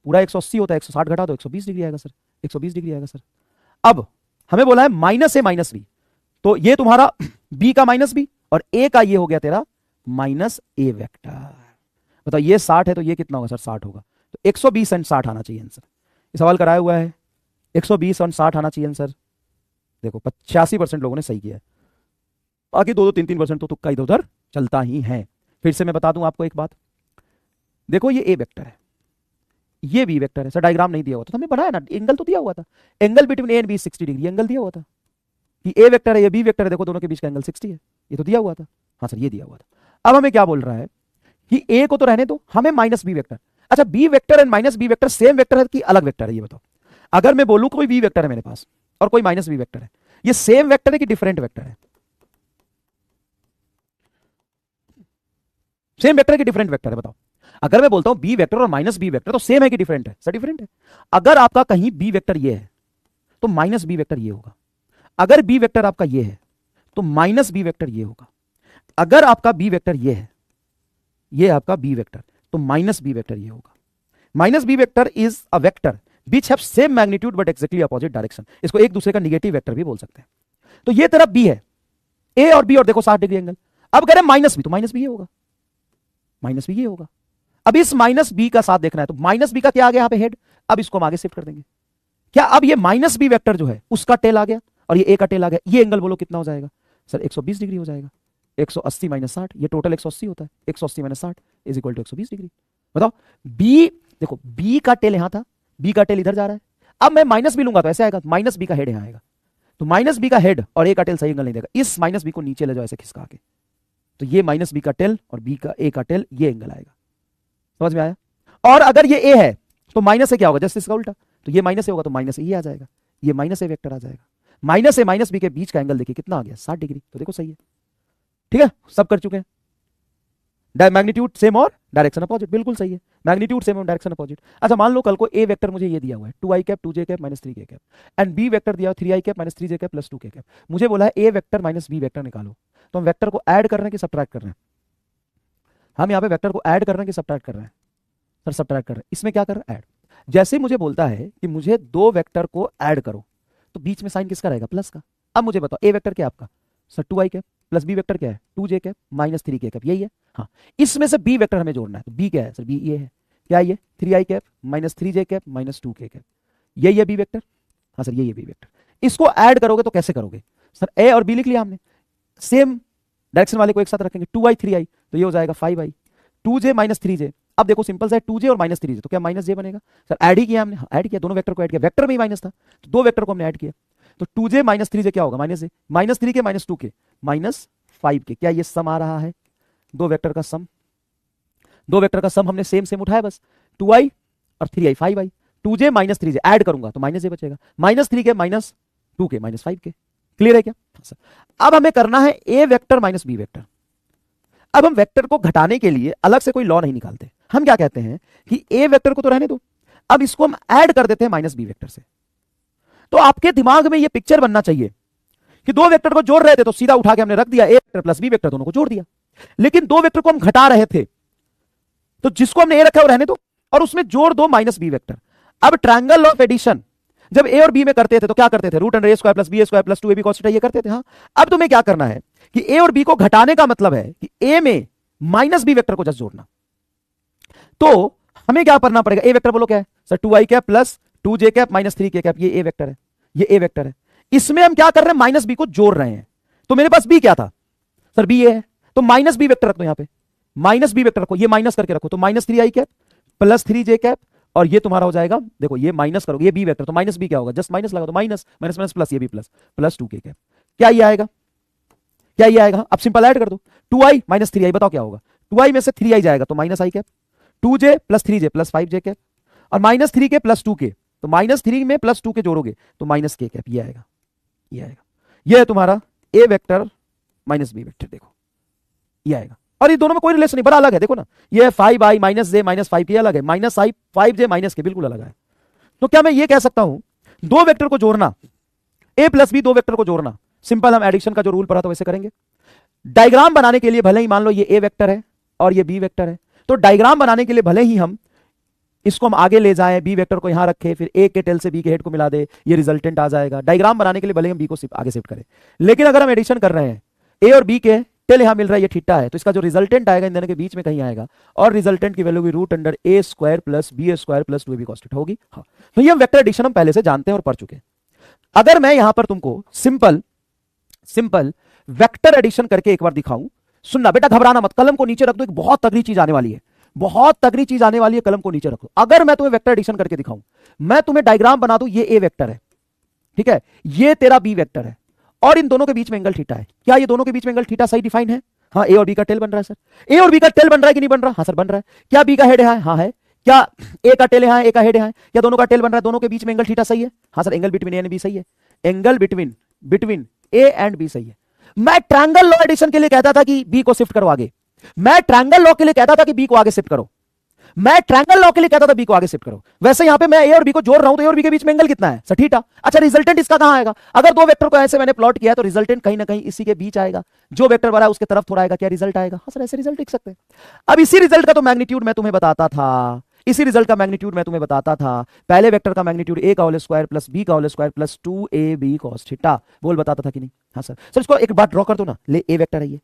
पूरा 180 होता है, 160 घटा दो 120 डिग्री आएगा सर, 120 डिग्री आएगा सर। अब हमें बोला है माइनस ए माइनस बी, तो ये तुम्हारा बी का माइनस बी और ए का ये हो गया तेरा माइनस ए वेक्टर। बताओ ये 60 है तो ये कितना होगा सर? 60 होगा। तो 120 एंड 60 आना चाहिए आंसर। ये सवाल कराया हुआ है, 120 और 60 आना चाहिए आंसर। देखो 85% लोगों ने सही किया है, बाकी 2-3% तो तुक्का इधर उधर चलता ही है। फिर से मैं बता दूं आपको एक बात, देखो ये ए वेक्टर है, ये बी वेक्टर है। सर डायग्राम नहीं दिया हुआ था तो हमने बनाया ना, एंगल तो दिया हुआ था, angle between A and B 60 degree, angle दिया हुआ था कि ए वेक्टर है, ये बी वेक्टर है, देखो दोनों के बीच का एंगल 60 है, ये तो दिया हुआ था। हाँ सर ये दिया हुआ था। अब हमें क्या बोल रहा है कि ए को तो रहने दो, हमें माइनस बी वेक्टर। अच्छा B vector and minus B vector same vector है कि अलग वेक्टर है? ये बताओ। अगर मैं बोलूं कोई बी वेक्टर है मेरे पास और कोई माइनस बी वेक्टर है, ये सेम वेक्टर है कि डिफरेंट वेक्टर है? सेम वेक्टर है कि डिफरेंट वेक्टर है? बताओ। अगर मैं बोलता हूं बी वेक्टर और माइनस बी वेक्टर, तो सेम है कि डिफरेंट है? सर डिफरेंट है। अगर आपका कहीं बी वेक्टर ये है तो माइनस बी वेक्टर ये होगा, अगर बी वेक्टर आपका ये है तो माइनस बी वेक्टर ये होगा, अगर आपका बी वेक्टर ये है, ये आपका बी वेक्टर, तो माइनस बी वेक्टर ये होगा। Minus B vector is a vector which have same magnitude but exactly opposite direction. इसको एक दूसरे का निगेटिव वेक्टर भी बोल सकते हैं। तो ये तरफ बी है, ए और बी, और देखो 60 डिग्री एंगल। अब कह रहे माइनस बी, तो माइनस बी ये होगा, माइनस बी ये होगा। अब इस माइनस बी का साथ देखना है, तो माइनस बी का क्या आ गया यहां पे हेड? अब इसको हम आगे शिफ्ट कर देंगे। क्या अब ये माइनस बी वेक्टर जो है उसका टेल आ गया और ये ए का टेल आ गया, ये एंगल बोलो कितना हो जाएगा सर? 120 डिग्री हो जाएगा। 180 माइनस 60, ये टोटल 180 होता है। 180 minus 60 is equal to 120 degree. बताओ बी, देखो बी का टेल यहां था, बी का टेल इधर जा रहा है। अब मैं माइनस बी लूंगा तो ऐसे आएगा, माइनस बी का हेड यहां आएगा, तो माइनस बी का हेड और ए का टेल सही एंगल नहीं देगा। इस माइनस बी को नीचे ले जाओ ऐसे खिसका के, तो ये माइनस बी का टेल और बी का ए का टेल, ये एंगल आएगा। समझ में आया? और अगर ये ए है तो माइनस ए क्या होगा? जस्ट इसका उल्टा, तो ये माइनस ए होगा तो माइनस ए आ जाएगा, ये माइनस ए वेक्टर आ जाएगा। माइनस ए माइनस बी के बीच का एंगल देखिए कितना आ गया, 60 डिग्री। तो देखो सही है। ठीक है, सब कर चुके हैं। मैग्नीट्यूड सेम और डायरेक्शन अपोजिट, बिल्कुल सही है। मैग्नीट्यूड सेम और डायरेक्शन अपोजिट। अच्छा मान लो कल को ए वेक्टर मुझे ये दिया हुआ है 2i cap 2j cap minus 3k cap, and B vector दिया 3i cap minus 3j cap plus 2k cap. मुझे बोला है A vector minus B vector निकालो, तो हम वेक्टर को ऐड कर रहे हैं कि सब्ट्रैक्ट कर रहे हैं? हम यहाँ पे वेक्टर को ऐड कर रहे हैं कि सब्ट्रैक्ट कर रहे हैं? सर सब्ट्रैक्ट कर रहे हैं। इसमें क्या कर रहे हैं? ऐड। जैसे मुझे बोलता है कि मुझे दो वेक्टर को ऐड करो, तो बीच में साइन किसका रहेगा? प्लस का। अब मुझे बताओ ए वेक्टर क्या आपका? Sir 2i cap plus B vector क्या है? 2j cap minus 3k cap, यही है। हाँ, इसमें से बी वेक्टर हमें जोड़ना है, तो बी क्या है सर? बी ये है, क्या ये? 3i cap minus 3j cap minus 2k cap, यही है बी वेक्टर। हाँ सर यही है बी वेक्टर। इसको ऐड करोगे तो कैसे करोगे सर? ए और बी लिख लिया हमने, सेम डायरेक्शन वाले को एक साथ रखेंगे, 2i 3i तो ये हो जाएगा 5i, 2j माइनस 3j। अब देखो सिंपल सा है, 2j और माइनस 3j, तो क्या माइनस j बनेगा? सर ऐड ही किया हमने, ऐड किया, दोनों वेक्टर को ऐड किया, वेक्टर में ही माइनस था तो दो वेक्टर को हमने ऐड किया, तो 2j माइनस 3j क्या होगा? Minus j, minus 3k minus 2k minus 5k। क्या ये सम आ रहा है? दो वेक्टर का सम, दो वेक्टर का सम हमने सेम सेम उठाया बस, 2i और 3i 5i, 2j minus 3j add करूंगा तो माइनस j बचेगा, minus 3k minus 2k minus 5k। Clear है क्या? अब हमें करना है A vector minus B vector. अब हम वेक्टर को घटाने के लिए अलग से कोई लॉ नहीं निकालते, हम क्या कहते हैं कि ए वेक्टर को तो रहने दो, अब इसको हम ऐड कर देते हैं माइनस बी वेक्टर से। तो आपके दिमाग में ये पिक्चर बनना चाहिए कि दो वेक्टर को जोड़ रहे थे तो सीधा उठा के हमने रख दिया ए वेक्टर प्लस बी वेक्टर, दोनों को जोड़ दिया। लेकिन दो वेक्टर को हम घटा रहे थे तो जिसको हमने ए रखा है वो रहने दो और उसमें जोड़ दो माइनस बी वेक्टर। अब ट्रायंगल ऑफ एडिशन जब ए और बी में करते थे तो क्या करते थे? Root under A square plus B square plus 2ab cos theta ये करते थे। हाँ, अब तुम्हें क्या करना है कि ए और बी को घटाने का मतलब है कि ए में माइनस बी वेक्टर को जस्ट जोड़ना। तो हमें क्या करना पड़ेगा? ए वेक्टर बोलो क्या है sir? 2i cap plus 2j cap minus 3k cap, ये ए वेक्टर है, ये ए वेक्टर है। इसमें हम क्या कर रहे हैं? माइनस बी को जोड़ रहे हैं। तो मेरे पास बी क्या था सर? बी ए है, तो माइनस बी वेक्टर रख दो, यहां पे माइनस बी वेक्टर रखो, ये माइनस करके रखो, तो minus 3i cap plus 3j cap, और ये तुम्हारा हो जाएगा, देखो ये माइनस करोगे, ये बी वेक्टर, तो माइनस बी क्या होगा? जस्ट माइनस लगा दो, माइनस माइनस माइनस प्लस, ये भी प्लस, प्लस 2k कैप। क्या ये आएगा? क्या ये आएगा? अब सिंपल ऐड कर दो, 2i माइनस 3i, बताओ क्या होगा? 2i में से 3i जाएगा तो minus i cap, 2j plus 3j plus 5j cap, और माइनस 3k प्लस 2k, तो माइनस 3 में प्लस 2k जोड़ोगे तो माइनस k कैप, ये आएगा, ये आएगा। ये है तुम्हारा ए वेक्टर माइनस बी वेक्टर, देखो ये आएगा। और ये दोनों में कोई रिलेशन नहीं, बड़ा अलग है, देखो ना, ये 5i minus j minus 5k अलग है, माइनस i 5j माइनस के बिल्कुल अलग है। तो क्या मैं ये कह सकता हूं दो वेक्टर को जोड़ना, a प्लस बी, दो वेक्टर को जोड़ना, सिंपल हम एडिशन का जो रूल पढ़ा था वैसे करेंगे। डायग्राम बनाने के लिए भले ही मान लो ये a वेक्टर है और ये b वेक्टर है, तो डायग्राम बनाने के लिए भले ही हम इसको हम आगे ले जाएं, बी वेक्टर को यहां रखें, फिर ए के टेल से बी के हेड को मिला दे, ये रिजल्टेंट आ जाएगा। डायग्राम बनाने के लिए भले हम बी को आगे शिफ्ट करें, लेकिन अगर हम एडिशन कर रहे हैं, ए और बी के टेल यहां मिल रहा है, ये थीटा है, तो इसका जो रिजल्टेंट आएगा इन दोनों के बीच में कहीं आएगा, और रिजल्टेंट की वैल्यू भी root under A square plus B square plus 2ab cos theta होगी। हाँ, तो ये वेक्टर एडिशन हम पहले से जानते हैं और पढ़ चुके हैं। अगर मैं यहां पर तुमको सिंपल सिंपल वेक्टर एडिशन करके एक बार दिखाऊं, सुनना बेटा, घबराना मत, कलम को नीचे रख दो, एक बहुत तगड़ी चीज आने वाली है, बहुत तगड़ी चीज आने वाली है, कलम को नीचे रखो। अगर मैं तुम्हें वेक्टर एडिशन करके दिखाऊं, मैं तुम्हें डायग्राम बना दूं, ये ए वेक्टर है, ठीक है, ये तेरा बी वेक्टर है, और इन दोनों के बीच में एंगल थीटा है। क्या ये दोनों के बीच में एंगल थीटा सही डिफाइन है? हाँ, ए और बी का टेल बन रहा है सर। ए और बी का टेल बन रहा है कि नहीं बन रहा? हाँ सर बन रहा है। क्या बी का हेड है? हाँ है। क्या ए का टेल है? ए का हेड है। क्या दोनों का टेल बन रहा है? दोनों के बीच में एंगल थीटा सही है? हाँ sir, angle between A and B सही है, angle between between A and B सही है। मैं ट्रायंगल लॉ एडिशन के लिए कहता था कि बी को शिफ्ट करो आगे, मैं ट्रायंगल लॉ के लिए कहता था कि बी को आगे शिफ्ट करो, मैं ट्रायंगल लॉ के लिए कहता था बी को आगे शिफ्ट करो। वैसे यहां पे मैं ए और बी को जोड़ रहा हूं, तो ए और बी के बीच में एंगल कितना है सर? थीटा। अच्छा, रिजल्टेंट इसका कहां आएगा? अगर दो वेक्टर को ऐसे मैंने प्लॉट किया तो रिजल्टेंट कहीं ना कहीं इसी के बीच आएगा, जो वेक्टर बना है उसके तरफ थोड़ा आएगा, क्या रिजल्ट आएगा? हाँ सर, ऐसे रिजल्ट लिख सकते हैं। अब इसी रिजल्ट का तो मैग्नीट्यूड मैं तुम्हें बताता था, इसी रिजल्ट का मैग्नीट्यूड मैं तुम्हें बताता था, पहले वेक्टर का मैग्नीट्यूड a का होल स्क्वायर प्लस b का whole square plus 2ab cos theta, बोल बताता था कि नहीं? हाँ सर। सर इसको एक बार ड्रॉ कर दो ना, ले a वेक्टर है, ये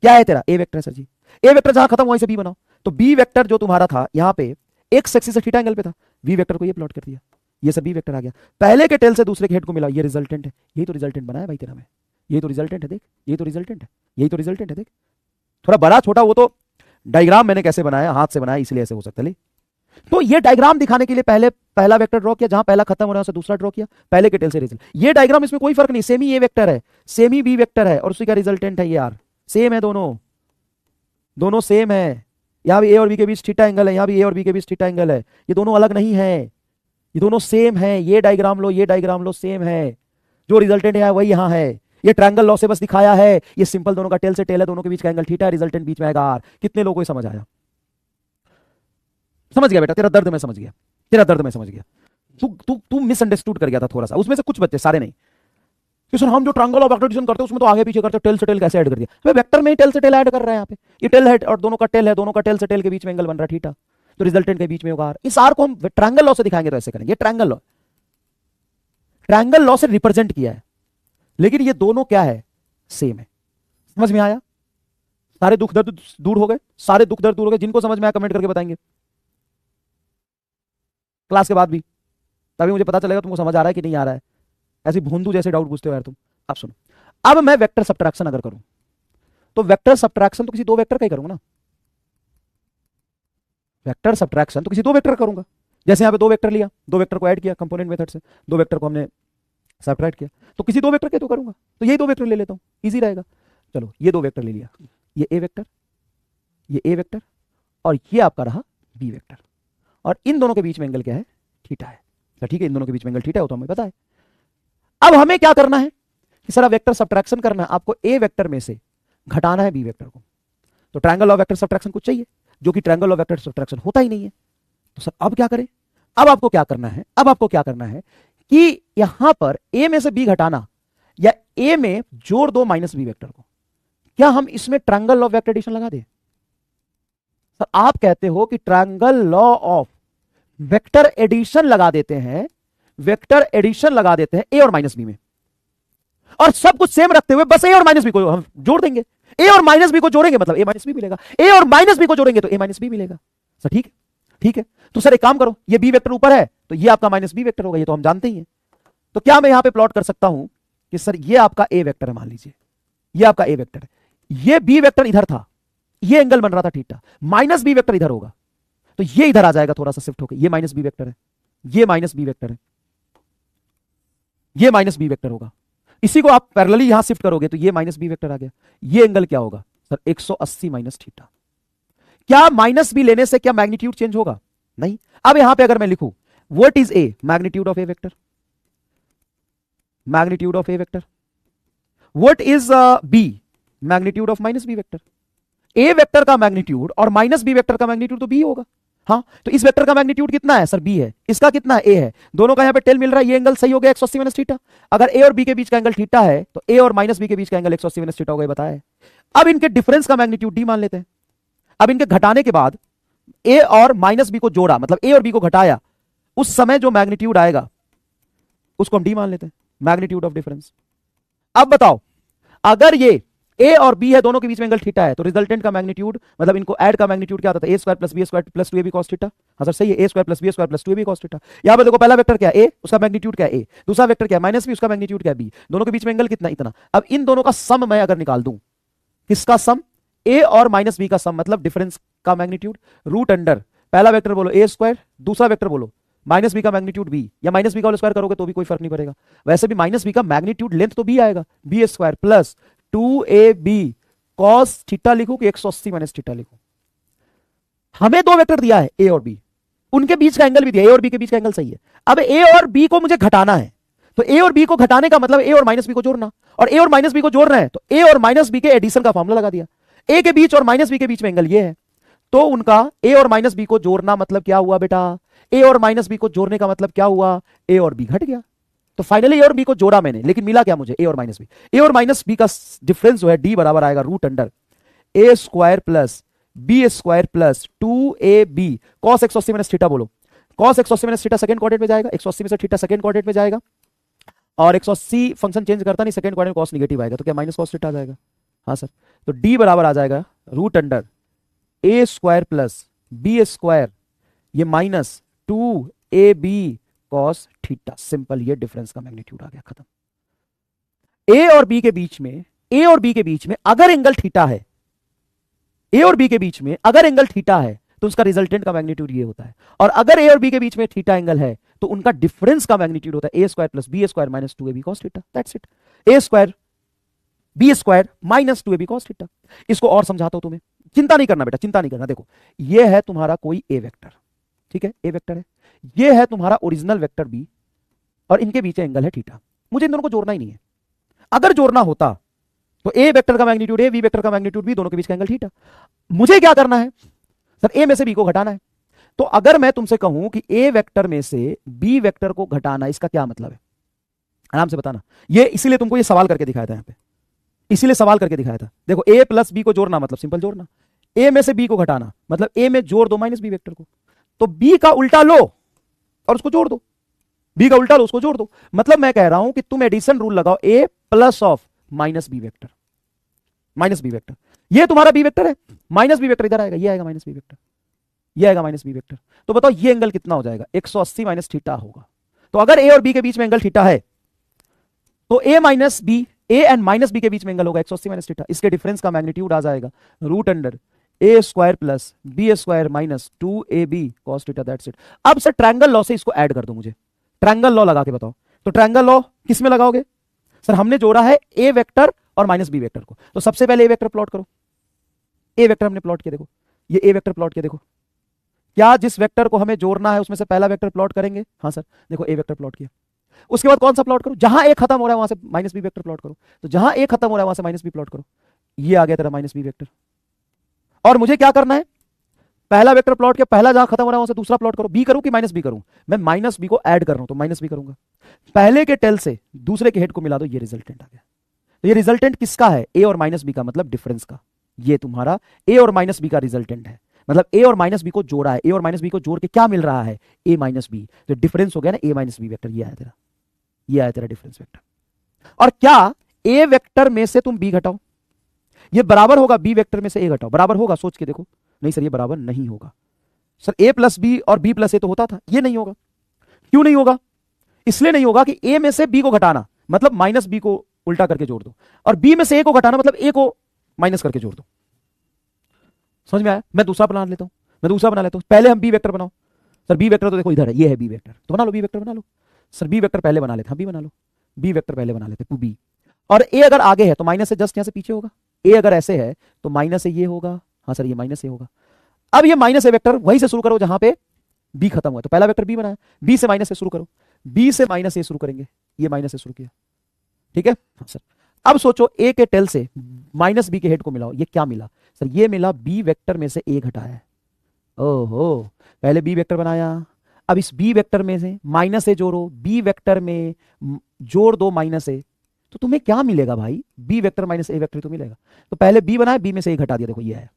क्या है तेरा? a वेक्टर है सर जी। a वेक्टर जहां खत्म वहीं से b बनाओ, तो b वेक्टर जो तुम्हारा था यहां पे एक्स एक्सिस से थीटा एंगल पे था, वी वेक्टर को ये प्लॉट कर दिया, ये सब बी वेक्टर आ गया, पहले के टेल से दूसरे के हेड को मिला, ये रिजल्टेंट है, यही तो रिजल्टेंट बनाया भाई तेरा में, ये तो रिजल्टेंट है देख, ये तो रिजल्टेंट है, यही तो रिजल्टेंट है देख। थोड़ा बड़ा छोटा वो तो डायग्राम मैंने कैसे बनाया, हाथ से बनाया, इसलिए ऐसे हो सकता है। तो ये डायग्राम दिखाने के लिए पहले पहला वेक्टर ड्रॉ किया, जहां पहला खत्म हो रहा है दूसरा ड्रॉ किया, पहले के टेल से रिजल्ट। ये डायग्राम, इसमें कोई फर्क नहीं, सेम ही ए वेक्टर है, सेम ही बी वेक्टर है, और उसी का रिजल्टेंट है ये आर, सेम है, दोनों दोनों सेम है। यहां भी ए और बी के बीच थीटा एंगल है, यहां भी ए और बी के बीच थीटा एंगल है, ये दोनों अलग नहीं है, ये दोनों सेम है। ये डायग्राम लो, ये डायग्राम लो, सेम है, जो रिजल्टेंट है वही यहां है। ये ट्रायंगल लॉ से बस दिखाया है, ये सिंपल दोनों का टेल से टेल है, दोनों के बीच का एंगल थीटा है, रिजल्टेंट बीच में आएगा आर। कितने लोगों को समझ आया? समझ गया बेटा, तेरा दर्द मैं समझ गया, तेरा दर्द मैं समझ गया। तू तू तू मिसअंडरस्टूड कर गया था थोड़ा सा, उसमें से कुछ बच्चे, सारे नहीं, कि सर हम जो ट्रायंगल ऑफ वेक्टर करते हैं उसमें तो आगे पीछे करते हैं, टेल से टेल कैसे ऐड कर दिया? भाई वेक्टर में ही टेल से टेल ऐड कर रहे हैं यहाँ पे, ये टेल है और दोनों का टेल है, दोनों का टेल से टेल के बीच में एंगल बन रहा है थीटा, तो रिजल्टेंट के बीच में होगा आर। इस आर को हम ट्रायंगल लॉ से दिखाएंगे तो ऐसे करेंगे, ट्रायंगल लॉ, ट्रायंगल लॉ से रिप्रेजेंट किया है, लेकिन ये दोनों क्या है, सेम है। समझ में आया? सारे दुख दर्द दूर हो गए, सारे दुख दर्द दूर हो गए। जिनको समझ में आया कमेंट करके बताएंगे क्लास के बाद भी, तभी मुझे पता चलेगा तुमको समझ आ रहा है कि नहीं आ रहा है। ऐसी भोंदू जैसे डाउट पूछते हो यार तुम। अब सुनो, अब मैं वेक्टर सब्ट्रैक्शन अगर करूं, तो वेक्टर सब्ट्रैक्शन तो किसी दो वेक्टर का ही करूंगा ना, वेक्टर सब्ट्रैक्शन तो किसी दो वेक्टर करूंगा। जैसे यहां पे दो वेक्टर लिया, दो वेक्टर को ऐड किया कंपोनेंट मेथड से, दो वेक्टर को हमने सब्ट्रैक्ट किया, तो किसी दो वेक्टर के तो करूंगा, तो यही दो वेक्टर ले लेता हूं, इजी रहेगा। चलो ये दो वेक्टर ले लिया, ये ए वेक्टर, ये ए वेक्टर, और ये आपका रहा बी वेक्टर, और इन दोनों के बीच में एंगल क्या है, थीटा है। तो ठीक है, इन दोनों के बीच में एंगल थीटा है, तो हमें पता है। अब हमें क्या करना है कि सर वेक्टर सब्ट्रैक्शन करना है, आपको ए वेक्टर में से घटाना है बी वेक्टर को, तो ट्रायंगल ऑफ वेक्टर सब्ट्रैक्शन कुछ चाहिए, जो कि ट्रायंगल ऑफ वेक्टर सब्ट्रैक्शन होता ही नहीं है। तो सर अब क्या करें? अब आपको क्या करना है, अब आपको क्या करना है कि यहां पर ए में से बी घटाना, या ए में जोड़ दो माइनस बी वेक्टर को, क्या हम इसमें ट्रायंगल ऑफ वेक्टर एडिशन लगा दें? सर आप कहते हो कि triangle law of vector addition लगा देते हैं, वेक्टर एडिशन लगा देते हैं ए और माइनस बी में, और सब कुछ सेम रखते हुए बस ए और माइनस बी को हम जोड़ देंगे। ए और माइनस बी को जोड़ेंगे मतलब ए माइनस बी मिलेगा, ए और माइनस बी को जोड़ेंगे तो ए माइनस बी मिलेगा। सर ठीक है, ठीक है। तो सर एक काम करो, ये बी वेक्टर ऊपर है तो ये आपका माइनस बी वेक्टर होगा, ये तो हम जानते ही हैं। तो क्या मैं यहां पे प्लॉट कर सकता हूं कि सर ये आपका ए वेक्टर है, मान लीजिए ये आपका ए वेक्टर है, ये बी वेक्टर इधर था, ये एंगल बन रहा था थीटा, माइनस बी वेक्टर इधर होगा, तो ये इधर आ जाएगा थोड़ा सा शिफ्ट होकर, ये माइनस बी वेक्टर है, ये माइनस बी वेक्टर है, ये माइनस बी वेक्टर होगा। इसी को आप पैरेलली यहां शिफ्ट करोगे तो ये माइनस बी वेक्टर आ गया। ये एंगल क्या होगा सर, 180 माइनस थीटा। क्या माइनस बी लेने से क्या मैग्नीट्यूड चेंज होगा? नहीं। अब यहां पे अगर मैं लिखूं what is A, magnitude of A vector, magnitude of A vector, what is B, magnitude of minus B vector. A vector का मैग्नीट्यूड और माइनस बी वेक्टर का मैग्नीट्यूड तो बी होगा। हाँ, तो इस वेक्टर का मैग्नीट्यूड कितना है सर, बी है, इसका कितना है, ए है, दोनों का यहां पे टेल मिल रहा है, ये एंगल सही हो गया 180 माइनस थीटा। अगर ए और बी के बीच का एंगल थीटा है तो ए और माइनस बी के बीच का एंगल 180 माइनस थीटा होगा, बताया है। अब इनके डिफरेंस का मैग्नीट्यूड डी मान लेते हैं। अब इनके घटाने के बाद ए और माइनस बी को जोड़ा, मतलब ए और बी को घटाया, उस समय जो मैग्नीट्यूड आएगा उसको हम डी मान लेते हैं, मैग्नीट्यूड ऑफ डिफरेंस। अब बताओ, अगर ये ए और बी है, दोनों के बीच में एंगल थीटा है, तो रिजल्टेंट का मैग्नीट्यूड, मतलब इनको ऐड का मैग्नीट्यूड क्या आता है, A square plus B square plus 2ab cos theta. हाँ सर सही है, A square plus B square plus 2ab cos theta. यहां पे देखो पहला वेक्टर क्या है, ए, उसका मैग्नीट्यूड क्या है ए, दूसरा वेक्टर क्या है माइनस बी, उसका मैग्नीट्यूड क्या है बी, दोनों के बीच में एंगल कितना, इतना। अब इन दोनों का सम मैं अगर निकाल दूं, किसका सम, ए और माइनस बी का सम, मतलब डिफरेंस का मैग्नीट्यूड, रूट अंडर पहला वेक्टर बोलो ए स्क्वायर, दूसरा वेक्टर बोलो माइनस बी का मैग्नीट्यूड बी, या माइनस बी का होल स्क्वायर करोगे तो भी कोई फर्क नहीं पड़ेगा, वैसे भी माइनस बी का मैग्नीट्यूड लेंथ तो बी आएगा, B square plus 2ab cos theta लिखूं कि 180 माइनस थीटा लिखूं। हमें दो वेक्टर दिया है ए और बी, उनके बीच का एंगल भी दिया, ए और बी के बीच का एंगल सही है। अब ए और बी को मुझे घटाना है, तो ए और बी को घटाने का मतलब ए और माइनस बी को जोड़ना, और ए और माइनस बी को जोड़ रहे हैं तो ए और माइनस बी के एडिशन का फॉर्मूला लगा दिया। ए के बीच और माइनस बी के बीच में एंगल ये है, तो उनका ए और माइनस बी को जोड़ना मतलब क्या हुआ बेटा, ए और माइनस बी को जोड़ने का मतलब क्या हुआ, ए और बी घट गया। तो फाइनली ए और बी को जोड़ा मैंने, लेकिन मिला क्या मुझे, ए और माइनस बी। ए और माइनस बी का डिफरेंस जो है डी बराबर आएगा root under A square plus B square plus 2ab cos 180 minus theta बोलो, cos 180 minus theta second quadrant में जाएगा, 180 में से थीटा सेकंड क्वाड्रेंट में जाएगा, और 180 फंक्शन चेंज करता नहीं, सेकंड क्वाड्रेंट cos नेगेटिव आएगा, तो क्या माइनस cos थीटा आ जाएगा। हाँ सर, तो डी बराबर आ जाएगा root under A square plus B square, ये minus 2 A B cos theta, simple, ये डिफरेंस का मैग्नीट्यूड आ गया, खत्म। ए और बी के बीच में, ए और बी के बीच में अगर एंगल थीटा है, ए और बी के बीच में अगर एंगल थीटा है तो उसका रिजल्टेंट का मैग्नीट्यूड ये होता है, और अगर ए और बी के बीच में थीटा एंगल है तो उनका डिफरेंस का मैग्नीट्यूड होता है A square plus B square minus 2ab cos theta, that's it. A square B square minus 2ab cos theta. इसको और समझाता हूं तुम्हें, चिंता नहीं करना बेटा, चिंता नहीं करना। देखो ये है तुम्हारा कोई ए वेक्टर, ठीक है, ए वेक्टर है, ये है तुम्हारा ओरिजिनल वेक्टर बी, और इनके बीच एंगल है थीटा। मुझे इन दोनों को जोड़ना ही नहीं है, अगर जोड़ना होता तो ए वेक्टर का मैग्नीट्यूड ए, बी वेक्टर का मैग्नीट्यूड बी, दोनों के बीच का एंगल थीटा। मुझे क्या करना है सर, ए में से बी को घटाना है। तो अगर मैं तुमसे कहूं कि ए वेक्टर में से बी वेक्टर को घटाना, इसका क्या मतलब है, आराम से बताना। ये इसीलिए तुमको ये सवाल करके दिखाया था यहां पे, इसीलिए सवाल करके दिखाया था। देखो ए प्लस बी को जोड़ना मतलब सिंपल जोड़ना, ए में से बी को घटाना मतलब ए में जोड़ दो माइनस बी वेक्टर को, तो बी का उल्टा लो और उसको जोड़ दो, बी का उल्टा लो उसको जोड़ दो। मतलब मैं कह रहा हूं कि तुम एडिशन रूल लगाओ, A plus of minus B vector, minus B vector, ये तुम्हारा बी वेक्टर है, माइनस बी वेक्टर इधर आएगा, ये आएगा माइनस बी वेक्टर, ये आएगा माइनस बी वेक्टर। तो बताओ ये एंगल कितना हो जाएगा, 180 माइनस थीटा होगा। तो अगर ए और बी के बीच में एंगल थीटा है तो A minus B, A and minus B के बीच में एंगल होगा 180 माइनस थीटा। इसके डिफरेंस का मैग्नीट्यूड आ जाएगा root under A square plus B square minus 2ab cos theta, that's it. अब सर ट्रायंगल लॉ से इसको ऐड कर दो, मुझे ट्रायंगल लॉ लगा के बताओ। तो ट्रायंगल लॉ किस में लगाओगे सर, हमने जोड़ा है ए वेक्टर और माइनस बी वेक्टर को, तो सबसे पहले ए वेक्टर प्लॉट करो। ए वेक्टर हमने प्लॉट किया, देखो ये ए वेक्टर प्लॉट किया, देखो क्या जिस वेक्टर को हमें जोड़ना है उसमें से पहला वेक्टर प्लॉट करेंगे, हाँ सर, देखो ए वेक्टर प्लॉट किया। उसके बाद कौन सा प्लॉट करो, जहां ए खत्म हो रहा है वहां से माइनस बी वेक्टर प्लॉट करो, तो जहां ए खत्म हो रहा है वहां से माइनस बी प्लॉट करो, ये आ गया तेरा माइनस बी वेक्टर। और मुझे क्या करना है, पहला वेक्टर प्लॉट किया, पहला जहां खत्म हो रहा है वहां से दूसरा प्लॉट करो। बी करूं कि माइनस बी करूं, मैं माइनस बी को ऐड कर रहा हूं तो माइनस बी करूंगा। पहले के टेल से दूसरे के हेड को मिला दो, ये रिजल्टेंट आ गया। तो ये रिजल्टेंट किसका है, ए और माइनस बी का, मतलब डिफरेंस का। ये तुम्हारा ए और माइनस बी का रिजल्टेंट है, मतलब ए और माइनस बी को जोड़ा है, ए और माइनस बी को जोड़ के क्या मिल रहा है, ए माइनस बी। तो डिफरेंस हो गया ना ए माइनस बी वेक्टर, ये आया तेरा, ये आया तेरा डिफरेंस वेक्टर। और क्या ए वेक्टर में से तुम बी घटाओ, ये बराबर होगा बी वेक्टर में से ए घटाओ, बराबर होगा, सोच के देखो। नहीं सर ये बराबर नहीं होगा सर, ए प्लस बी और बी प्लस ए तो होता था, ये नहीं होगा। क्यों नहीं होगा, इसलिए नहीं होगा कि ए में से बी को घटाना मतलब माइनस बी को उल्टा करके जोड़ दो, और बी में से ए को घटाना मतलब ए को माइनस करके जोड़ दो। समझ में आया, मैं दूसरा बना लेता हूं, मैं दूसरा बना लेता हूं। पहले हम बी वेक्टर बनाओ सर, बी वेक्टर तो देखो इधर है, ये है बी वेक्टर, तो बना लो बी वेक्टर बना लो सर। बी वेक्टर पहले बना लेते, हाँ बी बना लो, बी वेक्टर पहले बना लेते, बी। और ए अगर आगे है तो माइनस से जस्ट यहां से पीछे होगा, ए अगर ऐसे है तो माइनस से ये होगा, हाँ सर ये माइनस से होगा। अब ये माइनस ए वेक्टर वहीं से शुरू करो जहां पे बी खत्म हुआ, तो पहला वेक्टर बी बनाया, बी से माइनस से शुरू करो, बी से माइनस से शुरू करेंगे, ये माइनस से शुरू किया, ठीक है हाँ सर। अब सोचो ए के टेल से माइनस बी के हेड को मिलाओ, ये क्या मिला सर, ये मिला बी वेक्टर में से ए घटाया है। ओहो, पहले बी वेक्टर बनाया, अब इस बी वेक्टर में से माइनस ए जोड़ो, बी वेक्टर में जोड़ दो माइनस ए, तो तुम्हें क्या मिलेगा भाई, B vector minus A vector तो मिलेगा। तो पहले बी बनाया, बी में से ए घटा दिया, देखो ये है,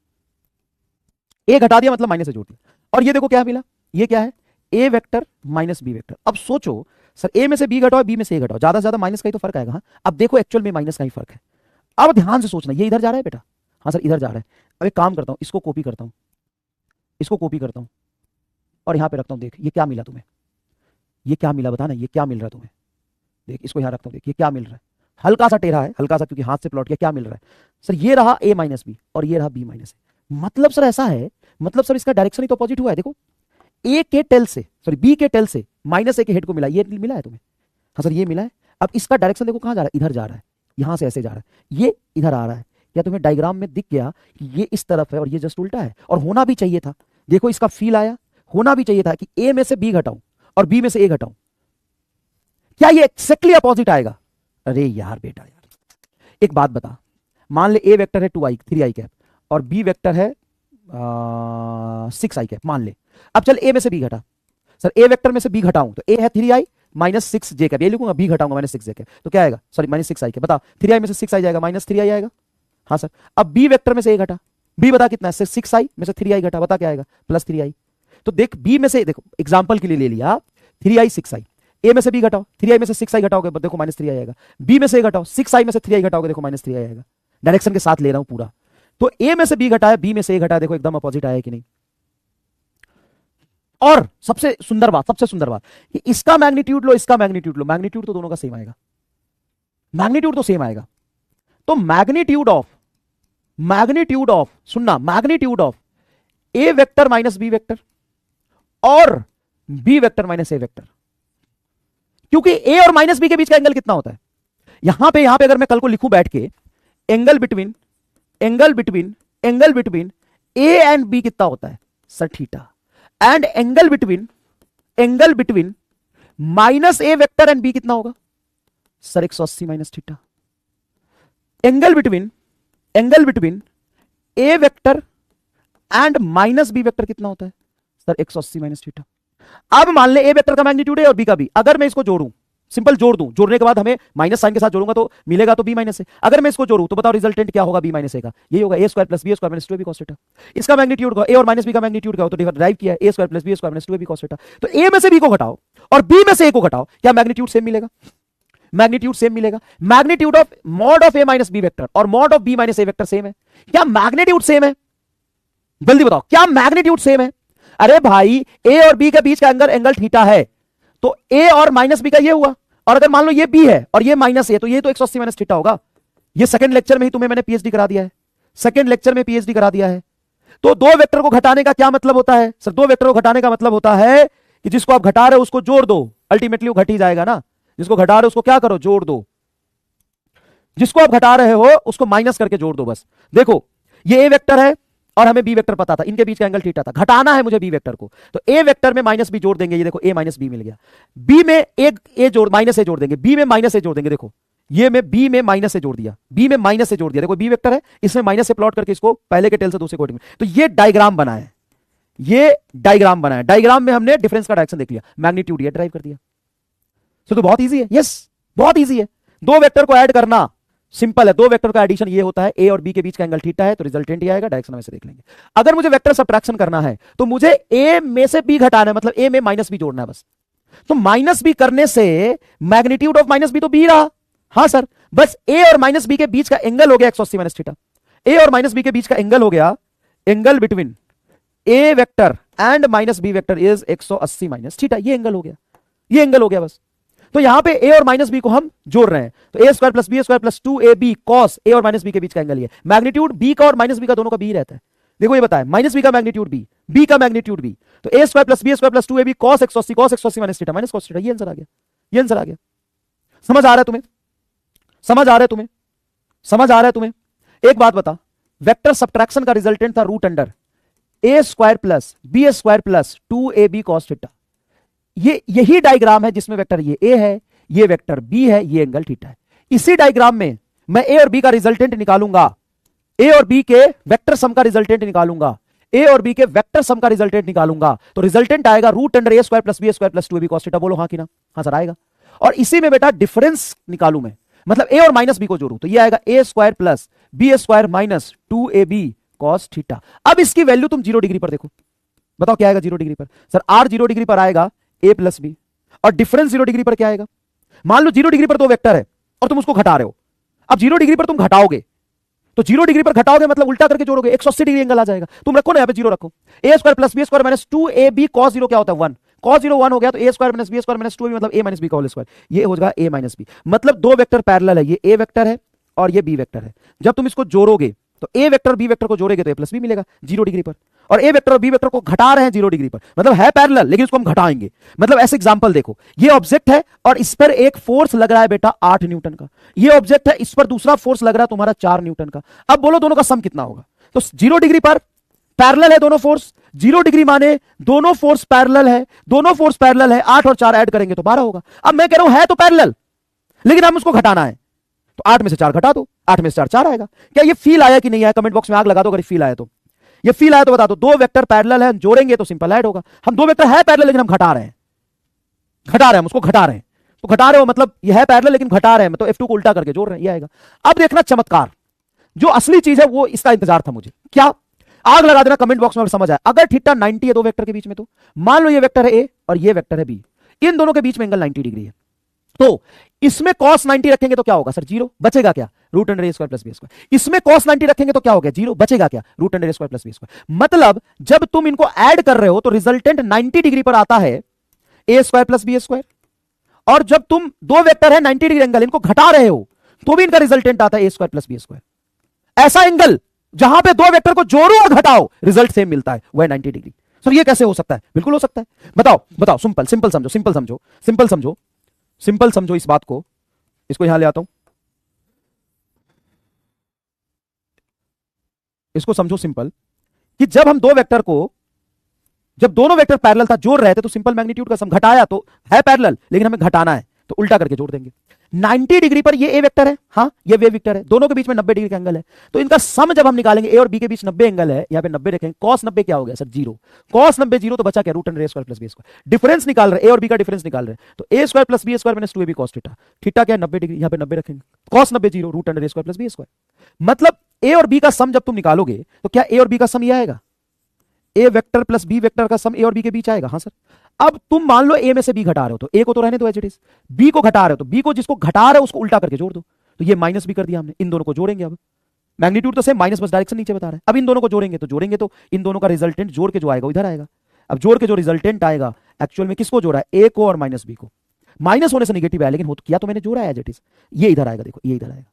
ए घटा दिया मतलब माइनस से जोड़ दिया, और ये देखो क्या मिला, ये क्या है, A vector minus B vector. अब सोचो सर ए में से बी घटाओ, बी में से ए घटाओ, ज्यादा से ज्यादा माइनस का ही तो फर्क आएगा। हाँ अब देखो एक्चुअल में माइनस का ही फर्क है। अब ध्यान से सोचना, ये इधर जा रहा है बेटा, हाँ सर इधर जा रहा है। अब एक काम करता हूं, इसको कॉपी करता हूं, इसको कॉपी करता हूं और यहां पे रखता हूं। देख ये क्या मिला तुम्हें, ये क्या मिला बताना, ये क्या मिल रहा है तुम्हें, देख इसको यहां रखता हूं, देख ये क्या मिल रहा है, हल्का सा टेढ़ा है, हल्का सा क्योंकि हाथ से प्लॉट किया, क्या मिल रहा है सर, ये रहा ए माइनस बी और ये रहा बी माइनस ए। मतलब सर ऐसा है, मतलब सर इसका डायरेक्शन ही तो अपोजिट हुआ है। देखो ए के टेल से, सॉरी बी के टेल से माइनस ए के हेड को मिला, ये मिला है तुम्हें, हाँ सर ये मिला है। अब इसका डायरेक्शन देखो कहां जा रहा है, इधर जा रहा है, यहां से ऐसे जा रहा है, ये इधर आ रहा है। क्या तुम्हें डायग्राम में दिख गया कि ये इस तरफ है और ये जस्ट उल्टा है, और होना भी चाहिए था। देखो इसका फील आया, होना भी चाहिए था कि ए में से बी घटाऊं और बी में से ए घटाऊं, क्या ये एक्जैक्टली अपोजिट आएगा। अरे यार बेटा यार, एक बात बता, मान ले ए वेक्टर है 2i 3i कैप और बी वेक्टर है 6i कैप, मान ले। अब चल ए में से बी घटा, सर ए वेक्टर में से बी घटाऊं तो ए है 3i माइनस 6j कैप, ये लिखूंगा, बी घटाऊंगा माइनस 6j कैप, तो क्या आएगा, सॉरी माइनस 6i कैप। बता 3i में से 6i जाएगा, माइनस 3i आएगा, हाँ सर। अब बी वेक्टर में से ए घटा, बी बता कितना है, 6i में से 3i घटा, बता क्या आएगा, प्लस 3i। तो देख बी में से, देखो एग्जाम्पल के लिए ले लिया 3i 6i, ए में से बी घटाओ, 3i में से 6i घटाओगे देखो माइनस 3i आएगा, बी में से ए घटाओ, 6i में से 3i घटाओगे देखो माइनस 3i आएगा। डायरेक्शन के साथ ले रहा हूं पूरा। तो ए में से बी घटाया, बी में से ए घटाया, देखो एकदम अपोजिट आया कि नहीं। और सबसे सुंदर बात कि इसका मैग्नीट्यूड लो, इसका मैग्नीट्यूड लो, मैग्नीट्यूड तो दोनों का सेम आएगा, मैग्नीट्यूड तो सेम आएगा। तो मैग्नीट्यूड ऑफ सुनना, magnitude of A vector minus B vector और B vector minus A vector, क्योंकि ए और माइनस बी के बीच का एंगल कितना होता है, यहां पे अगर मैं कल को लिखूं बैठ के, angle between A and B कितना होता है sir theta, and angle between minus A vector and B कितना होगा sir 180 minus theta. Angle between A vector and minus B vector कितना होता है सर 180 माइनस थीटा। अब मान ले ए वेक्टर का मैग्नीट्यूड है और बी का बी, अगर मैं इसको जोड़ूं, सिंपल जोड़ दूं, जोड़ने के बाद हमें माइनस साइन के साथ जोड़ूंगा तो मिलेगा तो बी माइनस ए, अगर मैं इसको जोड़ूं तो बताओ रिजल्टेंट क्या होगा बी माइनस ए का, ये होगा A square plus B square minus 2ab cos theta. इसका मैग्नीट्यूड का ए और माइनस बी का मैग्नीट्यूड का तो डिराइव किया A square plus B square minus 2ab cos theta. तो ए में से बी को घटाओ और बी में से ए को घटाओ, क्या मैग्नीट्यूड सेम मिलेगा, मैग्नीट्यूड सेम मिलेगा। Magnitude of mod of A minus B vector और mod of B minus A vector same है, क्या मैग्नीट्यूड सेम है, जल्दी बताओ क्या मैग्नीट्यूड सेम है। अरे भाई ए और बी के बीच का एंगल थीटा है, तो ए और माइनस बी का ये हुआ, और अगर मान लो ये बी है और ये माइनस ए, तो ये तो 180 माइनस थीटा होगा। ये सेकंड लेक्चर में ही तुम्हें मैंने पीएचडी करा दिया है, सेकंड लेक्चर में पीएचडी करा दिया है। तो दो वेक्टर को घटाने का क्या मतलब होता है सर, दो वेक्टर को घटाने का मतलब होता है कि जिसको आप घटा रहे हो उसको जोड़ दो, अल्टीमेटली वो घट ही जाएगा ना। जिसको घटा रहे हो उसको क्या करो, जोड़ दो, जिसको आप घटा रहे हो उसको माइनस करके जोड़ दो बस। देखो ये ए वेक्टर है और हमें बी वेक्टर पता था, इनके बीच का एंगल थीटा था, घटाना है मुझे बी वेक्टर को, तो ए वेक्टर में माइनस बी जोड़ देंगे, ये देखो ए माइनस बी मिल गया, बी में ए जोड़ माइनस ए जोड़ देंगे, बी में माइनस ए जोड़ देंगे, देखो ये में बी में माइनस से जोड़ दिया, बी में माइनस से जोड़ दिया, देखो बी वेक्टर है इसमें माइनस से प्लॉट करके इसको पहले के टेल से दूसरे कोडिंग में, तो ये डायग्राम बना है, ये डायग्राम बना है, डायग्राम में हमने डिफरेंस का डायरेक्शन देख लिया, मैग्नीट्यूड ये ड्राइव कर दिया। तो बहुत ईजी है, यस बहुत ईजी है, दो वेक्टर को ऐड करना सिंपल है, दो वेक्टर का एडिशन ये होता है, ए और बी के बीच का एंगल थीटा है तो रिजल्टेंट ये आएगा, डायरेक्शन वैसे देख लेंगे। अगर मुझे वेक्टर सब्ट्रैक्शन करना है तो मुझे ए में से बी घटाना है, मतलब ए में माइनस बी जोड़ना है बस, तो माइनस बी करने से मैग्नीट्यूड ऑफ माइनस बी तो बी रहा, हाँ सर, बस ए और माइनस बी के बीच का एंगल हो गया 180 माइनस थीटा, ए और माइनस बी के बीच का एंगल हो गया, angle between A vector and minus B vector is 180 minus theta, ये एंगल हो गया, ये एंगल हो गया बस। तो यहां पे ए और माइनस बी को हम जोड़ रहे हैं, तो A square plus B square plus 2ab cos A और माइनस बी के बीच का एंगल ये, मैग्नीट्यूड बी का और माइनस बी का दोनों का बी रहता है। देखो ये बताया माइनस बी का मैग्नीट्यूड बी का मैग्नीट्यूड बी, तो A square plus B square plus 2ab cos 180 minus theta minus cos theta, ये आंसर आ गया, ये आंसर आ गया। समझ आ रहा है तुम्हें, समझ आ रहा है तुम्हें, समझ आ रहा है तुम्हें। एक बात बता, वेक्टर सब्ट्रैक्शन का रिजल्टेंट था root under A square plus B square plus 2ab cos theta, ये यही डायग्राम है जिसमें वेक्टर ये ए है, ये वेक्टर बी है, ये एंगल थीटा है। इसी डायग्राम में मैं ए और बी का रिजल्टेंट निकालूंगा, ए और बी के वेक्टर सम का रिजल्टेंट निकालूंगा, ए और बी के वेक्टर सम का रिजल्टेंट निकालूंगा, तो रिजल्टेंट आएगा root under A square plus B square plus 2ab cos theta. बोलो हाँ कि ना, हाँ सर आएगा। और इसी में बेटा डिफरेंस निकालू मैं, मतलब ए और माइनस बी को जोड़ू, तो ये आएगा A square plus B square minus 2ab cos theta. अब इसकी वैल्यू तुम 0 डिग्री पर देखो, बताओ क्या आएगा 0 डिग्री पर, सर आर 0 डिग्री पर आएगा ए प्लस बी, और डिफरेंस 0 डिग्री पर क्या आएगा। मान लो 0 डिग्री पर दो वेक्टर है और तुम उसको घटा रहे हो, अब 0 डिग्री पर तुम घटाओगे, तो 0 डिग्री पर घटाओगे मतलब उल्टा करके जोड़ोगे, 180 डिग्री एंगल आ जाएगा। तुम रखो ना यहाँ पे 0 रखो, A square plus B square minus 2ab cos 0 क्या होता है 1, cos 0 1 हो गया, तो A square minus B square minus 2ab मतलब ए माइनस बी का होल स्क्वायर, ये हो जाएगा ए माइनस बी, मतलब दो वेक्टर पैरेलल है, ये ए वेक्टर है और ये बी वेक्टर है। जब तुम इसको जोड़ोगे तो ए वेक्टर बी वेक्टर को जोड़ेगे तो ए प्लस बी मिलेगा 0 डिग्री पर, और ए वेक्टर और बी वेक्टर को घटा रहे हैं 0 डिग्री पर, मतलब है पैरेलल लेकिन इसको हम घटाएंगे। मतलब ऐसे एग्जांपल देखो, ये ऑब्जेक्ट है और इस पर एक फोर्स लग रहा है बेटा 8 न्यूटन का, ये ऑब्जेक्ट है इस पर दूसरा फोर्स लग रहा है तुम्हारा 4 न्यूटन का। अब बोलो दोनों का सम कितना होगा, तो 0 डिग्री पर पैरेलल है दोनों फोर्स, 0 डिग्री माने दोनों फोर्स पैरेलल है, दोनों फोर्स पैरेलल है, 8 और 4 ऐड करेंगे तो 12 होगा। अब मैं कह रहा हूं है तो पैरेलल लेकिन हम उसको घटाना है, तो 8 में से 4 घटा दो, 8 में से 4 आएगा। क्या ये फील आया कि नहीं आया, कमेंट बॉक्स में आग लगा दो अगर फील आया तो, ये फील आया तो बता दो। दो वेक्टर पैरेलल है, जोड़ेंगे तो सिंपल ऐड होगा, हम दो वेक्टर है पैरेलल लेकिन हम घटा रहे हैं, हम उसको घटा रहे हैं, तो घटा रहे हो मतलब ये है पैरेलल लेकिन घटा रहे हैं, मतलब F2 को उल्टा करके जोड़ रहे हैं, ये आएगा। अब देखना चमत्कार, जो असली चीज है वो इसका इंतजार था मुझे, क्या आग लगा देना कमेंट बॉक्स में अगर समझ आया। अगर थीटा 90 है दो वेक्टर के बीच में, तो मान लो ये वेक्टर है ए और ये वेक्टर है बी, इन दोनों के बीच में एंगल 90 डिग्री है, तो इसमें cos 90 रखेंगे तो क्या होगा सर 0, बचेगा क्या, root under A square plus B square. इसमें cos 90 रखेंगे तो क्या हो गया, जीरो, बचेगा क्या, root under A square plus B square. मतलब जब तुम इनको ऐड कर रहे हो तो रिजल्टेंट 90 डिग्री पर आता है A square plus B square, और जब तुम दो वेक्टर है 90 डिग्री एंगल, इनको घटा रहे हो तो भी इनका रिजल्टेंट आता है A square plus B square. ऐसा एंगल जहां पे दो वेक्टर को जोड़ो और घटाओ रिजल्ट सेम मिलता है, वह 90 डिग्री। सर ये कैसे हो सकता है, बिल्कुल हो सकता है, बताओ बताओ, सिंपल सिंपल समझो, सिंपल समझो, सिंपल समझो, सिंपल समझो इस बात को, इसको यहां ले आता हूं, इसको समझो सिंपल, कि जब हम दो वेक्टर को, जब दोनों वेक्टर पैरेलल था जोड़ रहे थे तो सिंपल मैग्नीट्यूड का सम, घटाया तो है पैरेलल लेकिन हमें घटाना है तो उल्टा करके जोड़ देंगे। 90 डिग्री पर ये ए वेक्टर है, हाँ ये वे वेक्टर है, दोनों के बीच में 90 डिग्री का एंगल है, तो इनका सम जब हम निकालेंगे, ए और बी के बीच 90 एंगल है, यहां पे 90 रखेंगे, cos 90 क्या हो गया सर, जीरो, cos 90 जीरो, तो बचा क्या, root under A square plus B square. Difference निकाल रहे, ए और बी का डिफरेंस निकाल रहे, तो A square plus B square minus 2ab cos theta, theta क्या है 90 डिग्री, यहां पे 90 रखेंगे, cos 90 zero, root under A square plus B square. मतलब ए और बी का सम जब तुम निकालोगे तो क्या ए और बी का सम ये आएगा, ए वेक्टर प्लस बी वेक्टर का सम ए और बी के बीच आएगा, हाँ सर। अब तुम मान लो ए में से बी घटा रहे हो तो ए को तो रहने दो एज इट इज, बी को घटा रहे हो तो बी को, जिसको घटा रहे हो उसको उल्टा करके जोड़ दो, तो ये माइनस भी कर दिया हमने, इन दोनों को जोड़ेंगे, अब मैग्नीट्यूड तो सेम, माइनस बस डायरेक्शन नीचे बता रहा है, अब इन दोनों को जोड़ेंगे तो इन दोनों का रिजल्टेंट जोड़ के जो आएगा इधर आएगा। अब जोड़ के जो रिजल्टेंट आएगा एक्चुअल में किसको जोड़ा है, ए को और माइनस बी को, माइनस होने से निगेटिव है लेकिन हो किया तो मैंने जोड़ा है एज इट इज, ये इधर आएगा, देखो ये इधर आएगा,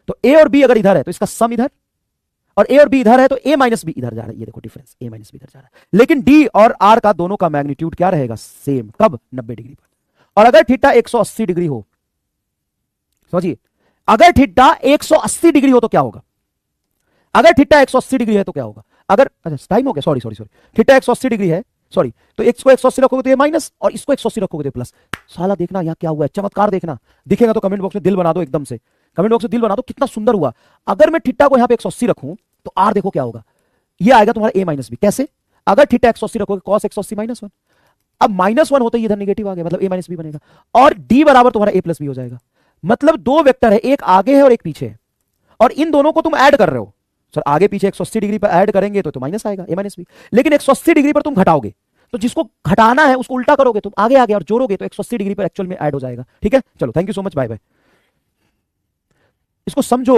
तो ए और बी अगर इधर है तो इसका सम इधर, और ए और बी इधर है तो ए माइनस बी इधर जा रहा है, ये देखो डिफरेंस, ए माइनस बी इधर जा रहा है, लेकिन डी और आर का दोनों का मैग्नीट्यूड क्या रहेगा, सेम, कब, 90 डिग्री पर। और अगर थीटा 180 डिग्री हो, समझिए, अगर थीटा 180 डिग्री हो तो क्या होगा, अगर थीटा 180 डिग्री है तो क्या होगा, अगर, अच्छा टाइम हो गया, sorry sorry sorry, theta 180 degree है, सॉरी, तो x को 180 रखोगे तो ये माइनस, और इसको 180 रखोगे तो प्लस। साला देखना यहां क्या हुआ है, चमत्कार देखना, दिखेगा तो कमेंट बॉक्स में दिल बना दो, एकदम से कमेंट बॉक्स में दिल बना दो, कितना सुंदर हुआ। अगर मैं थीटा को यहां पे 180 रखूं तो आर देखो क्या होगा, ये आएगा तुम्हारा ए माइनस बी, कैसे, अगर थीटा 180 रखोगे cos 180 -1, अब -1 होता ही इधर नेगेटिव आ गया, मतलब ए माइनस बी बनेगा, और डी बराबर तुम्हारा ए प्लस बी हो जाएगा। मतलब दो वेक्टर है, एक आगे है और एक पीछे है, और इन दोनों को तुम ऐड कर रहे हो, सर आगे पीछे 180 डिग्री पर ऐड करेंगे तो माइनस आएगा, ए माइनस बी, लेकिन 180 डिग्री पर तुम घटाओगे तो जिसको घटाना है उसको उल्टा करोगे तुम, आगे आगे और जोड़ोगे तो 180 डिग्री पर एक्चुअल में ऐड हो जाएगा। ठीक है, चलो thank you so much, bye bye. इसको समझो,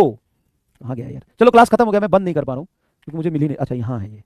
आ गया यार, चलो क्लास खत्म हो गया, मैं बंद नहीं कर पा रहा हूं क्योंकि मुझे मिली नहीं, अच्छा यहां है ये।